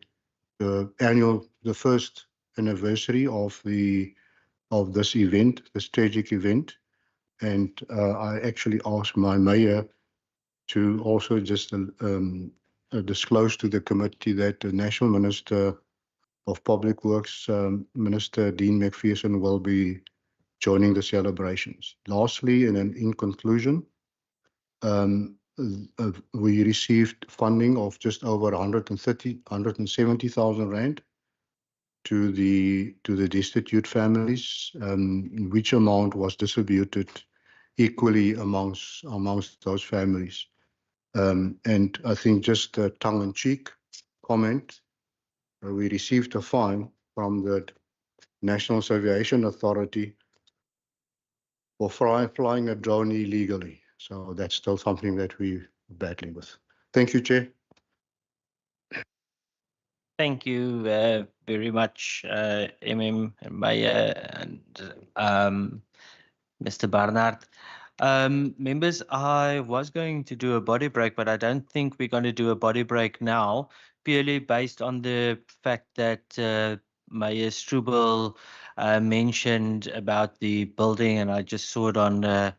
first anniversary of this event, this tragic event, and I actually asked my mayor to also just disclose to the committee that the National Minister of Public Works, Minister Dean McPherson, will be joining the celebrations. Lastly, and in conclusion, we received funding of just over 170,000 rand to the destitute families, which amount was distributed equally amongst those families. And I think just a tongue-in-cheek comment, we received a fine from the National Aviation Authority for flying a drone illegally. So that's still something that we're battling with. Thank you, Chair. Thank you very much, MM Meyer and Mr. Barnard. Members, I was going to do a body break, but I don't think we're going to do a body break now, purely based on the fact that Mayor Strubel mentioned about the building, and I just saw it on a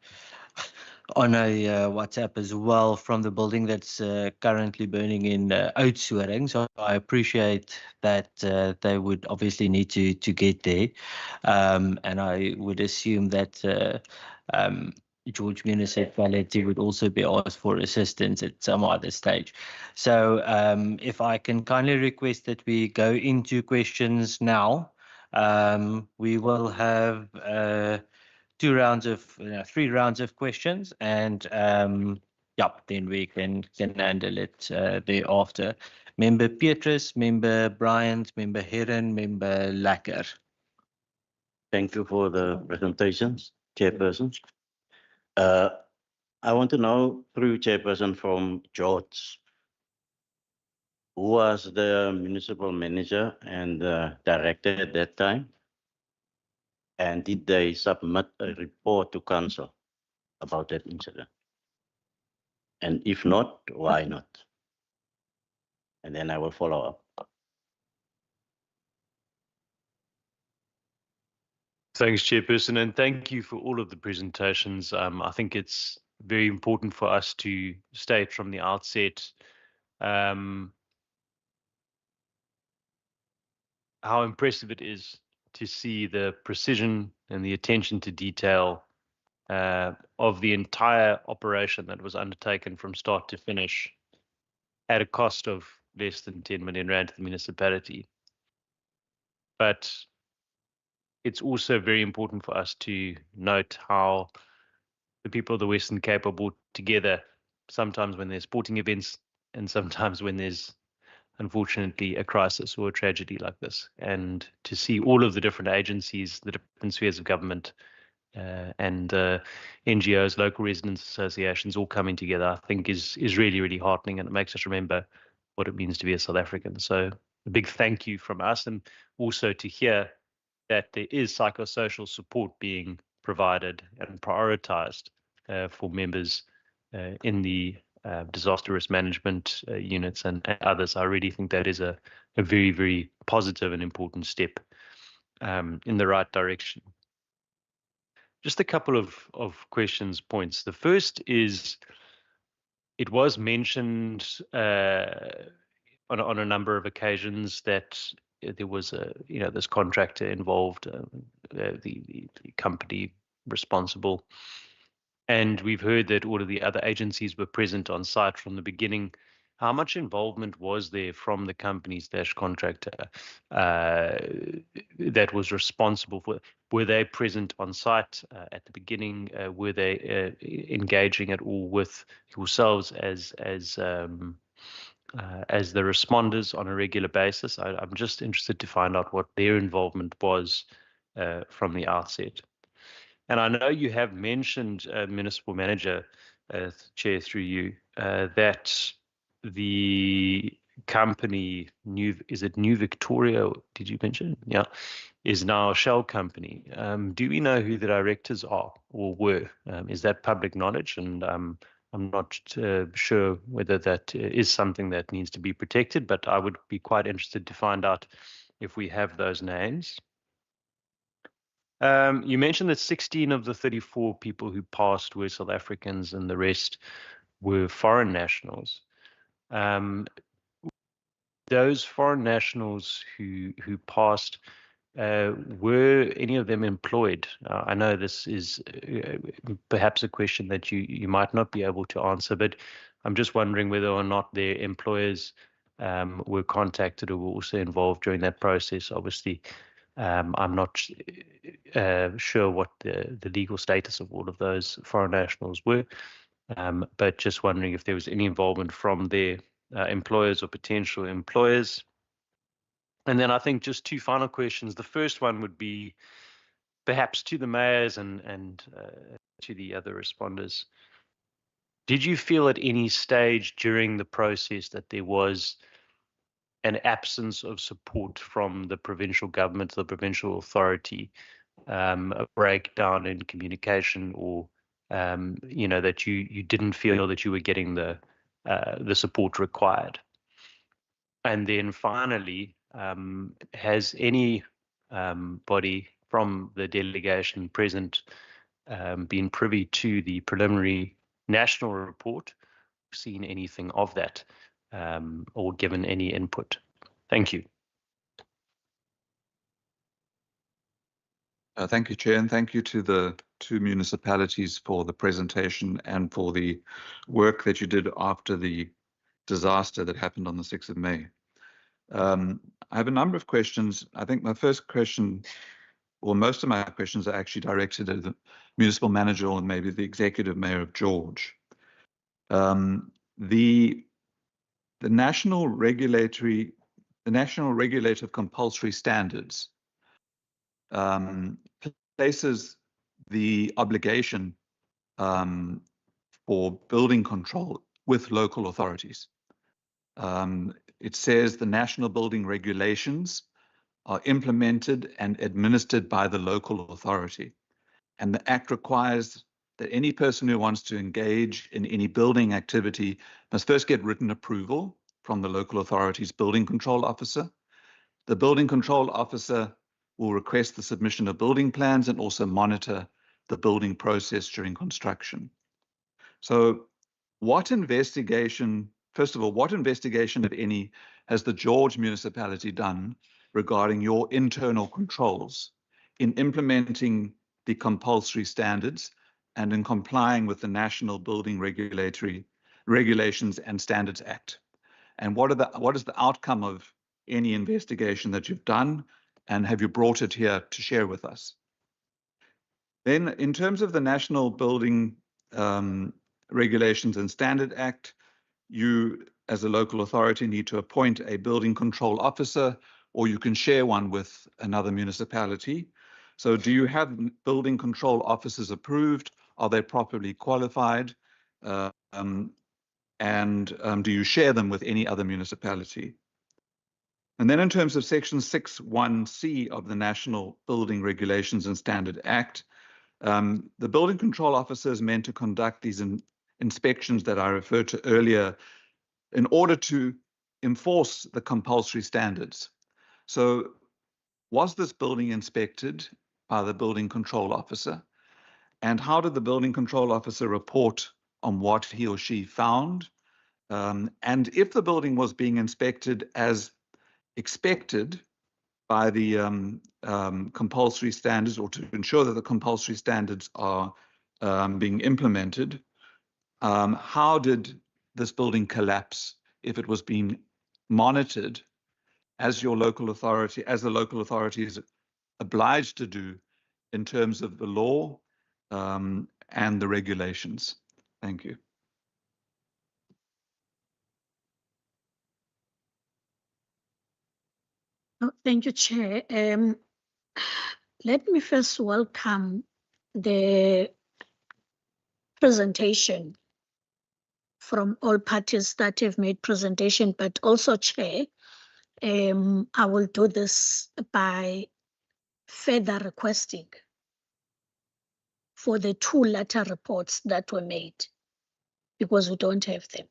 WhatsApp as well, from the building that's currently burning in Oudtshoorn. So I appreciate that they would obviously need to get there, and I would assume that George Municipality would also be asked for assistance at some other stage. So if I can kindly request that we go into questions now, we will have 3 rounds of questions, and then we can handle it thereafter. Member Petrus, Member Bryant, Member Heron, Member Lacker. Thank you for the presentations, Chairperson. I want to know, through Chairperson, from George, who was the municipal manager and director at that time? And did they submit a report to council about that incident? And if not, why not? And then I will follow up. Thanks, Chairperson, and thank you for all of the presentations. I think it's very important for us to state from the outset how impressive it is to see the precision and the attention to detail of the entire operation that was undertaken from start to finish at a cost of less than 10 million rand to the municipality. But it's also very important for us to note how the people of the Western Cape are brought together, sometimes when there's sporting events and sometimes when there's, unfortunately, a crisis or a tragedy like this. And to see all of the different agencies, the different spheres of government, and NGOs, local residents associations all coming together, I think is really, really heartening, and it makes us remember what it means to be a South African. So a big thank you from us, and also to hear that there is psychosocial support being provided and prioritized for members in the disaster risk management units and others. I really think that is a very, very positive and important step in the right direction. Just a couple of questions, points. The first is, it was mentioned on a number of occasions that there was this contractor involved, the company responsible, and we've heard that all of the other agencies were present on site from the beginning. How much involvement was there from the company/contractor that was responsible for? Were they present on site at the beginning? Were they engaging at all with yourselves as the responders on a regular basis? I'm just interested to find out what their involvement was from the outset. And I know you have mentioned, Municipal Manager, Chair, through you, that the company, is it New Victoria, did you mention? Yeah, is now a shell company. Do we know who the directors are or were? Is that public knowledge? And I'm not sure whether that is something that needs to be protected, but I would be quite interested to find out if we have those names. You mentioned that 16 of the 34 people who passed were South Africans and the rest were foreign nationals. Those foreign nationals who passed, were any of them employed? I know this is perhaps a question that you might not be able to answer, but I'm just wondering whether or not their employers were contacted or were also involved during that process. Obviously, I'm not sure what the legal status of all of those foreign nationals were, but just wondering if there was any involvement from their employers or potential employers. And then I think just two final questions. The first one would be perhaps to the mayors and to the other responders. Did you feel at any stage during the process that there was an absence of support from the provincial government, the provincial authority, a breakdown in communication, or that you didn't feel that you were getting the support required? And then finally, has any body from the delegation present been privy to the preliminary national report, seen anything of that, or given any input? Thank you. Thank you, Chair, and thank you to the two municipalities for the presentation and for the work that you did after the disaster that happened on the 6th of May. I have a number of questions. I think my first question, or most of my questions, are actually directed at the municipal manager and maybe the executive mayor of George. The national regulative compulsory standards places the obligation for building control with local authorities. It says the national building regulations are implemented and administered by the local authority. And the Act requires that any person who wants to engage in any building activity must first get written approval from the local authority's building control officer. The building control officer will request the submission of building plans and also monitor the building process during construction. So what investigation, first of all, what investigation, if any, has the George municipality done regarding your internal controls in implementing the compulsory standards and in complying with the National Building Regulations and Standards Act? And what is the outcome of any investigation that you've done, and have you brought it here to share with us? Then, in terms of the National Building Regulations and Standard Act, you, as a local authority, need to appoint a building control officer, or you can share one with another municipality. So do you have building control officers approved? Are they properly qualified? And do you share them with any other municipality? And then in terms of Section 6(1)(c) of the National Building Regulations and Standard Act, the building control officer is meant to conduct these inspections that I referred to earlier in order to enforce the compulsory standards. So was this building inspected by the building control officer? And how did the building control officer report on what he or she found? And if the building was being inspected as expected by the compulsory standards, or to ensure that the compulsory standards are being implemented, how did this building collapse if it was being monitored as your local authority, as the local authority is obliged to do in terms of the law and the regulations? Thank you. Oh, thank you, Chair. Let me first welcome the presentation from all parties that have made presentation, but also, Chair, I will do this by further requesting for the 2 letter reports that were made, because we don't have them.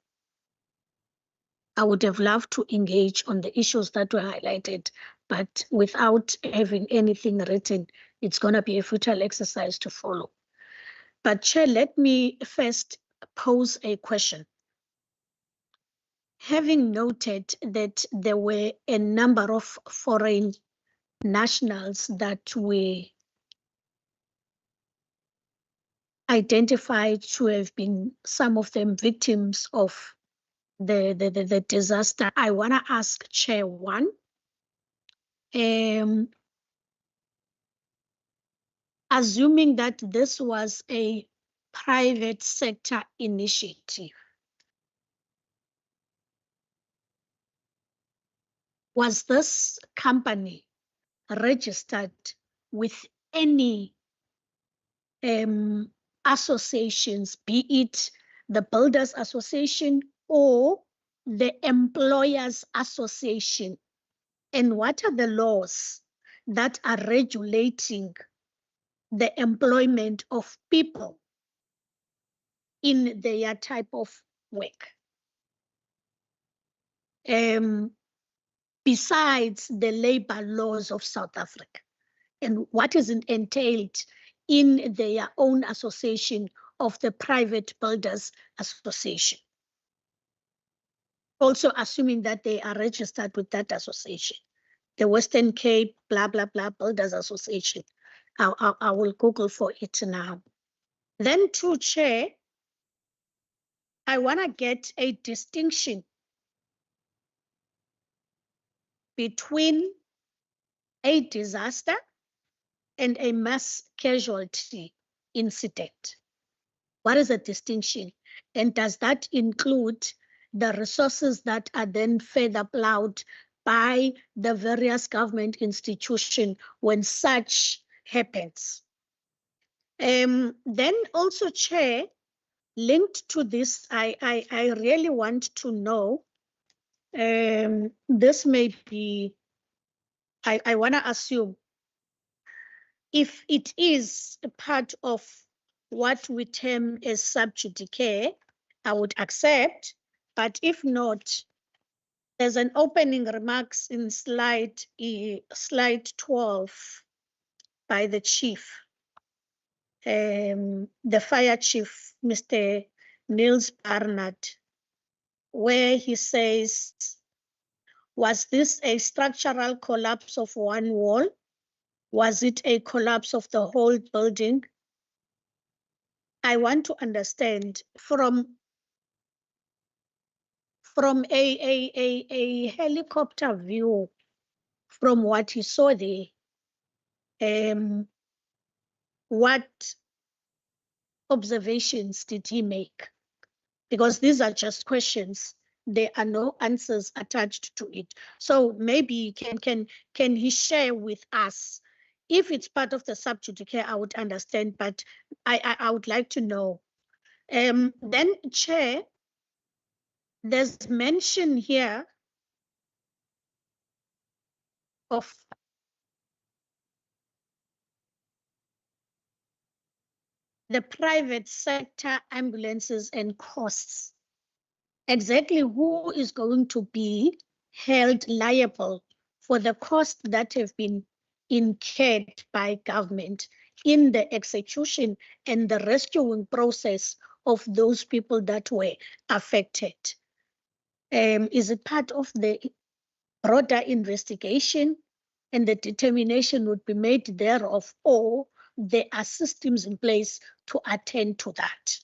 I would have loved to engage on the issues that were highlighted, but without having anything written, it's going to be a futile exercise to follow. But Chair, let me first pose a question. Having noted that there were a number of foreign nationals that were identified to have been, some of them, victims of the disaster, I want to ask Chair one, assuming that this was a private sector initiative, was this company registered with any associations, be it the Builders Association or the Employers Association? And what are the laws that are regulating the employment of people in their type of work? Besides the labor laws of South Africa, and what is entailed in their own association of the Private Builders Association. Also assuming that they are registered with that association. The Western Cape, blah, blah, blah, Builders Association. I will Google for it now. Then to Chair, I want to get a distinction between a disaster and a mass casualty incident. What is the distinction? And does that include the resources that are then further plowed by the various government institutions when such happens? Then also, Chair, linked to this, I really want to know, this may be, I want to assume, if it is a part of what we term as sub judice, I would accept, but if not, there's an opening remarks in slide 12 by the chief, the fire chief, Mr. Niels Barnard, where he says, was this a structural collapse of one wall? Was it a collapse of the whole building? I want to understand from a helicopter view, from what he saw there, what observations did he make? Because these are just questions. There are no answers attached to it. So maybe can he share with us? If it's part of the sub judice, I would understand, but I would like to know. Then, Chair, there's mention here of the private sector ambulances and costs. Exactly who is going to be held liable for the costs that have been incurred by government in the execution and the rescuing process of those people that were affected? Is it part of the broader investigation and the determination would be made thereof, or there are systems in place to attend to that?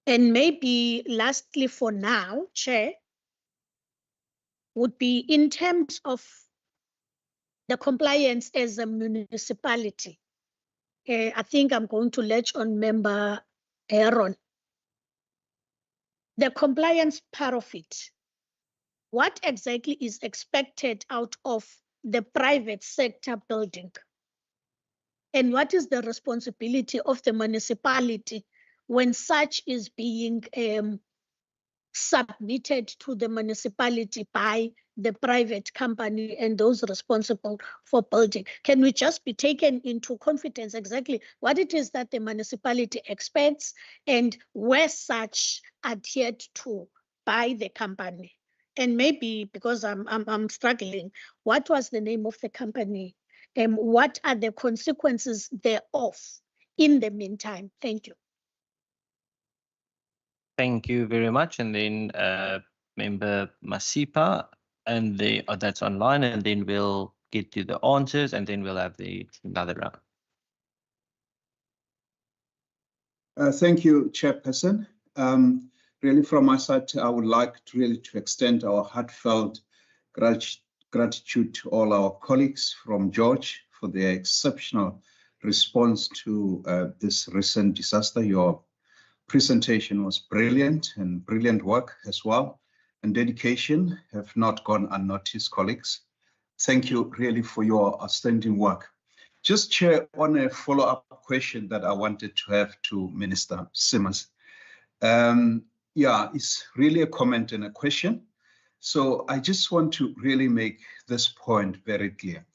And maybe lastly for now, Chair, would be in terms of the compliance as a municipality. I think I'm going to latch on Member Aaron. The compliance part of it, what exactly is expected out of the private sector building? And what is the responsibility of the municipality when such is being submitted to the municipality by the private company and those responsible for building? Can we just be taken into confidence exactly what it is that the municipality expects and where such adhered to by the company? And maybe because I'm struggling, what was the name of the company? And what are the consequences thereof in the meantime? Thank you. Thank you very much. And then Member Masipa, and that's online, and then we'll get to the answers, and then we'll have another round. Thank you, Chairperson. Really, from my side, I would like to extend our heartfelt gratitude to all our colleagues from George for their exceptional response to this recent disaster. Your presentation was brilliant, and brilliant work as well, and dedication have not gone unnoticed, colleagues. Thank you really for your outstanding work. Just, Chair, on a follow-up question that I wanted to have to Minister Simmons. Yeah, it's really a comment and a question. So I just want to really make this point very clear.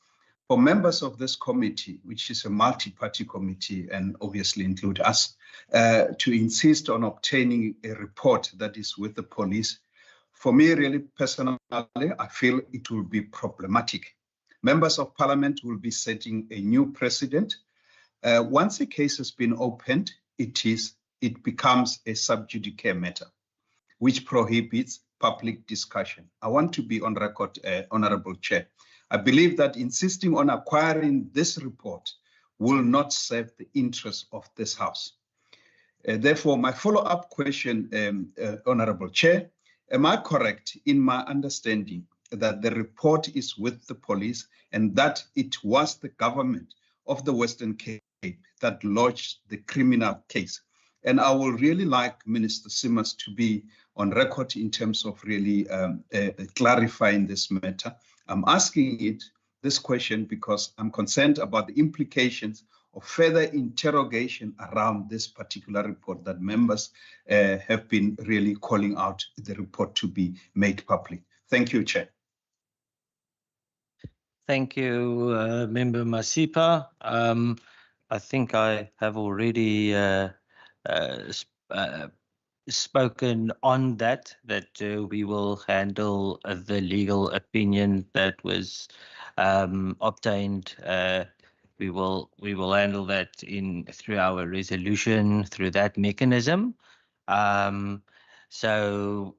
For members of this committee, which is a multi-party committee and obviously include us, to insist on obtaining a report that is with the police, for me, really personally, I feel it will be problematic. Members of Parliament will be setting a new precedent. Once a case has been opened, it becomes a sub judice matter, which prohibits public discussion. I want to be on record, Honorable Chair. I believe that insisting on acquiring this report will not serve the interests of this House. Therefore, my follow-up question, Honorable Chair, am I correct in my understanding that the report is with the police and that it was the government of the Western Cape that lodged the criminal case? And I will really like Minister Simmons to be on record in terms of really clarifying this matter. I'm asking this question because I'm concerned about the implications of further interrogation around this particular report that members have been really calling out the report to be made public. Thank you, Chair. Thank you, Member Masipa. I think I have already spoken on that we will handle the legal opinion that was obtained. We will handle that through our resolution through that mechanism. So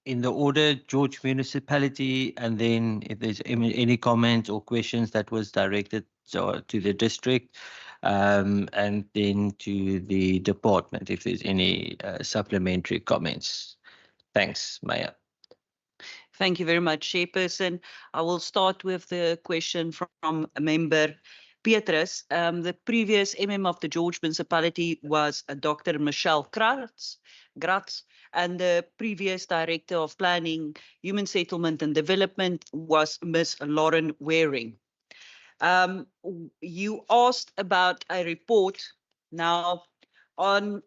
in the order, George Municipality, and then if there's any comments or questions that was directed to the district, and then to the department, if there's any supplementary comments. Thanks, Maya. Thank you very much, Chairperson. I will start with the question from Member Petrus. The previous MM of the George Municipality was Dr. Michelle Gratz, and the previous Director of Planning, Human Settlement and Development was Ms. Lauren Waring. You asked about a report. Now,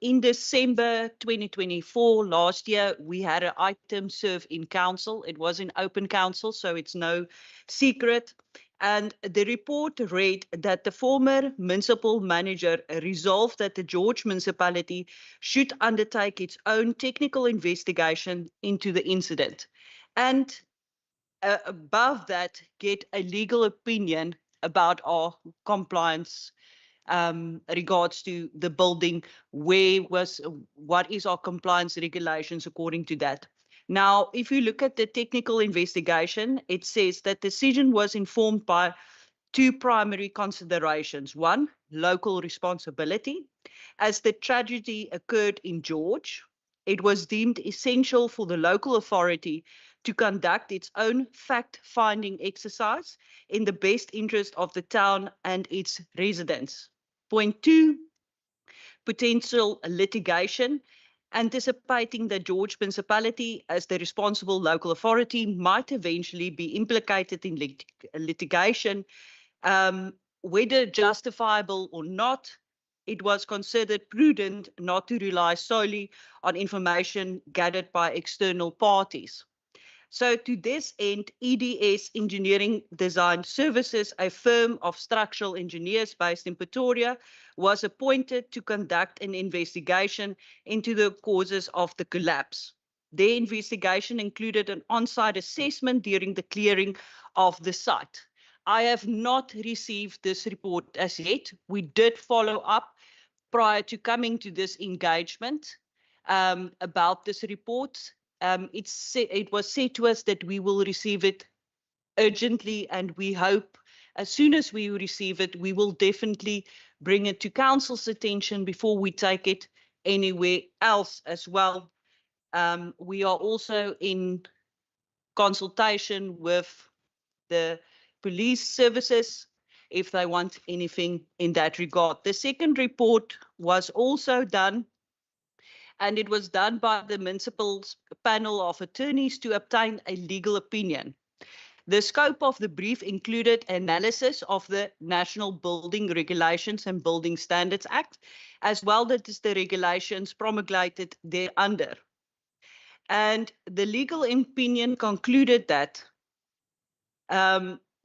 in December 2024, last year, we had an item served in council. It was in open council, so it's no secret. And the report read that the former municipal manager resolved that the George Municipality should undertake its own technical investigation into the incident. And above that, get a legal opinion about our compliance regards to the building, what is our compliance regulations according to that. Now, if you look at the technical investigation, it says that decision was informed by two primary considerations. One, local responsibility. As the tragedy occurred in George, it was deemed essential for the local authority to conduct its own fact-finding exercise in the best interest of the town and its residents. Point two, potential litigation. Anticipating that George Municipality, as the responsible local authority, might eventually be implicated in litigation, whether justifiable or not, it was considered prudent not to rely solely on information gathered by external parties. So to this end, EDS Engineering Design Services, a firm of structural engineers based in Pretoria, was appointed to conduct an investigation into the causes of the collapse. Their investigation included an on-site assessment during the clearing of the site. I have not received this report as yet. We did follow up prior to coming to this engagement about this report. It was said to us that we will receive it urgently, and we hope as soon as we receive it, we will definitely bring it to council's attention before we take it anywhere else as well. We are also in consultation with the police services if they want anything in that regard. The second report was also done, and it was done by the municipal's panel of attorneys to obtain a legal opinion. The scope of the brief included analysis of the National Building Regulations and Building Standards Act, as well as the regulations promulgated thereunder. And the legal opinion concluded that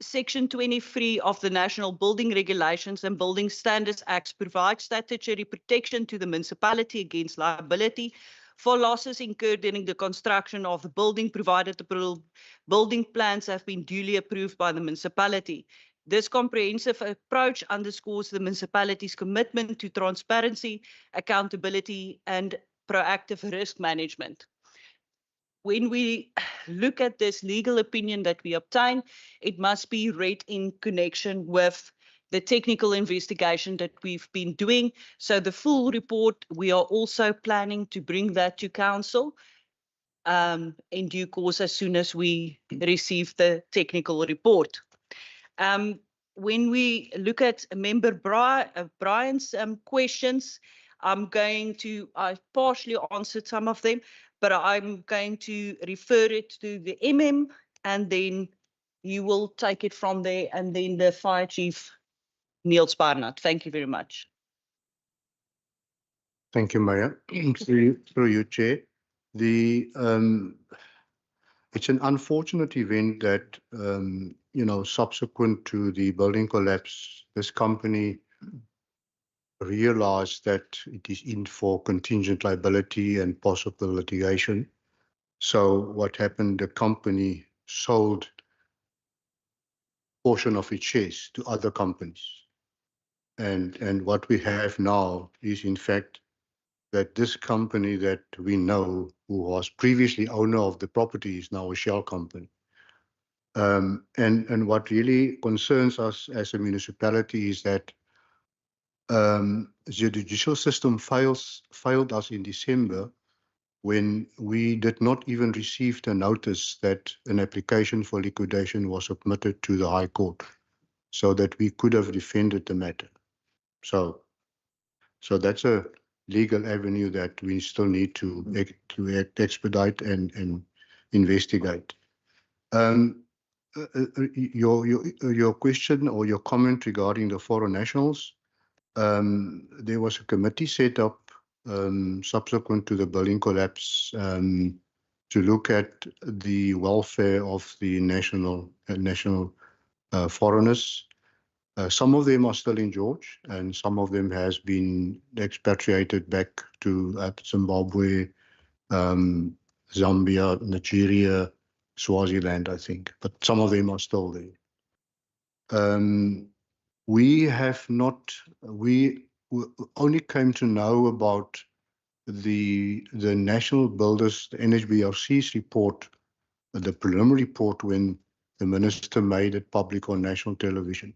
Section 23 of the National Building Regulations and Building Standards Act provides statutory protection to the municipality against liability for losses incurred during the construction of the building, provided the building plans have been duly approved by the municipality. This comprehensive approach underscores the municipality's commitment to transparency, accountability, and proactive risk management. When we look at this legal opinion that we obtain, it must be read in connection with the technical investigation that we've been doing. So the full report, we are also planning to bring that to council in due course as soon as we receive the technical report. When we look at Member Brian's questions, I partially answered some of them, but I'm going to refer it to the MM, and then you will take it from there, and then the Fire Chief, Niels Barnard. Thank you very much. Thank you, Mayor. Through you, Chair. It's an unfortunate event that, subsequent to the building collapse, this company realized that it is in for contingent liability and possible litigation. So what happened, the company sold a portion of its shares to other companies. And what we have now is, in fact, that this company that we know, who was previously owner of the property, is now a shell company. And what really concerns us as a municipality is that the judicial system failed us in December when we did not even receive the notice that an application for liquidation was submitted to the High Court so that we could have defended the matter. So that's a legal avenue that we still need to expedite and investigate. Your question or your comment regarding the foreign nationals, there was a committee set up subsequent to the building collapse to look at the welfare of the national foreigners. Some of them are still in George, and some of them has been expatriated back to Zimbabwe, Zambia, Nigeria, Swaziland, I think, but some of them are still there. we have not, we only came to know about the National Builders, the NHBRC's report, the preliminary report, when the minister made it public on national television.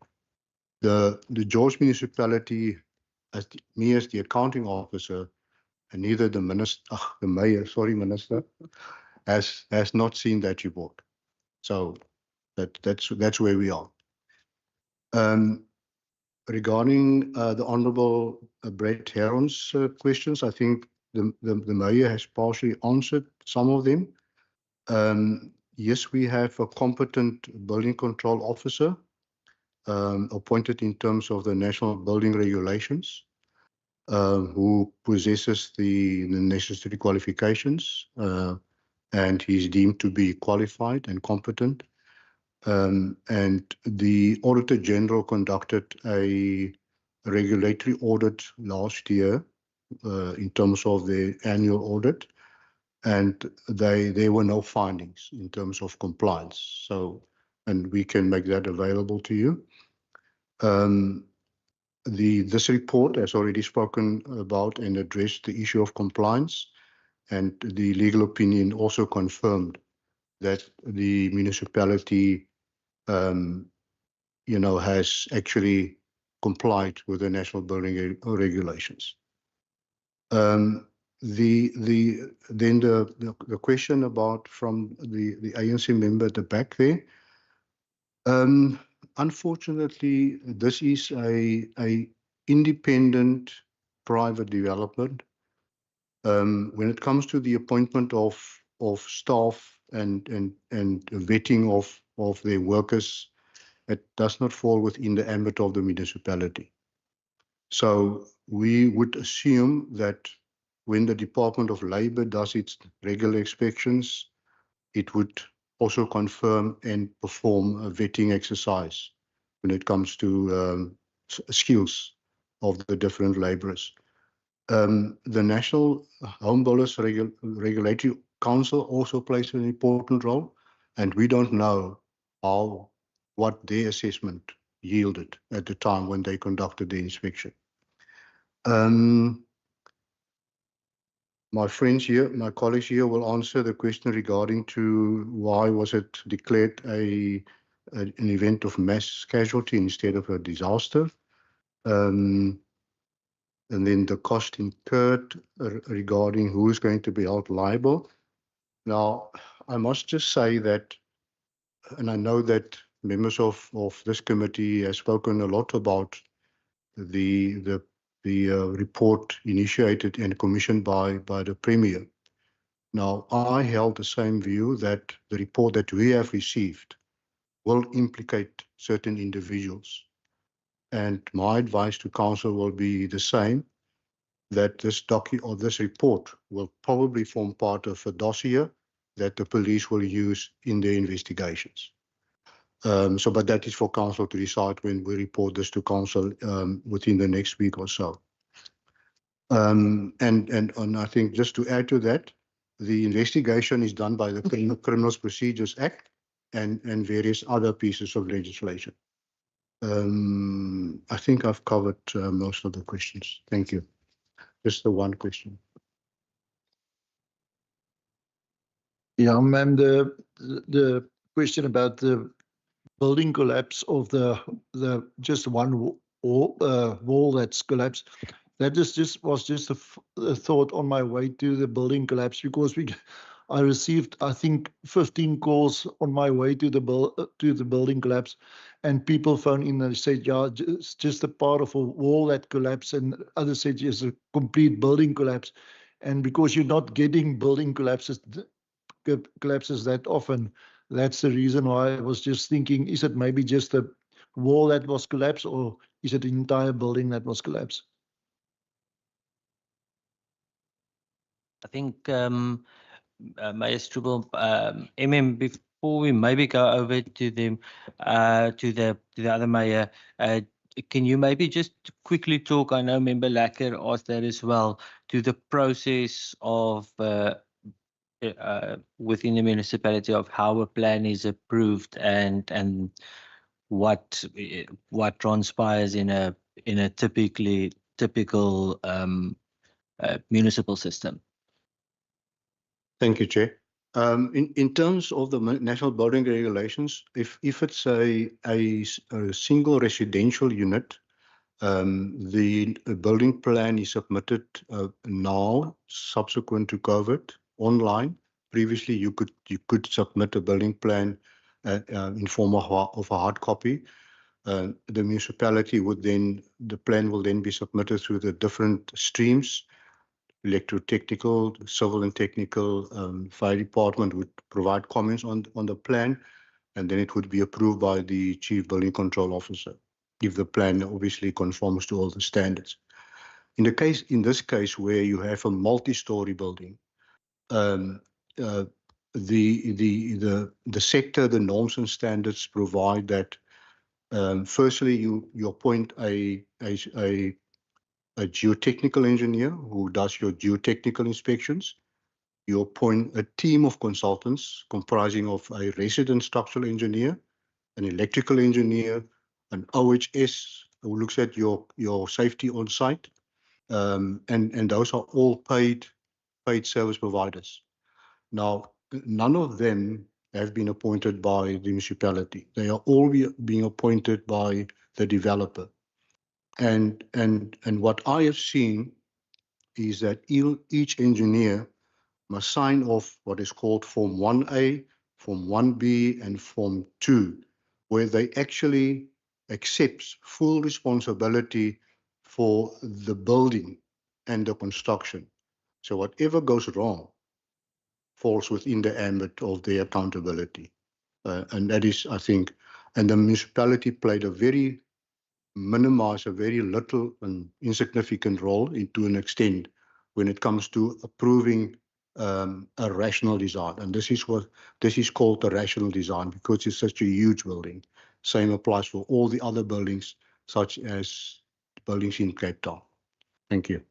The George municipality, as the accounting officer, and neither the minister, the mayor, sorry, minister, has not seen that report. So that's where we are. Regarding the Honourable Brett Heron's questions, I think the mayor has partially answered some of them. Yes, we have a competent building control officer appointed in terms of the national building regulations, who possesses the necessary qualifications, and he's deemed to be qualified and competent. And the Auditor General conducted a regulatory audit last year in terms of the annual audit, and there were no findings in terms of compliance. So, and we can make that available to you. This report has already spoken about and addressed the issue of compliance, and the legal opinion also confirmed that the municipality has actually complied with the national building regulations. Then the question about from the ANC member at the back there. Unfortunately, this is a independent private development. When it comes to the appointment of staff and vetting of their workers, it does not fall within the ambit of the municipality. So we would assume that when the Department of Labour does its regular inspections, it would also confirm and perform a vetting exercise when it comes to skills of the different labourers. The National Home Builders Regulatory Council also plays an important role, and we don't know what their assessment yielded at the time when they conducted the inspection. My friends here, my colleagues here will answer the question regarding to why was it declared an event of mass casualty instead of a disaster. And then the cost incurred regarding who is going to be held liable. Now, I must just say that, and I know that members of this committee have spoken a lot about the report initiated and commissioned by the Premier. Now, I held the same view that the report that we have received will implicate certain individuals. And my advice to Council will be the same, that this report will probably form part of a dossier that the police will use in their investigations. But that is for Council to decide when we report this to Council within the next week or so. And I think just to add to that, the investigation is done by the Criminal Procedures Act and various other pieces of legislation. I think I've covered most of the questions. Thank you. Just the one question. Yeah, ma'am, the question about the building collapse of the just one wall that's collapsed. That was just a thought on my way to the building collapse, because I received, I think, 15 calls on my way to the building collapse, and people phoned in and said, yeah, it's just a part of a wall that collapsed, and others said it's a complete building collapse. And because you're not getting building collapses that often, that's the reason why I was just thinking, is it maybe just a wall that was collapsed, or is it the entire building that was collapsed? I think, Mayor Struble, before we maybe go over to them, to the other mayor, can you maybe just quickly talk? I know Member Lacker asked that as well, to the process of within the municipality of how a plan is approved and what transpires in a typical municipal system. Thank you, Chair. In terms of the national building regulations, if it's a single residential unit, the building plan is submitted now, subsequent to COVID, online. Previously, you could submit a building plan in form of a hard copy. The municipality the plan will then be submitted through the different streams. Electrotechnical, civil and technical, fire department would provide comments on the plan, and then it would be approved by the chief building control officer, if the plan obviously conforms to all the standards. In this case where you have a multi-story building, the sector, the norms and standards provide that firstly you appoint a geotechnical engineer who does your geotechnical inspections. You appoint a team of consultants comprising of a resident structural engineer, an electrical engineer, an OHS who looks at your safety on site, and those are all paid service providers. Now, none of them have been appointed by the municipality. They are all being appointed by the developer. And what I have seen is that each engineer must sign off what is called Form 1A, Form 1B, and Form 2, where they actually accept full responsibility for the building and the construction. So whatever goes wrong falls within the ambit of their accountability. And that is, I think, and the municipality played a very little and insignificant role to an extent when it comes to approving a rational design. And this is called a rational design because it's such a huge building. Same applies for all the other buildings, such as buildings in Cape Town. Thank you.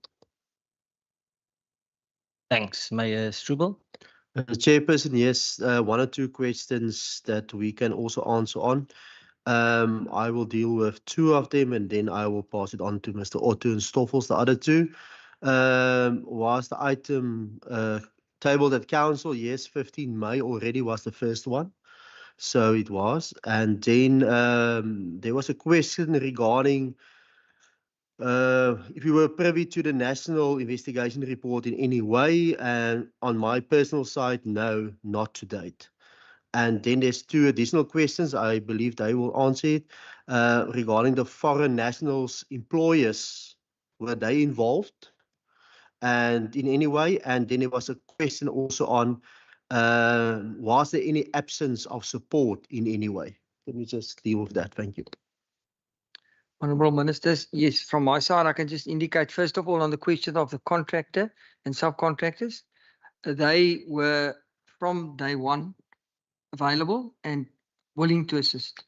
Thanks, Mayor Strubel. Chairperson, yes, one or two questions that we can also answer on. I will deal with two of them and then I will pass it on to Mr. Otto and Stoffels, the other two. Was the item tabled at council? Yes, 15 May already was the first one. So it was. And then there was a question regarding if you were privy to the National Investigation Report in any way. And on my personal side, no, not to date. And then there's two additional questions. I believe they will answer it regarding the foreign nationals employers. Were they involved and in any way? And then there was a question also on was there any absence of support in any way? Let me just deal with that. Thank you. Honourable Ministers, yes, from my side, I can just indicate, first of all, on the question of the contractor and subcontractors, they were from day one available and willing to assist.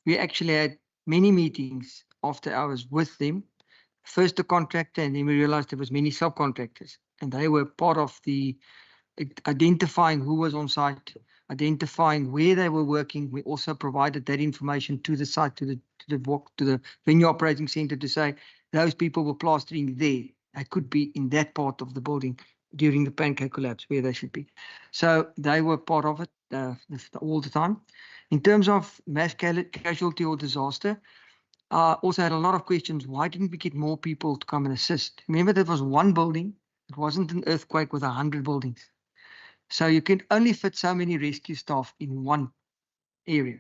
We actually had many meetings after hours with them, first the contractor, and then we realized there was many subcontractors, and they were part of the identifying who was on site, identifying where they were working. We also provided that information to the site, to the venue operating centre, to say those people were plastering there. They could be in that part of the building during the pancake collapse where they should be. So they were part of it all the time. In terms of mass casualty or disaster, also had a lot of questions. Why didn't we get more people to come and assist? Remember, there was one building. It wasn't an earthquake with 100 buildings. So you can only fit so many rescue staff in one area.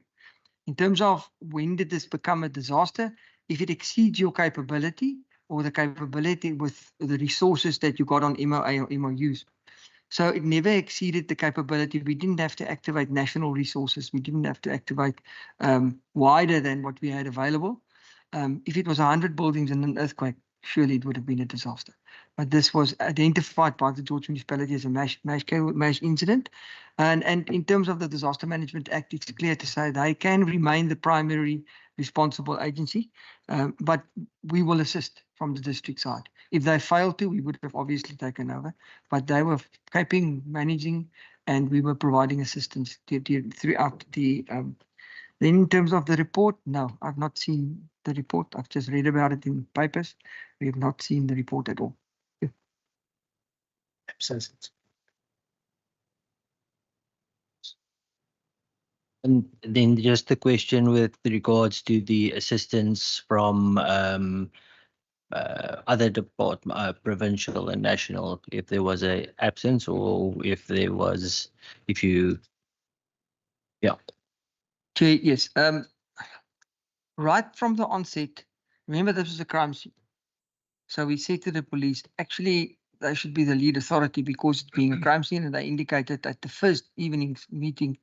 In terms of when did this become a disaster, if it exceeds your capability or the capability with the resources that you got on MOA or MOUs. So it never exceeded the capability. We didn't have to activate national resources. We didn't have to activate wider than what we had available. If it was 100 buildings in an earthquake, surely it would have been a disaster. But this was identified by the George Municipality as a mass incident. And in terms of the Disaster Management Act, it's clear to say they can remain the primary responsible agency, but we will assist from the district side. If they fail to, we would have obviously taken over, but they were caping, managing, and we were providing assistance throughout the Then in terms of the report, no, I've not seen the report. I've just read about it in papers. We have not seen the report at all. Absence. And then just a question with regards to the assistance from other department, provincial and national, if there was a absence or if there was, if you, yeah. Okay, yes. Right from the onset, remember this was a crime scene. So we said to the police, actually, they should be the lead authority because it's being a crime scene, and they indicated at the first evening meeting,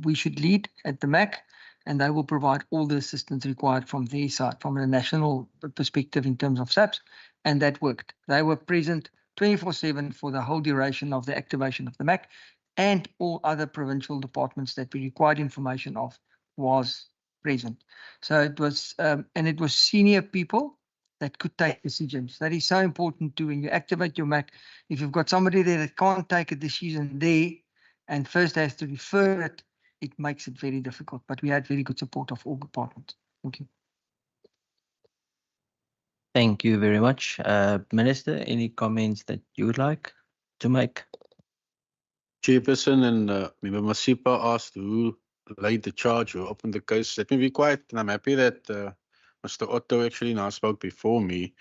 we should lead at the MAC, and they will provide all the assistance required from their side, from a national perspective in terms of SAPS, and that worked. They were present 24/7 for the whole duration of the activation of the MAC, and all other provincial departments that we required information of was present. So it was, and it was senior people that could take decisions. That is so important too. When you activate your MAC, if you've got somebody there that can't take a decision there and first has to refer it, it makes it very difficult. But we had very good support of all departments. Thank you. Thank you very much. Minister, any comments that you would like to make? Chairperson and Member Masipa asked who laid the charge or opened the case. Let me be quiet, and I'm happy that Mr. Otto actually now spoke before me.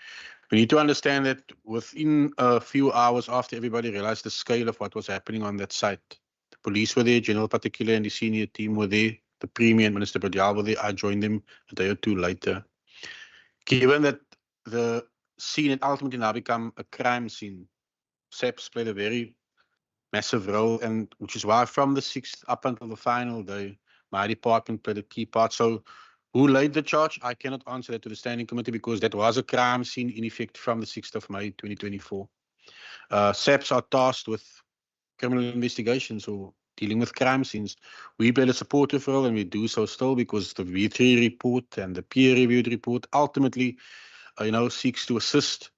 We need to understand that within a few hours after everybody realized the scale of what was happening on that site, the police were there, General Particular and the senior team were there, the Premier and Minister Provincial were there. I joined them a day or two later. Given that the scene had ultimately now become a crime scene, SAPS played a very massive role, and which is why from the 6th up until the final day, my department played a key part. So who laid the charge? I cannot answer that to the standing committee because that was a crime scene in effect from the 6th of May 2024. SAPS are tasked with criminal investigations or dealing with crime scenes. We played a supportive role, and we do so still because the V3 report and the peer-reviewed report ultimately, seeks to assist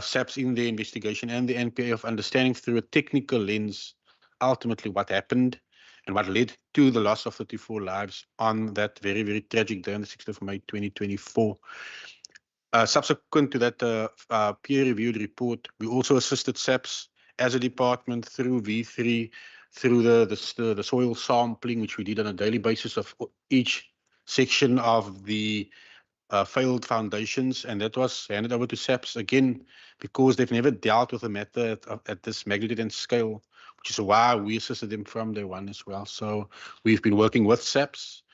SAPS in their investigation and the NPA of understanding through a technical lens ultimately what happened and what led to the loss of 34 lives on that very, very tragic day on the 6th of May 2024. Subsequent to that peer-reviewed report, we also assisted SAPS as a department through V3, through the soil sampling, which we did on a daily basis of each section of the failed foundations, and that was handed over to SAPS again because they've never dealt with a matter at this magnitude and scale, which is why we assisted them from day one as well. So we've been working with SAPS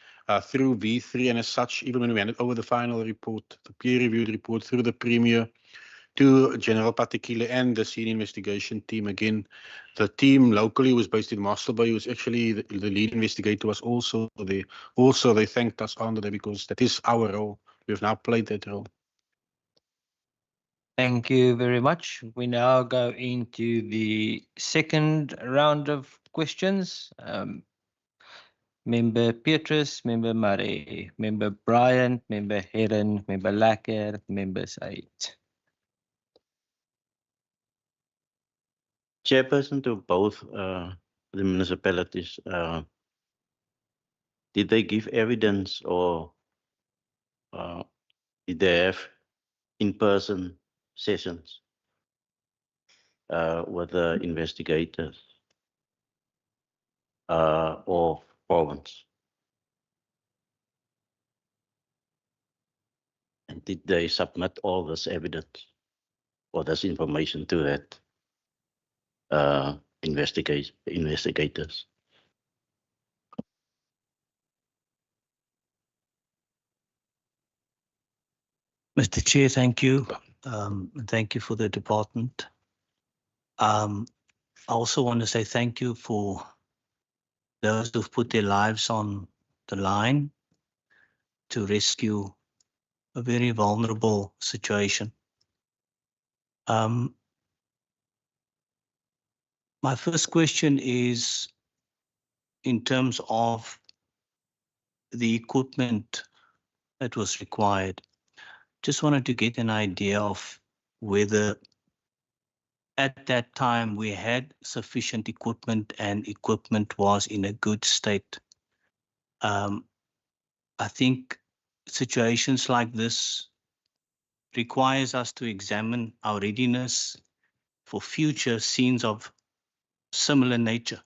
through V3, and as such, even when we handed over the final report, the peer-reviewed report through the Premier to General Particular and the senior investigation team. Again, the team locally was based in Mossel Bay. It was actually the lead investigator was also there. Also, they thanked us on that because that is our role. We have now played that role. Thank you very much. We now go into the second round of questions. Member Petrus, Member Murray, Member Brian, Member Heron, Member Lacker, Member Said. Chairperson to both the municipalities, did they give evidence or did they have in-person sessions with the investigators or province? And did they submit all this evidence or this information to that investigators? Mr. Chair, thank you. And thank you for the department. I also want to say thank you for those who've put their lives on the line to rescue a very vulnerable situation. My first question is in terms of the equipment that was required. Just wanted to get an idea of whether at that time we had sufficient equipment and equipment was in a good state. I think situations like this requires us to examine our readiness for future scenes of similar nature,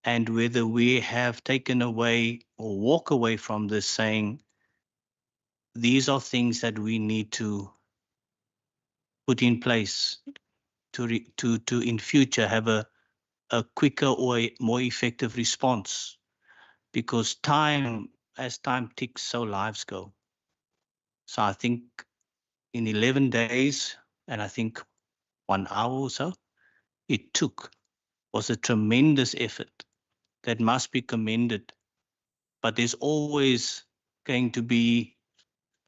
and whether we have taken away or walk away from this saying, these are things that we need to put in place to in future have a quicker or a more effective response, because as time ticks, so lives go. So I think in 11 days, and I think 1 hour or so, it took, was a tremendous effort that must be commended. But there's always going to be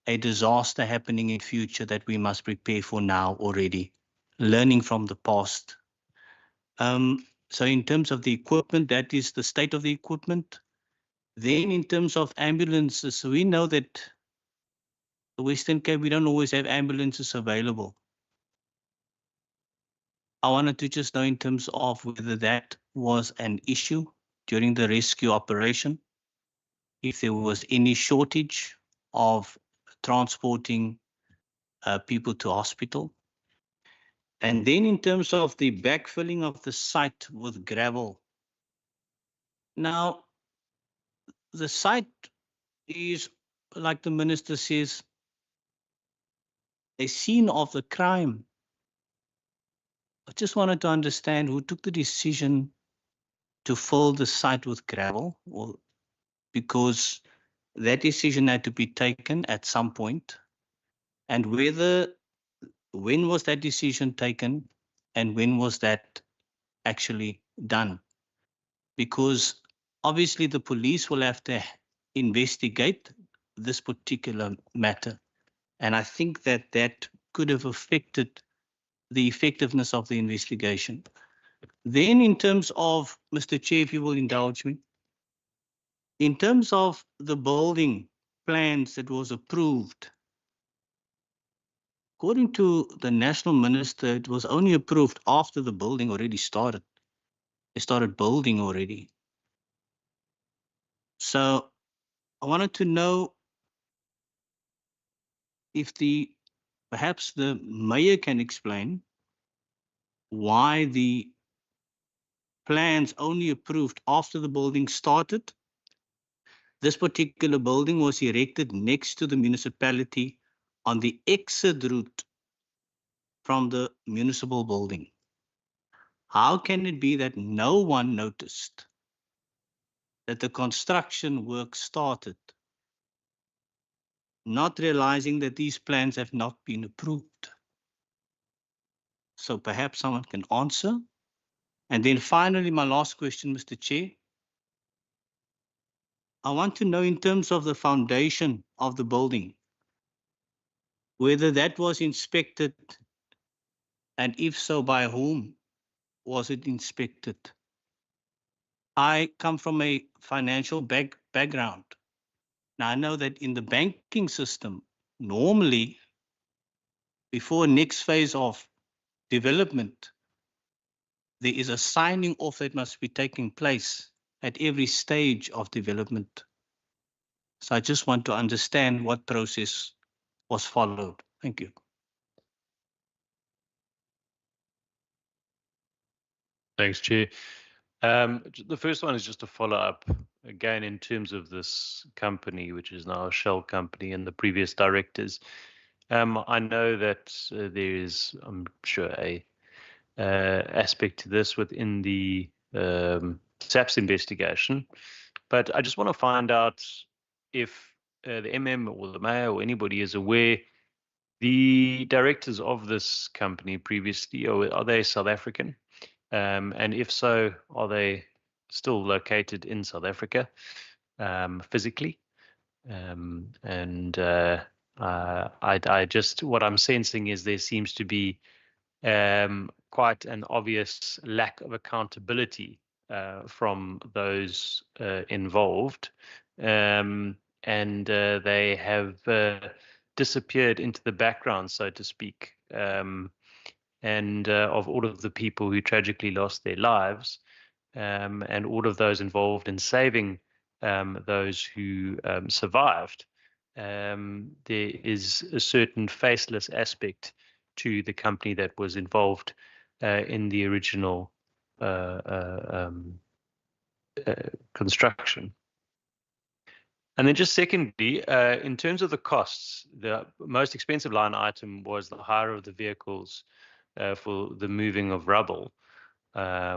a disaster happening in future that we must prepare for now already, learning from the past. So in terms of the equipment, that is the state of the equipment. Then in terms of ambulances, we know that the Western Cape, we don't always have ambulances available. I wanted to just know in terms of whether that was an issue during the rescue operation, if there was any shortage of transporting people to hospital. And then in terms of the backfilling of the site with gravel. Now, the site is, like the minister says, a scene of the crime. I just wanted to understand who took the decision to fill the site with gravel, or because that decision had to be taken at some point, and when was that decision taken and when was that actually done? Because obviously the police will have to investigate this particular matter. And I think that that could have affected the effectiveness of the investigation. Then in terms of, Mr. Chair, if you will indulge me, in terms of the building plans that was approved, according to the national minister, it was only approved after the building already started. They started building already. So I wanted to know if perhaps the mayor can explain why the plans only approved after the building started. This particular building was erected next to the municipality on the exit route from the municipal building. How can it be that no one noticed that the construction work started, not realizing that these plans have not been approved? So perhaps someone can answer. And then finally, my last question, Mr. Chair. I want to know in terms of the foundation of the building, whether that was inspected, and if so, by whom was it inspected? I come from a financial background. Now, I know that in the banking system, normally, before next phase of development, there is a signing off that must be taking place at every stage of development. So I just want to understand what process was followed. Thank you. Thanks, Chair. The first one is just a follow up again in terms of this company, which is now a shell company, and the previous directors. I know that there is, I'm sure, a aspect to this within the SAPS investigation, but I just want to find out if the MM or the mayor or anybody is aware the directors of this company previously, are they South African? And if so, are they still located in South Africa physically? I just, what I'm sensing is there seems to be quite an obvious lack of accountability from those involved. And they have disappeared into the background, so to speak. And of all of the people who tragically lost their lives, and all of those involved in saving those who survived, there is a certain faceless aspect to the company that was involved in the original construction. And then just secondly, in terms of the costs, the most expensive line item was the hire of the vehicles for the moving of rubble,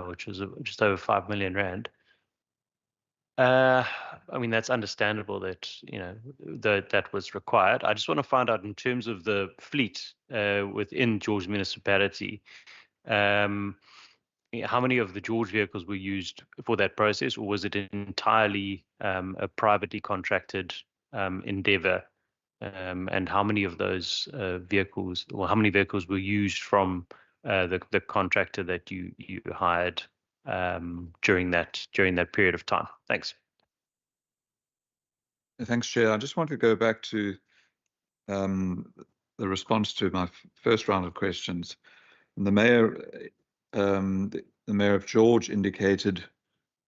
which was just over 5 million rand. I mean, that's understandable that, you know, that was required. I just want to find out in terms of the fleet within George Municipality, how many of the George vehicles were used for that process, or was it entirely a privately contracted endeavor? And how many of those vehicles, or how many vehicles were used from the contractor that you hired during that period of time? Thanks. Thanks, Chair. I just want to go back to the response to my first round of questions. And the Mayor of George indicated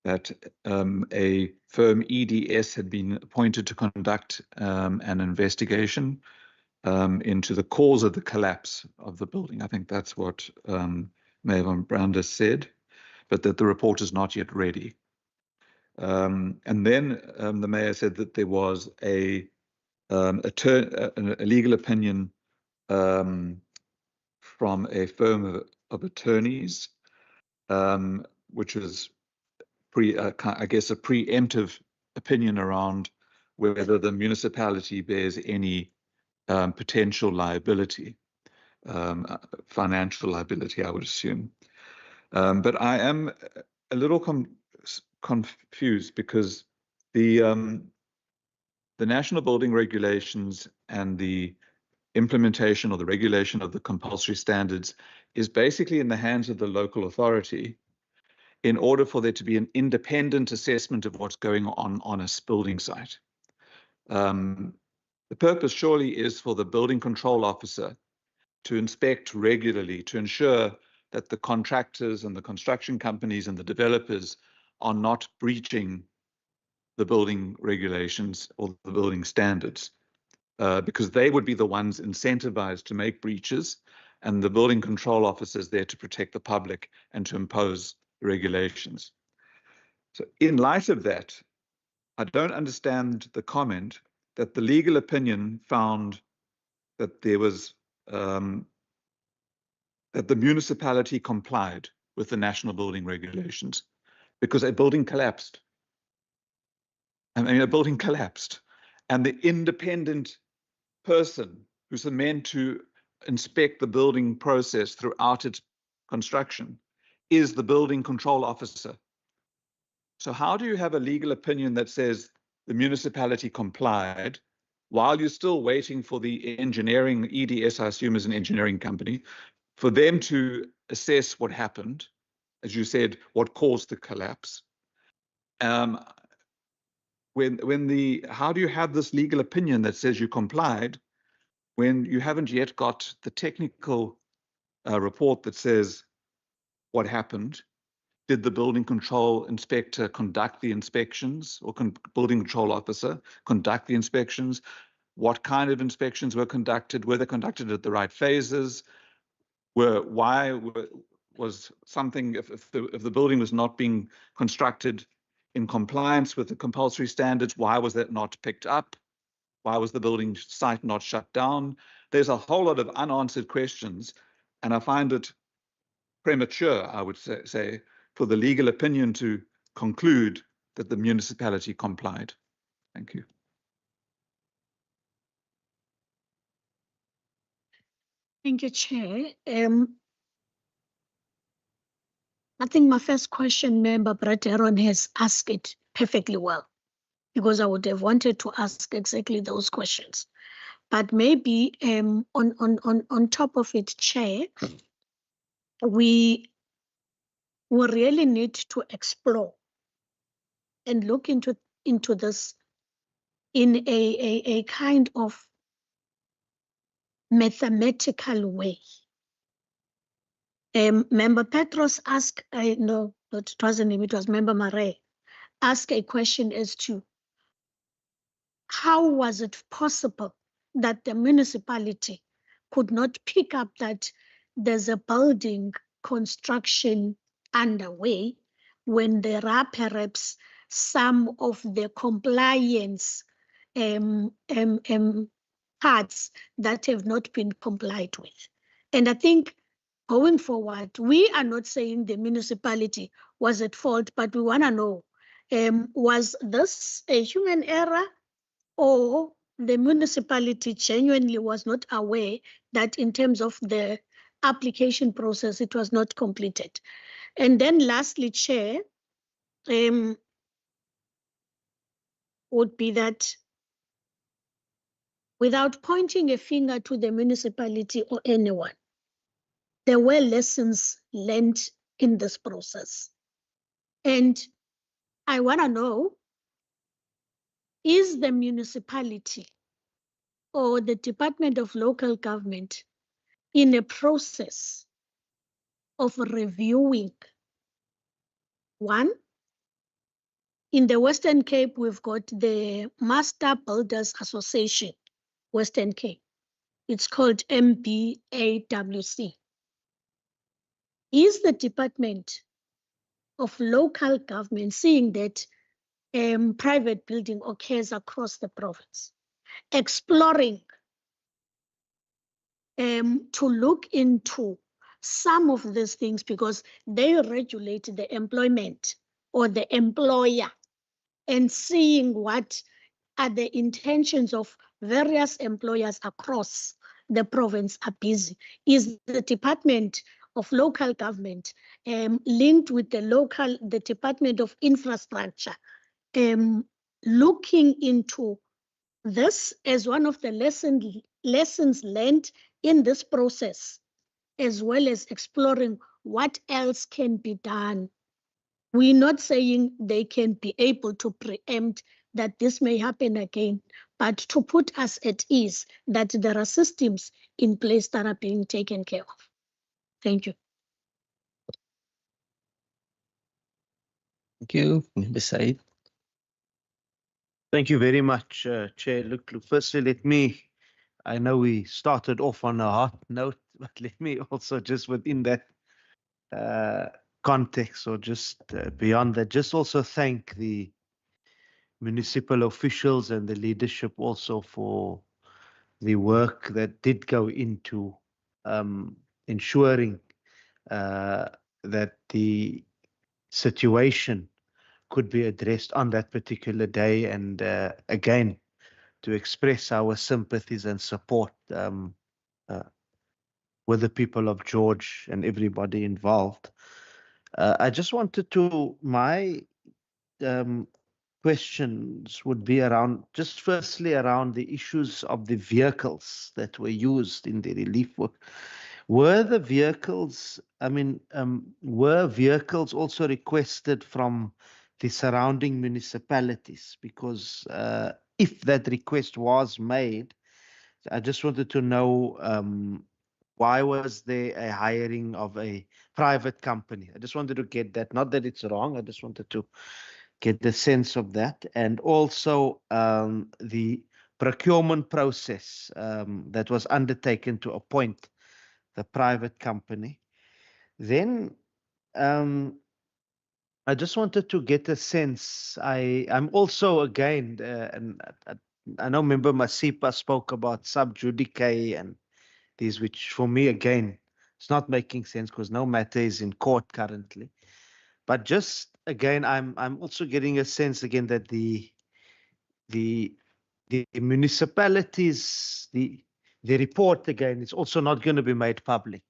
that a firm EDS had been appointed to conduct an investigation into the cause of the collapse of the building. I think that's what Mayor van Brander said, but that the report is not yet ready. And then the Mayor said that there was a legal opinion from a firm of attorneys, which was I guess a preemptive opinion around whether the municipality bears any potential liability, financial liability, I would assume. But I am a little confused because the national building regulations and the implementation or the regulation of the compulsory standards is basically in the hands of the local authority in order for there to be an independent assessment of what's going on a building site. The purpose surely is for the building control officer to inspect regularly to ensure that the contractors and the construction companies and the developers are not breaching the building regulations or the building standards, because they would be the ones incentivized to make breaches, and the building control officer is there to protect the public and to impose regulations. So in light of that, I don't understand the comment that the legal opinion found that there was that the municipality complied with the national building regulations, because a building collapsed. I mean, a building collapsed, and the independent person who's meant to inspect the building process throughout its construction is the building control officer. So how do you have a legal opinion that says the municipality complied while you're still waiting for the engineering, EDS, I assume is an engineering company, for them to assess what happened, as you said, what caused the collapse? How do you have this legal opinion that says you complied when you haven't yet got the technical report that says what happened? Did the building control inspector conduct the inspections, or building control officer conduct the inspections? What kind of inspections were conducted? Were they conducted at the right phases? Was something, if the building was not being constructed in compliance with the compulsory standards, why was that not picked up? Why was the building site not shut down? There's a whole lot of unanswered questions, and I find it premature, I would say, for the legal opinion to conclude that the municipality complied. Thank you. Thank you, Chair. I think my first question, Member Brett Aaron has asked it perfectly well, because I would have wanted to ask exactly those questions. But maybe on top of it, Chair, we really need to explore and look into this in a kind of mathematical way. Member Petros asked, no, it wasn't him, it was Member Mare, asked a question as to how was it possible that the municipality could not pick up that there's a building construction underway when there are perhaps some of the compliance parts that have not been complied with. And I think going forward, we are not saying the municipality was at fault, but we want to know, was this a human error, or the municipality genuinely was not aware that in terms of the application process, it was not completed? And then lastly, Chair, would be that without pointing a finger to the municipality or anyone, there were lessons learned in this process. And I want to know, is the municipality or the Department of Local Government in a process of reviewing? One, in the Western Cape, we've got the Master Builders Association, Western Cape. It's called MBAWC. Is the Department of Local Government seeing that private building occurs across the province, exploring to look into some of these things, because they regulate the employment or the employer, and seeing what are the intentions of various employers across the province are busy? Is the Department of Local Government linked with the Department of Infrastructure, looking into this as one of the lessons learned in this process, as well as exploring what else can be done? We're not saying they can be able to preempt that this may happen again, but to put us at ease that there are systems in place that are being taken care of. Thank you. Thank you, Member Said. Thank you very much, Chair. Look, firstly, I know we started off on a hot note, but let me also just within that context, or just beyond that, just also thank the municipal officials and the leadership also for the work that did go into ensuring that the situation could be addressed on that particular day, and again, to express our sympathies and support with the people of George and everybody involved. I just wanted to, my questions would be around, just firstly around the issues of the vehicles that were used in the relief work. Were the vehicles, were vehicles also requested from the surrounding municipalities? Because if that request was made, I just wanted to know why was there a hiring of a private company? I just wanted to get that, not that it's wrong, I just wanted to get the sense of that. And also the procurement process that was undertaken to appoint the private company. Then I just wanted to get a sense. I'm also, again, and I know Member Masipa spoke about sub judice and these, which for me, again, it's not making sense because no matter is in court currently. But just again, I'm also getting a sense again that the municipalities, the report again, is also not going to be made public.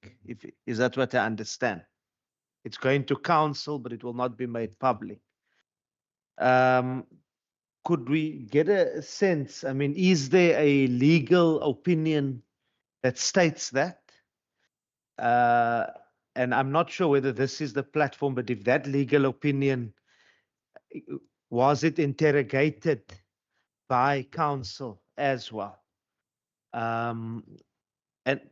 Is that what I understand? It's going to council, but it will not be made public. Could we get a sense? Is there a legal opinion that states that? And I'm not sure whether this is the platform, but if that legal opinion, was it interrogated by council as well? And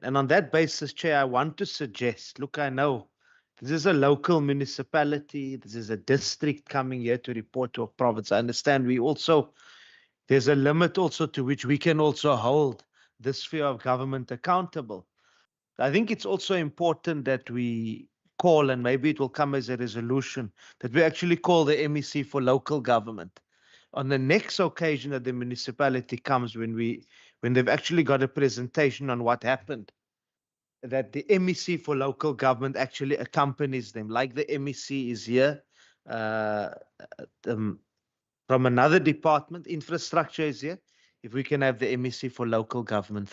on that basis, Chair, I want to suggest, look, I know this is a local municipality, this is a district coming here to report to a province. I understand we also there's a limit also to which we can also hold this sphere of government accountable. I think it's also important that we call, and maybe it will come as a resolution, that we actually call the MEC for local government. On the next occasion that the municipality comes, when they've actually got a presentation on what happened, that the MEC for local government actually accompanies them, like the MEC is here from another department, infrastructure is here. If we can have the MEC for local government,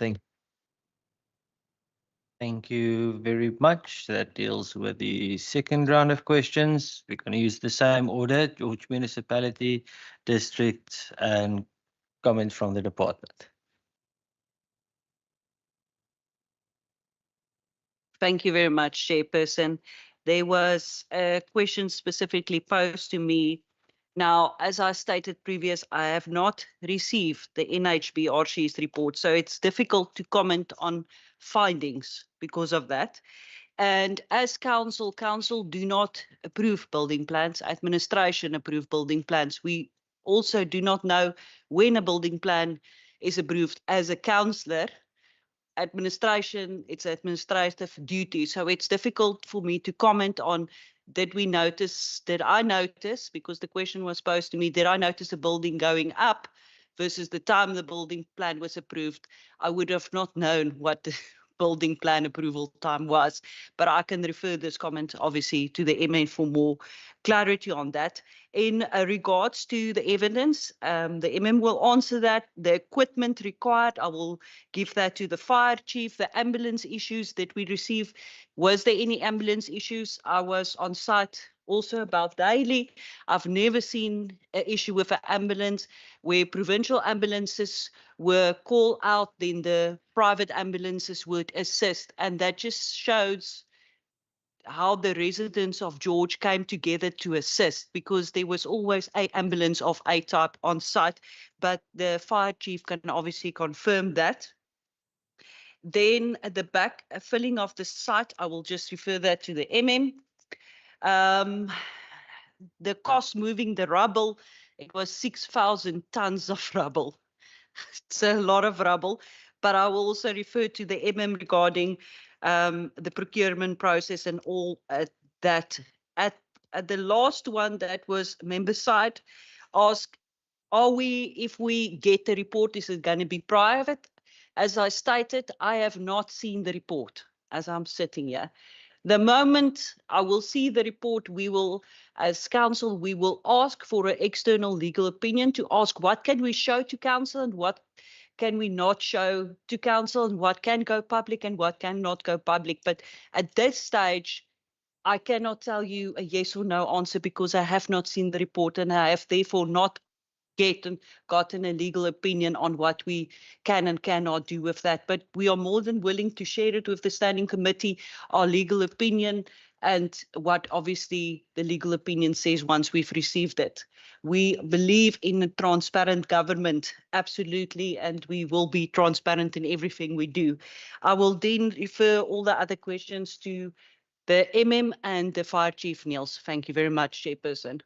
Thank you very much. That deals with the second round of questions. We're going to use the same order: George municipality, district, and comment from the department. Thank you very much, Chairperson. There was a question specifically posed to me. Now, as I stated previous, I have not received the NHBRC's report, so it's difficult to comment on findings because of that. And as council do not approve building plans, administration approve building plans. We also do not know when a building plan is approved. As a councillor, administration, it's administrative duty. So it's difficult for me to comment on did I notice, because the question was posed to me, did I notice a building going up versus the time the building plan was approved? I would have not known what the building plan approval time was, but I can refer this comment obviously to the MA for more clarity on that. In regards to the evidence, the MM will answer that. The equipment required, I will give that to the fire chief. The ambulance issues that we received, was there any ambulance issues? I was on site also about daily. I've never seen an issue with an ambulance where provincial ambulances were called out, then the private ambulances would assist. And that just shows how the residents of George came together to assist, because there was always an ambulance of a type on site, but the fire chief can obviously confirm that. Then at the back, filling of the site, I will just refer that to the MM. The cost moving the rubble, it was 6,000 tons of rubble. It's a lot of rubble, but I will also refer to the MM regarding the procurement process and all that. At the last one, that was member side, ask, if we get the report, is it going to be private? As I stated, I have not seen the report as I'm sitting here. The moment I will see the report, we will, as council, we will ask for an external legal opinion to ask what can we show to council and what can we not show to council, and what can go public and what cannot go public. But at this stage, I cannot tell you a yes or no answer because I have not seen the report, and I have therefore not gotten a legal opinion on what we can and cannot do with that. But we are more than willing to share it with the standing committee, our legal opinion, and what obviously the legal opinion says once we've received it. We believe in a transparent government, absolutely, and we will be transparent in everything we do. I will then refer all the other questions to the MM and the Fire Chief Niels. Thank you very much, Chairperson.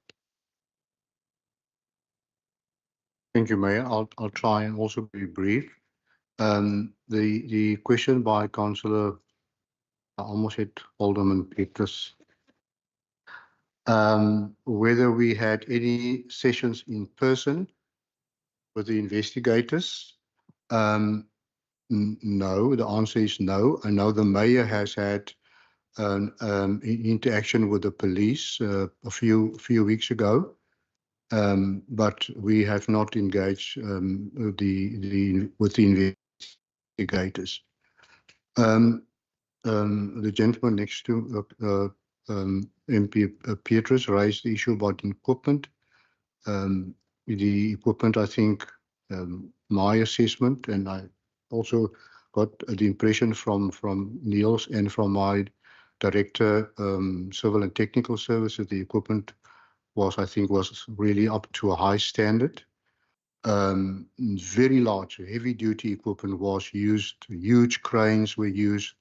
Thank you, Mayor. I'll try and also be brief. The question by Councillor, I almost said Alderman Petrus, whether we had any sessions in person with the investigators. No, the answer is no. I know the mayor has had an interaction with the police a few weeks ago. But we have not engaged with the investigators. The gentleman next to MP Petrus raised the issue about equipment. The equipment, I think, my assessment, and I also got the impression from Niels and from my director, civil and technical services, the equipment was really up to a high standard. Very large, heavy duty equipment was used, huge cranes were used,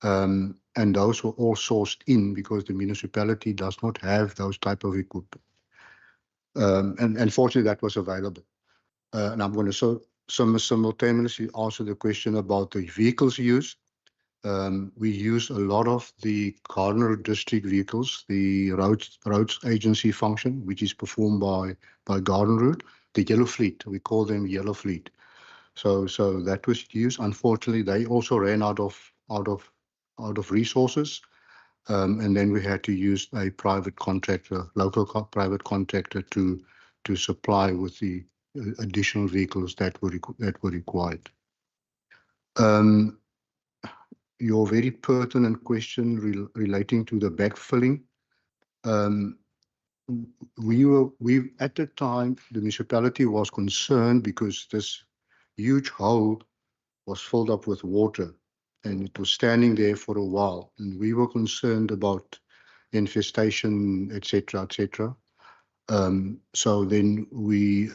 and those were all sourced in because the municipality does not have those type of equipment. And fortunately that was available. And I'm going to simultaneously answer the question about the vehicles used. We use a lot of the Gardner district vehicles, the roads agency function, which is performed by Garden Route, the yellow fleet. We call them yellow fleet. So that was used. Unfortunately, they also ran out of resources, and then we had to use a private contractor, private contractor, to supply with the additional vehicles that were required. Your very pertinent question relating to the backfilling. We at the time, the municipality was concerned because this huge hole was filled up with water and it was standing there for a while. And we were concerned about infestation, etc., etc. So then we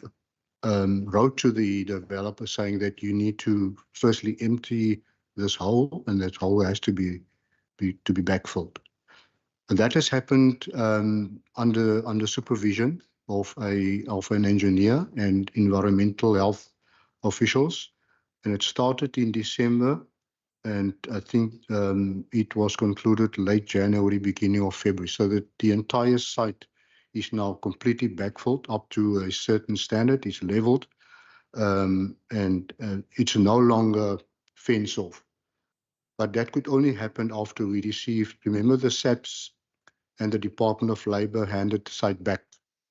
wrote to the developer saying that you need to firstly empty this hole, and that hole has to be backfilled. And that has happened under supervision of an engineer and environmental health officials, and it started in December, and I think it was concluded late January, beginning of February, so that the entire site is now completely backfilled up to a certain standard. It's leveled, and it's no longer fenced off. But that could only happen after we received, remember, the SAPs and the Department of Labour handed the site back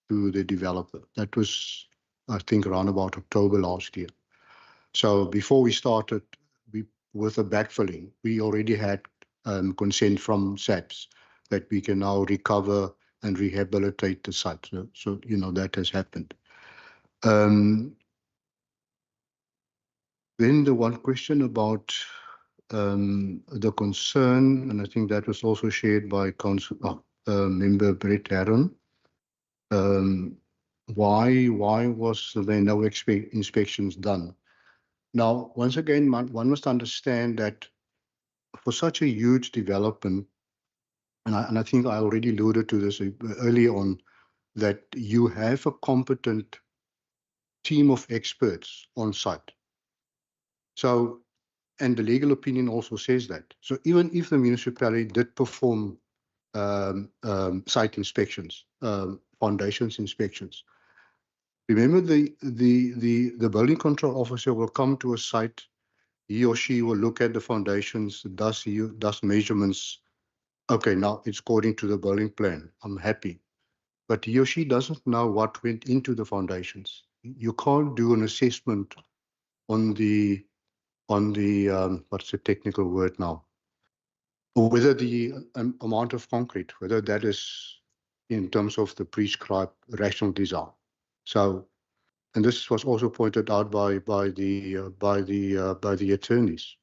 to the developer. That was, I think, around about October last year. So before we started with the backfilling, we already had consent from SAPs that we can now recover and rehabilitate the site. So you know, that has happened. Then the one question about the concern, and I think that was also shared by Member Brett Herron. Why was there no inspections done? Now, once again, one must understand that for such a huge development, and I think I already alluded to this early on, that you have a competent team of experts on site. So, and the legal opinion also says that. So even if the municipality did perform site inspections, foundations inspections, remember the building control officer will come to a site, he or she will look at the foundations, does measurements. Okay, now it's according to the building plan. I'm happy. But he or she doesn't know what went into the foundations. You can't do an assessment on the what's the technical word now? Or whether the amount of concrete, whether that is in terms of the prescribed rational design. So, and this was also pointed out by the attorneys.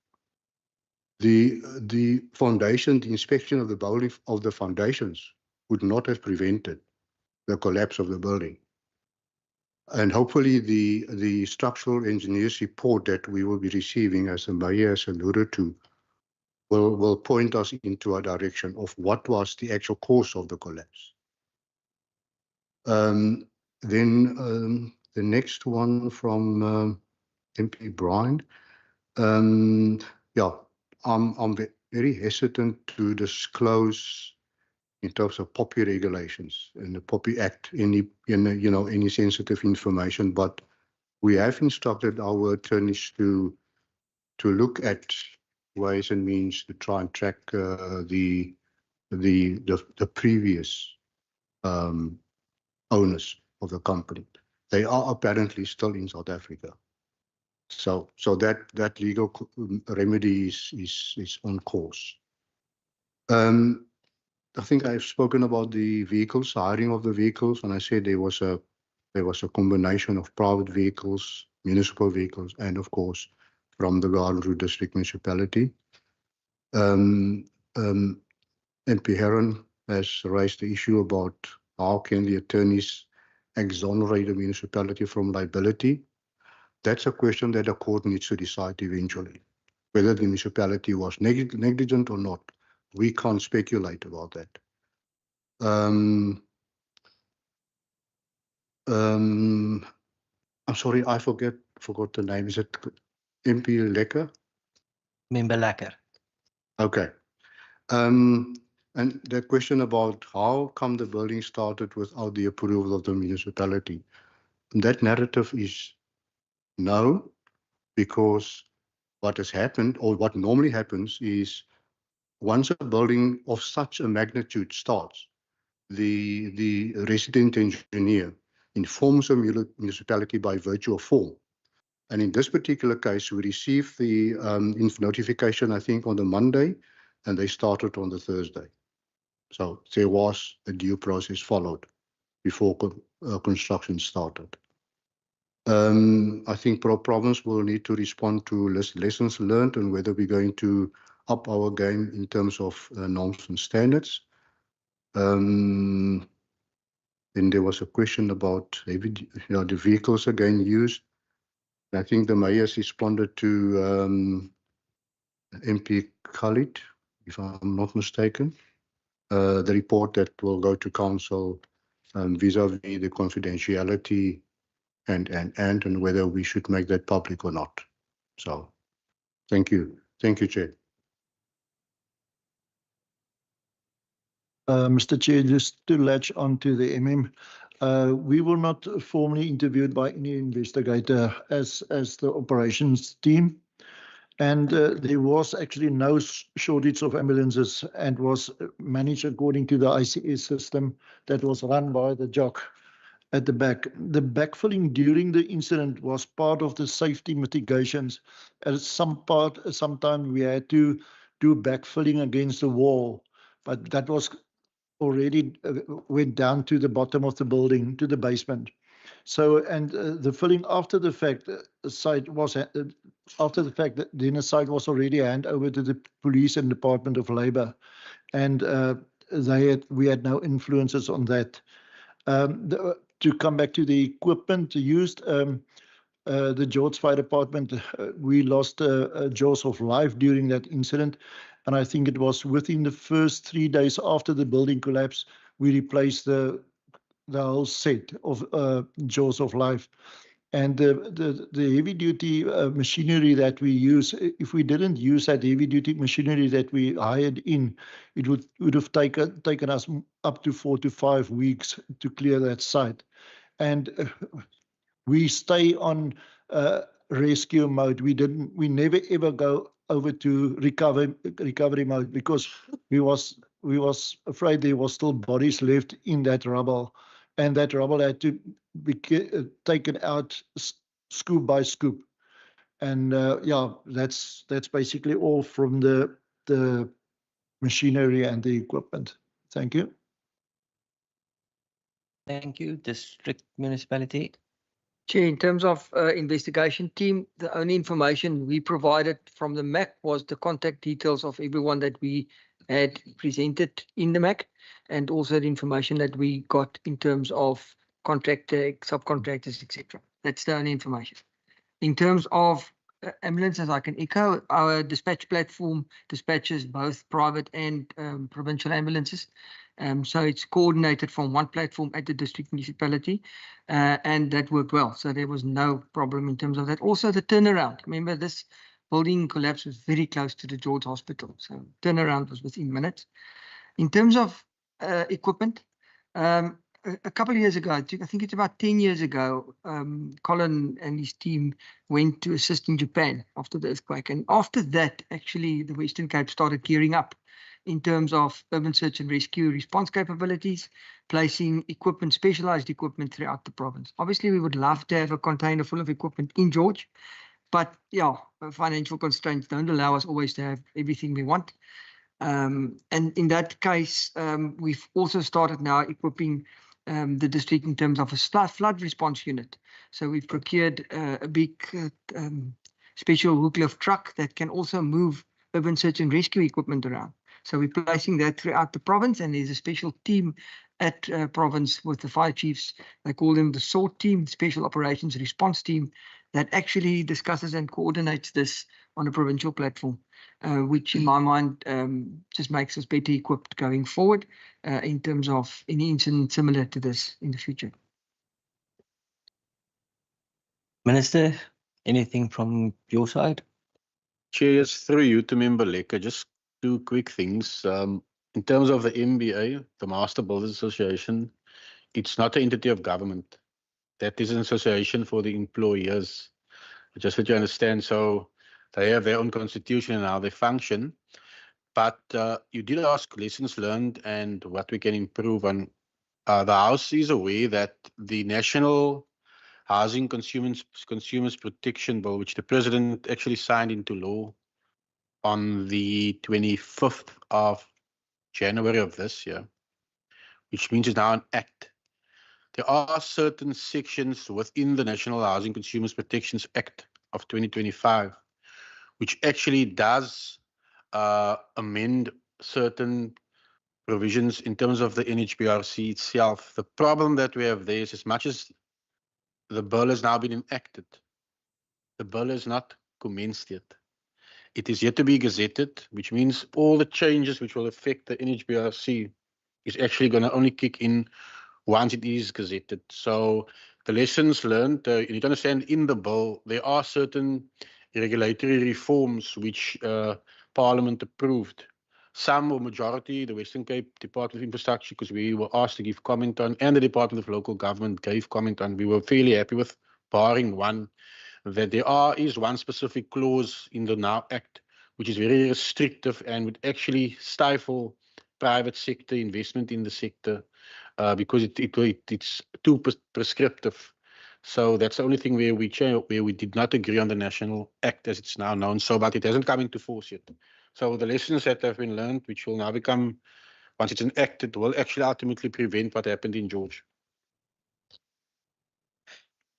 The foundation, the inspection of the building of the foundations would not have prevented the collapse of the building. And hopefully the structural engineer's report that we will be receiving, as the mayor has alluded to, will point us into a direction of what was the actual cause of the collapse. Then the next one from MP Brian. Yeah, I'm very hesitant to disclose in terms of POPI regulations and the POPI Act, any sensitive information, but we have instructed our attorneys to look at ways and means to try and track the previous owners of the company. They are apparently still in South Africa. So that legal remedy is on course. I think I've spoken about the vehicles, hiring of the vehicles, and I said there was a combination of private vehicles, municipal vehicles, and of course from the Garden Route District Municipality. MP Herron has raised the issue about how can the attorneys exonerate the municipality from liability. That's a question that the court needs to decide eventually, whether the municipality was negligent or not. We can't speculate about that. I'm sorry, I forgot the name. Is it MP Lekker? Member Lekker. Okay. And the question about how come the building started without the approval of the municipality. That narrative is no, because what has happened, or what normally happens, is once a building of such a magnitude starts, the resident engineer informs the municipality by virtue of form. And in this particular case, we received the notification, I think, on the Monday, and they started on the Thursday. So there was a due process followed before construction started. I think province will need to respond to lessons learned and whether we're going to up our game in terms of norms and standards. Then there was a question about the vehicles again used. I think the mayor has responded to MP Khalid, if I'm not mistaken, the report that will go to council vis-a-vis the confidentiality and whether we should make that public or not. So, thank you. Thank you, Chair. Mr. Chair, just to latch on to the we were not formally interviewed by any investigator as the operations team. And there was actually no shortage of ambulances and was managed according to the ICS system that was run by the JOC at the back. The backfilling during the incident was part of the safety mitigations. At sometime we had to do backfilling against the wall, but that was already went down to the bottom of the building, to the basement. So, and the filling after the fact, site was after the fact that then the site was already handed over to the police and Department of Labour, and we had no influences on that. To come back to the equipment used, the George Fire Department, we lost a jaws of life during that incident, and I think it was within the first 3 days after the building collapse, we replaced the whole set of jaws of life. And the heavy duty machinery that we use, if we didn't use that heavy duty machinery that we hired in, it would have taken us up to 4 to 5 weeks to clear that site. And we stay on rescue mode. We never ever go over to recovery mode because we was afraid there was still bodies left in that rubble, and that rubble had to be taken out scoop by scoop. And yeah, that's basically all from the machinery and the equipment. Thank you. Thank you. District Municipality. Chair, in terms of investigation team, the only information we provided from the MAC was the contact details of everyone that we had presented in the MAC, and also the information that we got in terms of contractor, subcontractors, etc. That's the only information. In terms of ambulances, I can echo our dispatch platform dispatches both private and provincial ambulances. So it's coordinated from one platform at the district municipality, and that worked well. So there was no problem in terms of that. Also the turnaround. Remember, this building collapse was very close to the George Hospital. So turnaround was within minutes. In terms of equipment, a couple of years ago, I think it's about 10 years ago, Colin and his team went to assist in Japan after the earthquake. And after that, actually, the Western Cape started gearing up in terms of urban search and rescue response capabilities, placing equipment, specialized equipment throughout the province. Obviously, we would love to have a container full of equipment in George, but yeah, financial constraints don't allow us always to have everything we want. And in that case, we've also started now equipping the district in terms of a flood response unit. So we've procured a big special hook lift truck that can also move urban search and rescue equipment around. So we're placing that throughout the province, and there's a special team at province with the fire chiefs. They call them the SORT team, Special Operations Response Team, that actually discusses and coordinates this on a provincial platform, which in my mind just makes us better equipped going forward in terms of any incident similar to this in the future. Minister, anything from your side? Chair, just through you to Member Lekker, just two quick things. In terms of the MBA, the Master Builders Association, it's not an entity of government. That is an association for the employers. Just that you understand, so they have their own constitution and how they function. But you did ask lessons learned and what we can improve on. The House is aware that the National Housing Consumers Protection Bill, which the President actually signed into law on the 25th of January of this year, which means it's now an act. There are certain sections within the National Housing Consumers Protections Act of 2025, which actually does amend certain provisions in terms of the NHBRC itself. The problem that we have there is, as much as the bill has now been enacted, the bill is not commenced yet. It is yet to be gazetted, which means all the changes which will affect the NHBRC is actually going to only kick in once it is gazetted. So the lessons learned, you need to understand, in the bill, there are certain regulatory reforms which Parliament approved. Some or majority, the Western Cape Department of Infrastructure, because we were asked to give comment on, and the Department of Local Government gave comment on, we were fairly happy with, barring one, that there is one specific clause in the Now Act, which is very restrictive and would actually stifle private sector investment in the sector because it's too prescriptive. So that's the only thing where we did not agree on the National Act as it's now known. So, but it hasn't come into force yet. So the lessons that have been learned, which will now become, once it's enacted, will actually ultimately prevent what happened in George.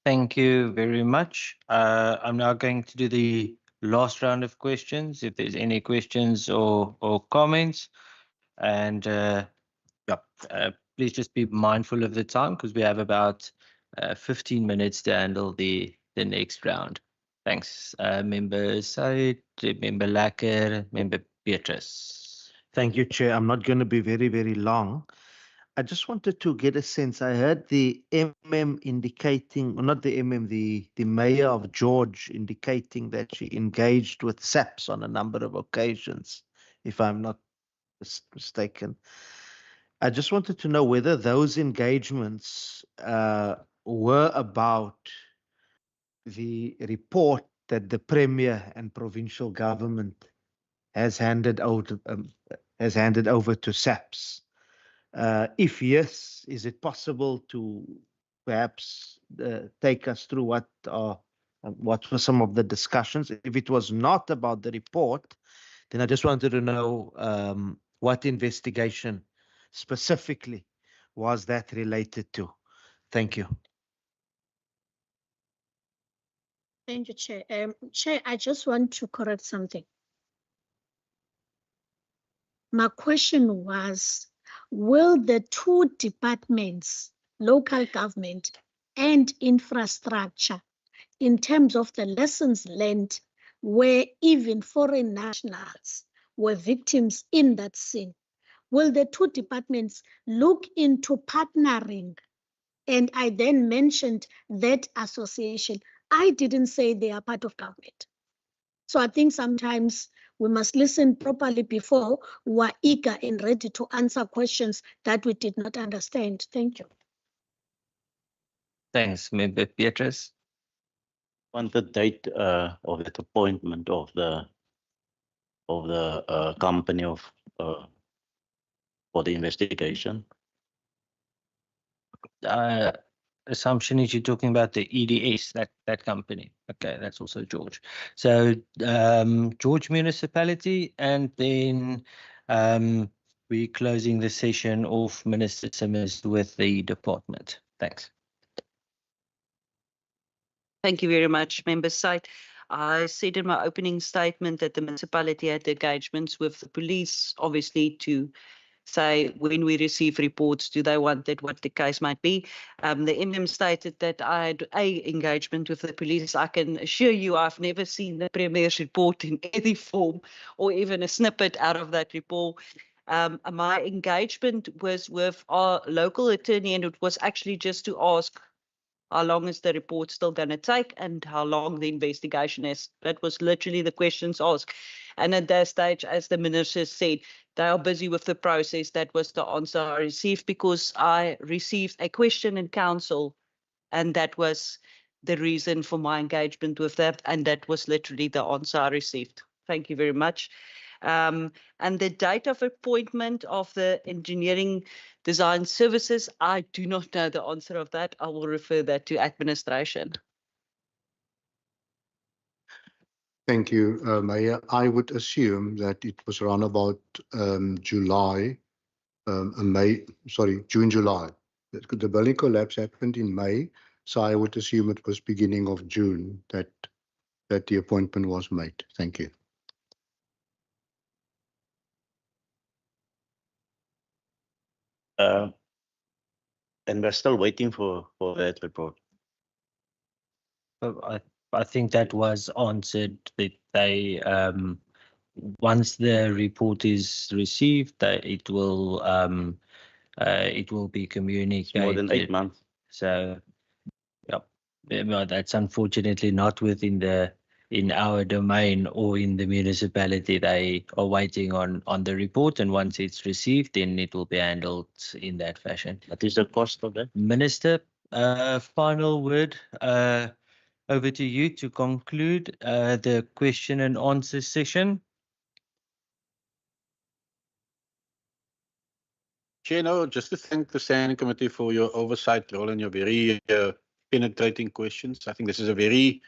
Thank you very much. I'm now going to do the last round of questions, if there's any questions or comments. And please just be mindful of the time because we have about 15 minutes to handle the next round. Thanks, Member Said, Member Lekker, Member Beatrice. Thank you, Chair. I'm not going to be very, very long. I just wanted to get a sense. I heard the MM indicating, or not the MM, the mayor of George indicating that she engaged with SAPS on a number of occasions, if I'm not mistaken. I just wanted to know whether those engagements were about the report that the Premier and Provincial government has handed over to SAPS. If yes, is it possible to perhaps take us through what were some of the discussions? If it was not about the report, then I just wanted to know what investigation specifically was that related to? Thank you. Thank you, Chair. Chair, I just want to correct something. My question was, will the two departments, local government and infrastructure, in terms of the lessons learned, where even foreign nationals were victims in that scene, will the two departments look into partnering? And I then mentioned that association. I didn't say they are part of government. So I think sometimes we must listen properly before we're eager and ready to answer questions that we did not understand. Thank you. Thanks, Member Beatrice. Want the date of the appointment of the company for the investigation? Assumption is you're talking about the EDS, that company. Okay, that's also George. So George Municipality, and then we're closing the session off, Minister Simmers, with the department. Thanks. Thank you very much, Member Said. I said in my opening statement that the municipality had engagements with the police, obviously, to say when we receive reports, do they want that, what the case might be. The MM stated that I had an engagement with the police. I can assure you I've never seen the Premier's report in any form or even a snippet out of that report. My engagement was with our local attorney, and it was actually just to ask how long is the report still going to take, and how long the investigation is. That was literally the questions asked. And at that stage, as the minister said, they are busy with the process. That was the answer I received, because I received a question in council, and that was the reason for my engagement with that. And that was literally the answer I received. Thank you very much. And the date of appointment of the engineering design services, I do not know the answer of that. I will refer that to administration. Thank you, Mayor. I would assume that it was around about June, July. The building collapse happened in May, so I would assume it was beginning of June that the appointment was made. Thank you. And we're still waiting for that report. I think that was answered, that they once the report is received, that it will be communicated. It's more than 8 months. So, yeah, well, that's unfortunately not in our domain or in the municipality. They are waiting on the report, and once it's received, then it will be handled in that fashion. What is the cost of that? Minister, final word. Over to you to conclude the question and answer session. Chair, no, just to thank the Standing Committee for your oversight role and your very penetrating questions. I think this is a very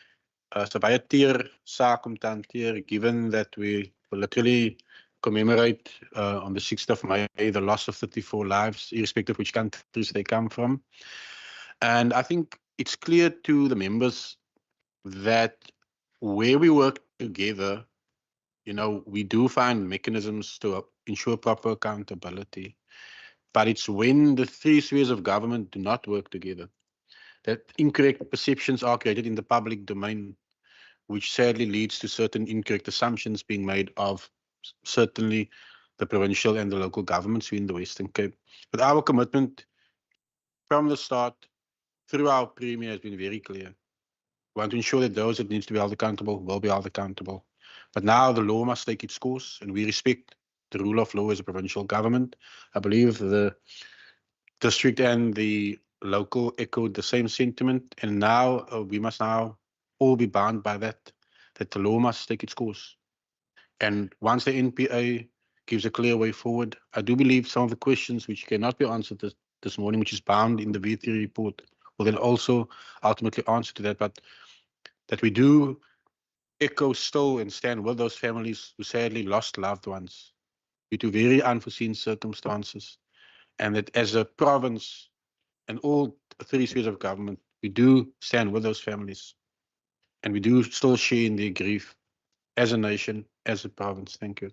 baie teer saak om te hanteer, given that we will literally commemorate on the 6th of May the loss of 34 lives, irrespective of which countries they come from. And I think it's clear to the members that where we work together, we do find mechanisms to ensure proper accountability. But it's when the three spheres of government do not work together that incorrect perceptions are created in the public domain, which sadly leads to certain incorrect assumptions being made of certainly the provincial and the local governments in the Western Cape. But our commitment from the start through our Premier has been very clear. We want to ensure that those that need to be held accountable will be held accountable. But now the law must take its course, and we respect the rule of law as a provincial government. I believe the district and the local echoed the same sentiment, and now we must now all be bound by that the law must take its course. And once the NPA gives a clear way forward, I do believe some of the questions which cannot be answered this morning, which is bound in the V3 report, will then also ultimately answer to that. But that we do echo still and stand with those families who sadly lost loved ones due to very unforeseen circumstances. And that as a province and all three spheres of government, we do stand with those families. And we do still share in their grief as a nation, as a province. Thank you.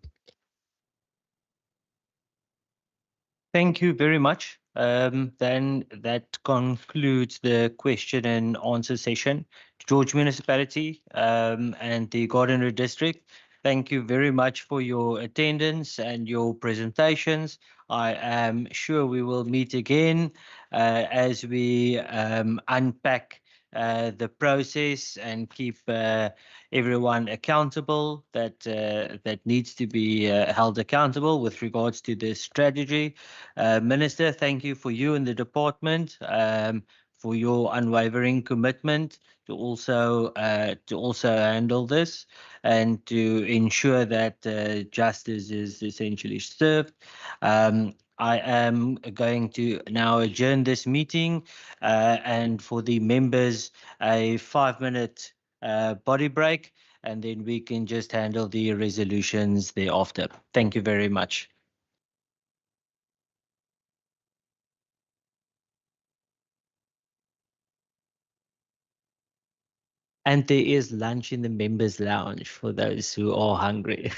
Thank you very much. Then that concludes the question and answer session. George Municipality and the Gardiner District, thank you very much for your attendance and your presentations. I am sure we will meet again as we unpack the process and keep everyone accountable that needs to be held accountable with regards to this strategy. Minister, thank you for you and the department for your unwavering commitment to also handle this and to ensure that justice is essentially served. I am going to now adjourn this meeting and for the members a 5-minute body break, and then we can just handle the resolutions thereafter. Thank you very much. And there is lunch in the members' lounge for those who are hungry.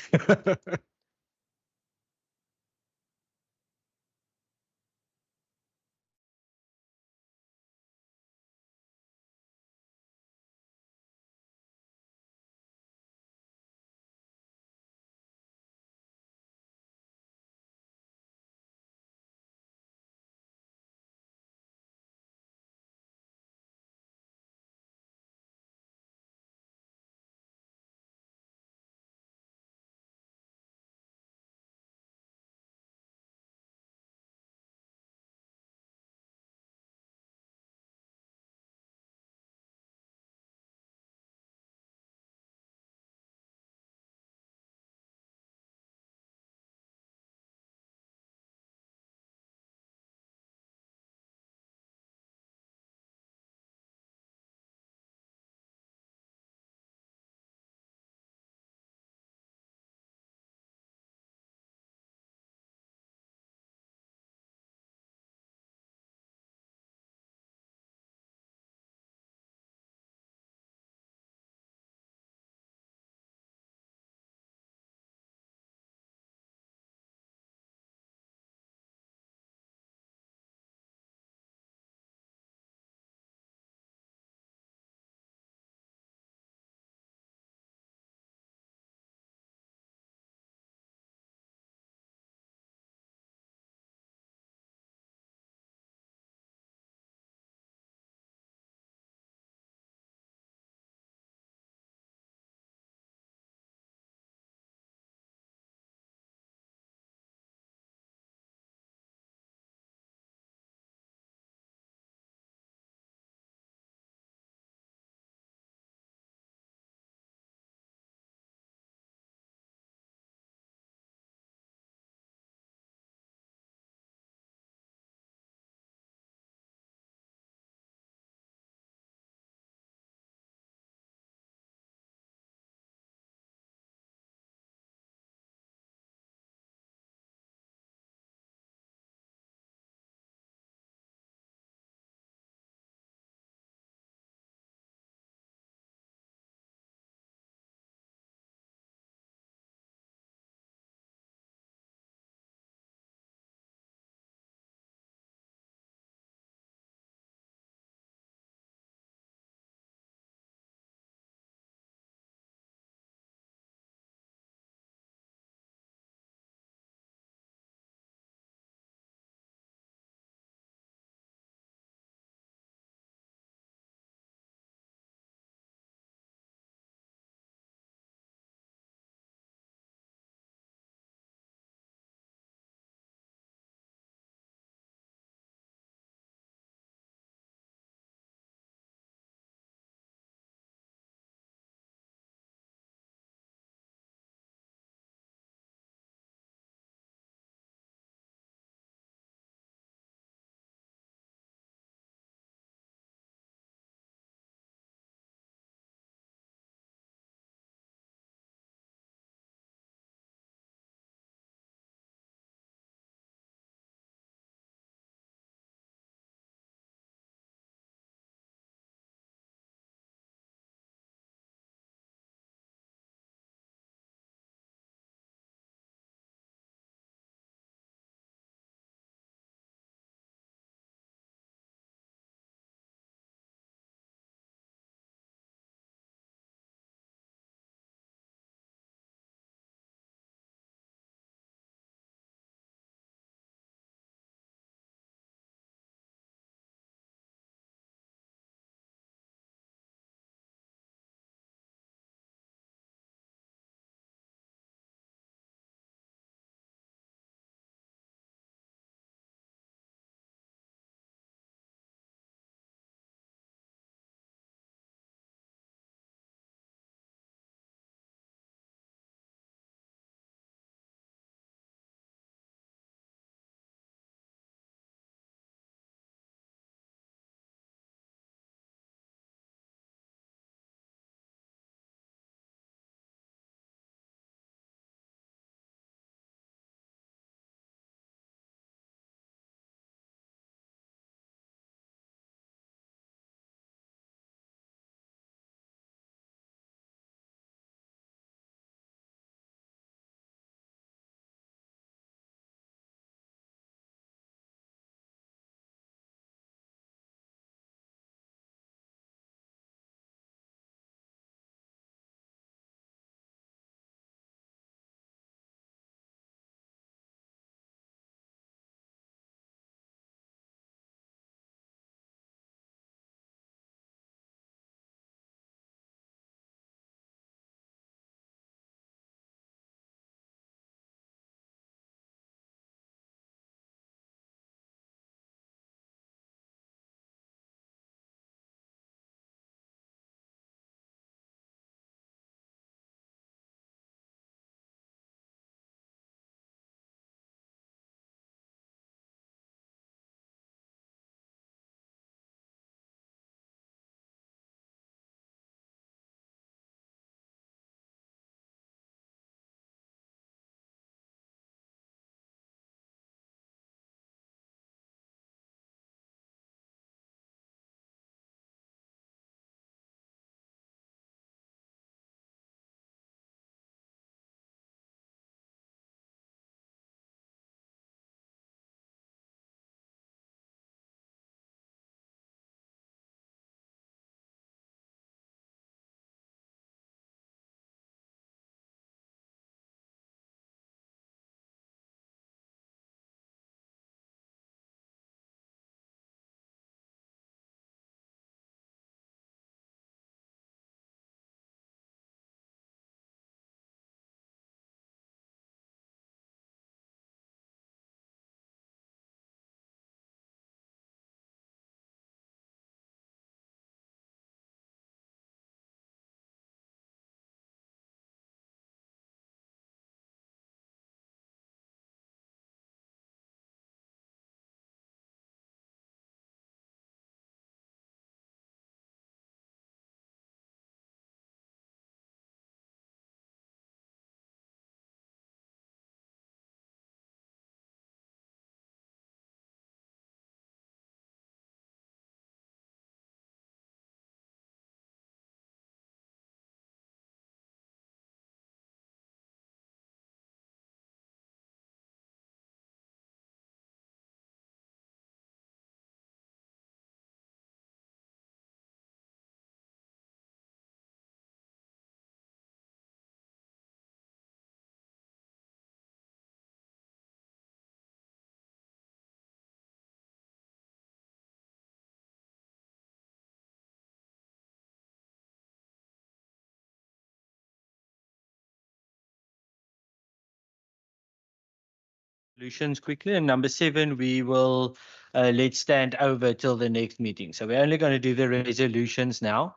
Resolutions quickly. And number 7, we will let stand over till the next meeting. So we're only going to do the resolutions now.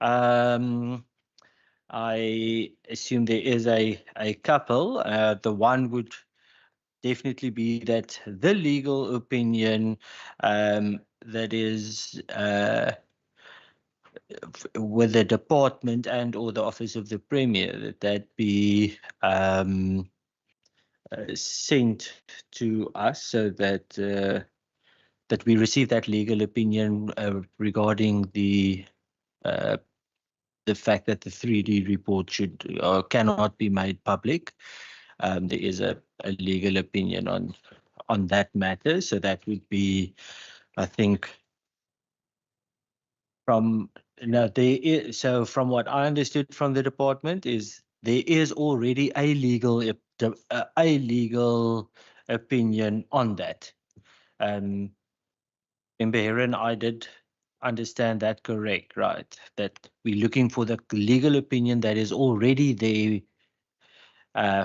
I assume there is a couple. The one would definitely be that the legal opinion that is with the department and or the office of the premier, that be sent to us so that that we receive that legal opinion regarding the fact that the 3D report should or cannot be made public. There is a legal opinion on that matter, so that would be, I think, from so from what I understood from the department is there is already a legal opinion on that. Member Heron, I did understand that correct, right? That we're looking for the legal opinion that is already there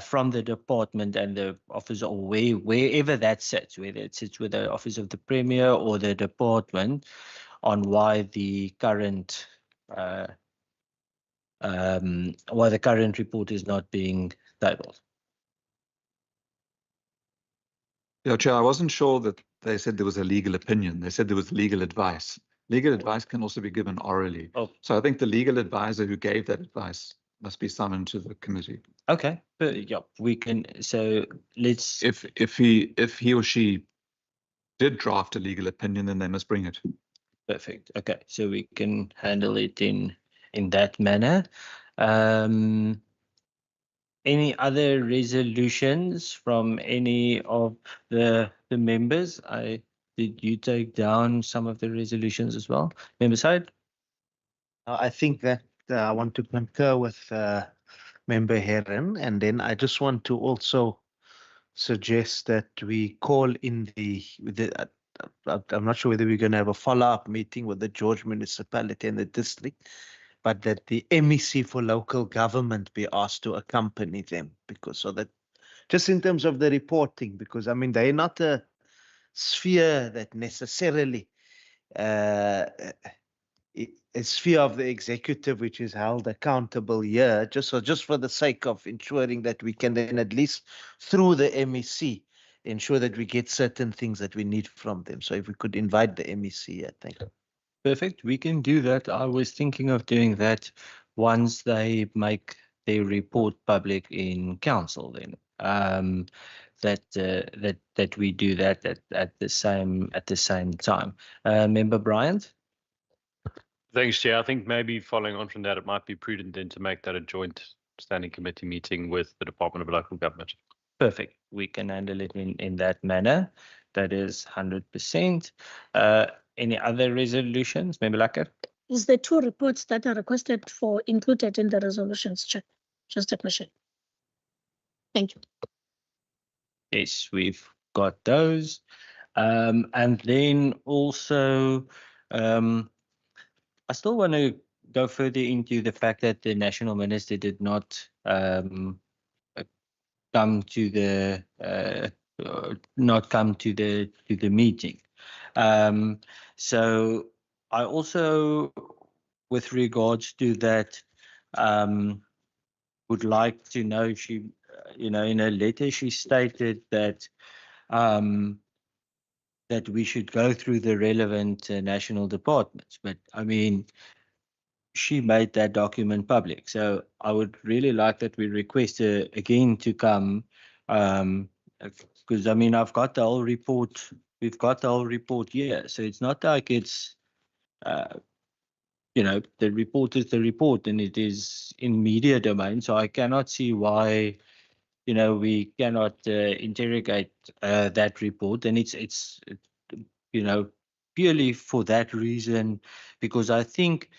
from the department and the office, or wherever that sits, whether it sits with the office of the premier or the department, on why the current report is not being tabled. Yeah, Chair, I wasn't sure that they said there was a legal opinion. They said there was legal advice. Legal advice can also be given orally. Oh. So I think the legal advisor who gave that advice must be summoned to the committee. Okay, but yeah, we can. So let's. If he or she did draft a legal opinion, then they must bring it. Perfect. Okay, so we can handle it in that manner. Any other resolutions from any of the members? Did you take down some of the resolutions as well? Member Side? I think that I want to concur with Member Heron, and then I just want to also suggest that we call in I'm not sure whether we're going to have a follow-up meeting with the George municipality and the district, but that the MEC for local government be asked to accompany them, because so that just in terms of the reporting, because I mean they're not a sphere that necessarily a sphere of the executive which is held accountable here, just for the sake of ensuring that we can then at least through the MEC ensure that we get certain things that we need from them. So if we could invite the MEC, I think. Perfect. We can do that. I was thinking of doing that once they make their report public in council. Then that we do that at the same time. Member Bryant. Thanks, Chair. I think maybe following on from that, it might be prudent then to make that a joint standing committee meeting with the Department of Local Government. Perfect. We can handle it in that manner. That is 100%. Any other resolutions, Member Lacker? Is the 2 reports that are requested for included in the resolutions, Chair? Just a question. Thank you. Yes, we've got those. And then also, I still want to go further into the fact that the national minister did not come to the meeting. So I also, with regards to that, would like to know, she, in a letter she stated that that we should go through the relevant national departments, but I mean, she made that document public. So I would really like that we request her again to come, because I mean, I've got the whole report. We've got the whole report here. So it's not like it's, the report is the report and it is in media domain. So I cannot see why, we cannot interrogate that report. And it's purely for that reason, because I think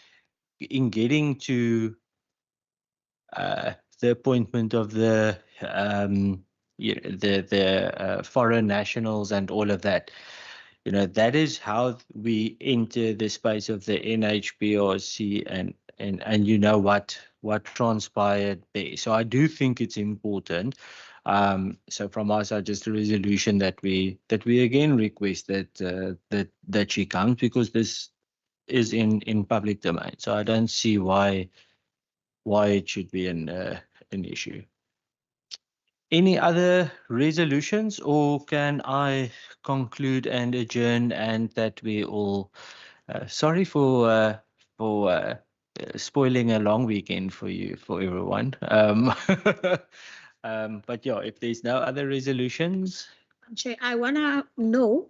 in getting to the appointment of the foreign nationals and all of that, that is how we enter the space of the NHBRC and what transpired there. So I do think it's important. So from our side, just a resolution that we again request that she comes, because this is in public domain. So I don't see why it should be an issue. Any other resolutions, or can I conclude and adjourn, and that we all sorry for spoiling a long weekend for everyone. But yeah, if there's no other resolutions. Chair, I want to know,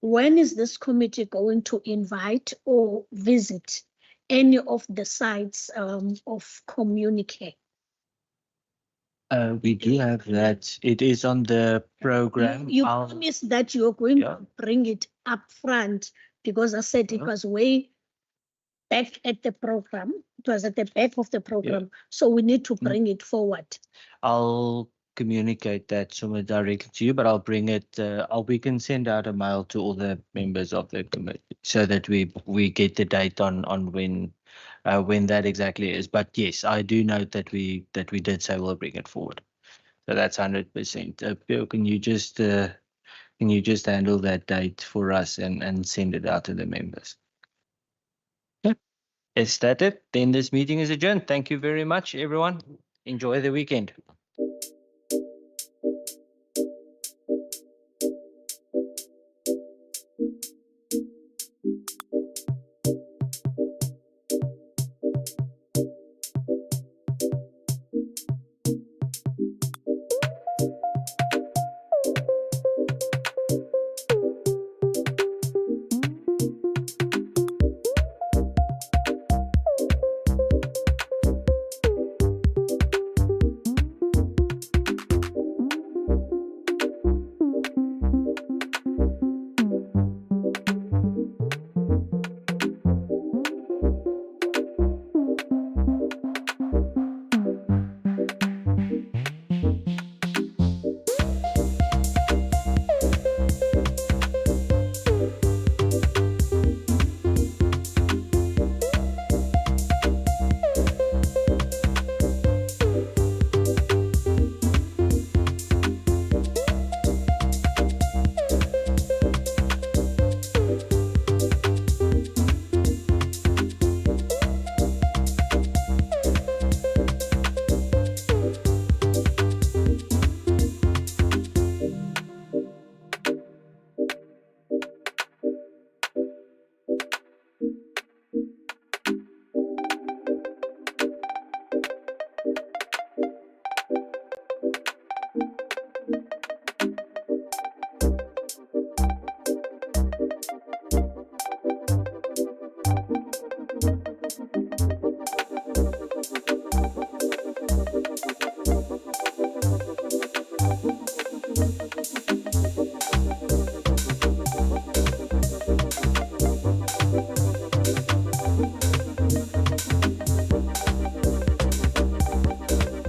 when is this committee going to invite or visit any of the sites of communicate? We do have that. It is on the program. You promised that you're going to bring it up front, because I said it was way back at the program. It was at the back of the program. So we need to bring it forward. I'll communicate that somewhere directly to you, but I'll bring it. We can send out a mail to all the members of the committee so that we get the date on when that exactly is. But yes, I do note that we did say we'll bring it forward. So that's 100%. Bill, can you just handle that date for us and send it out to the members? Okay. Is that it? Then this meeting is adjourned. Thank you very much, everyone. Enjoy the weekend.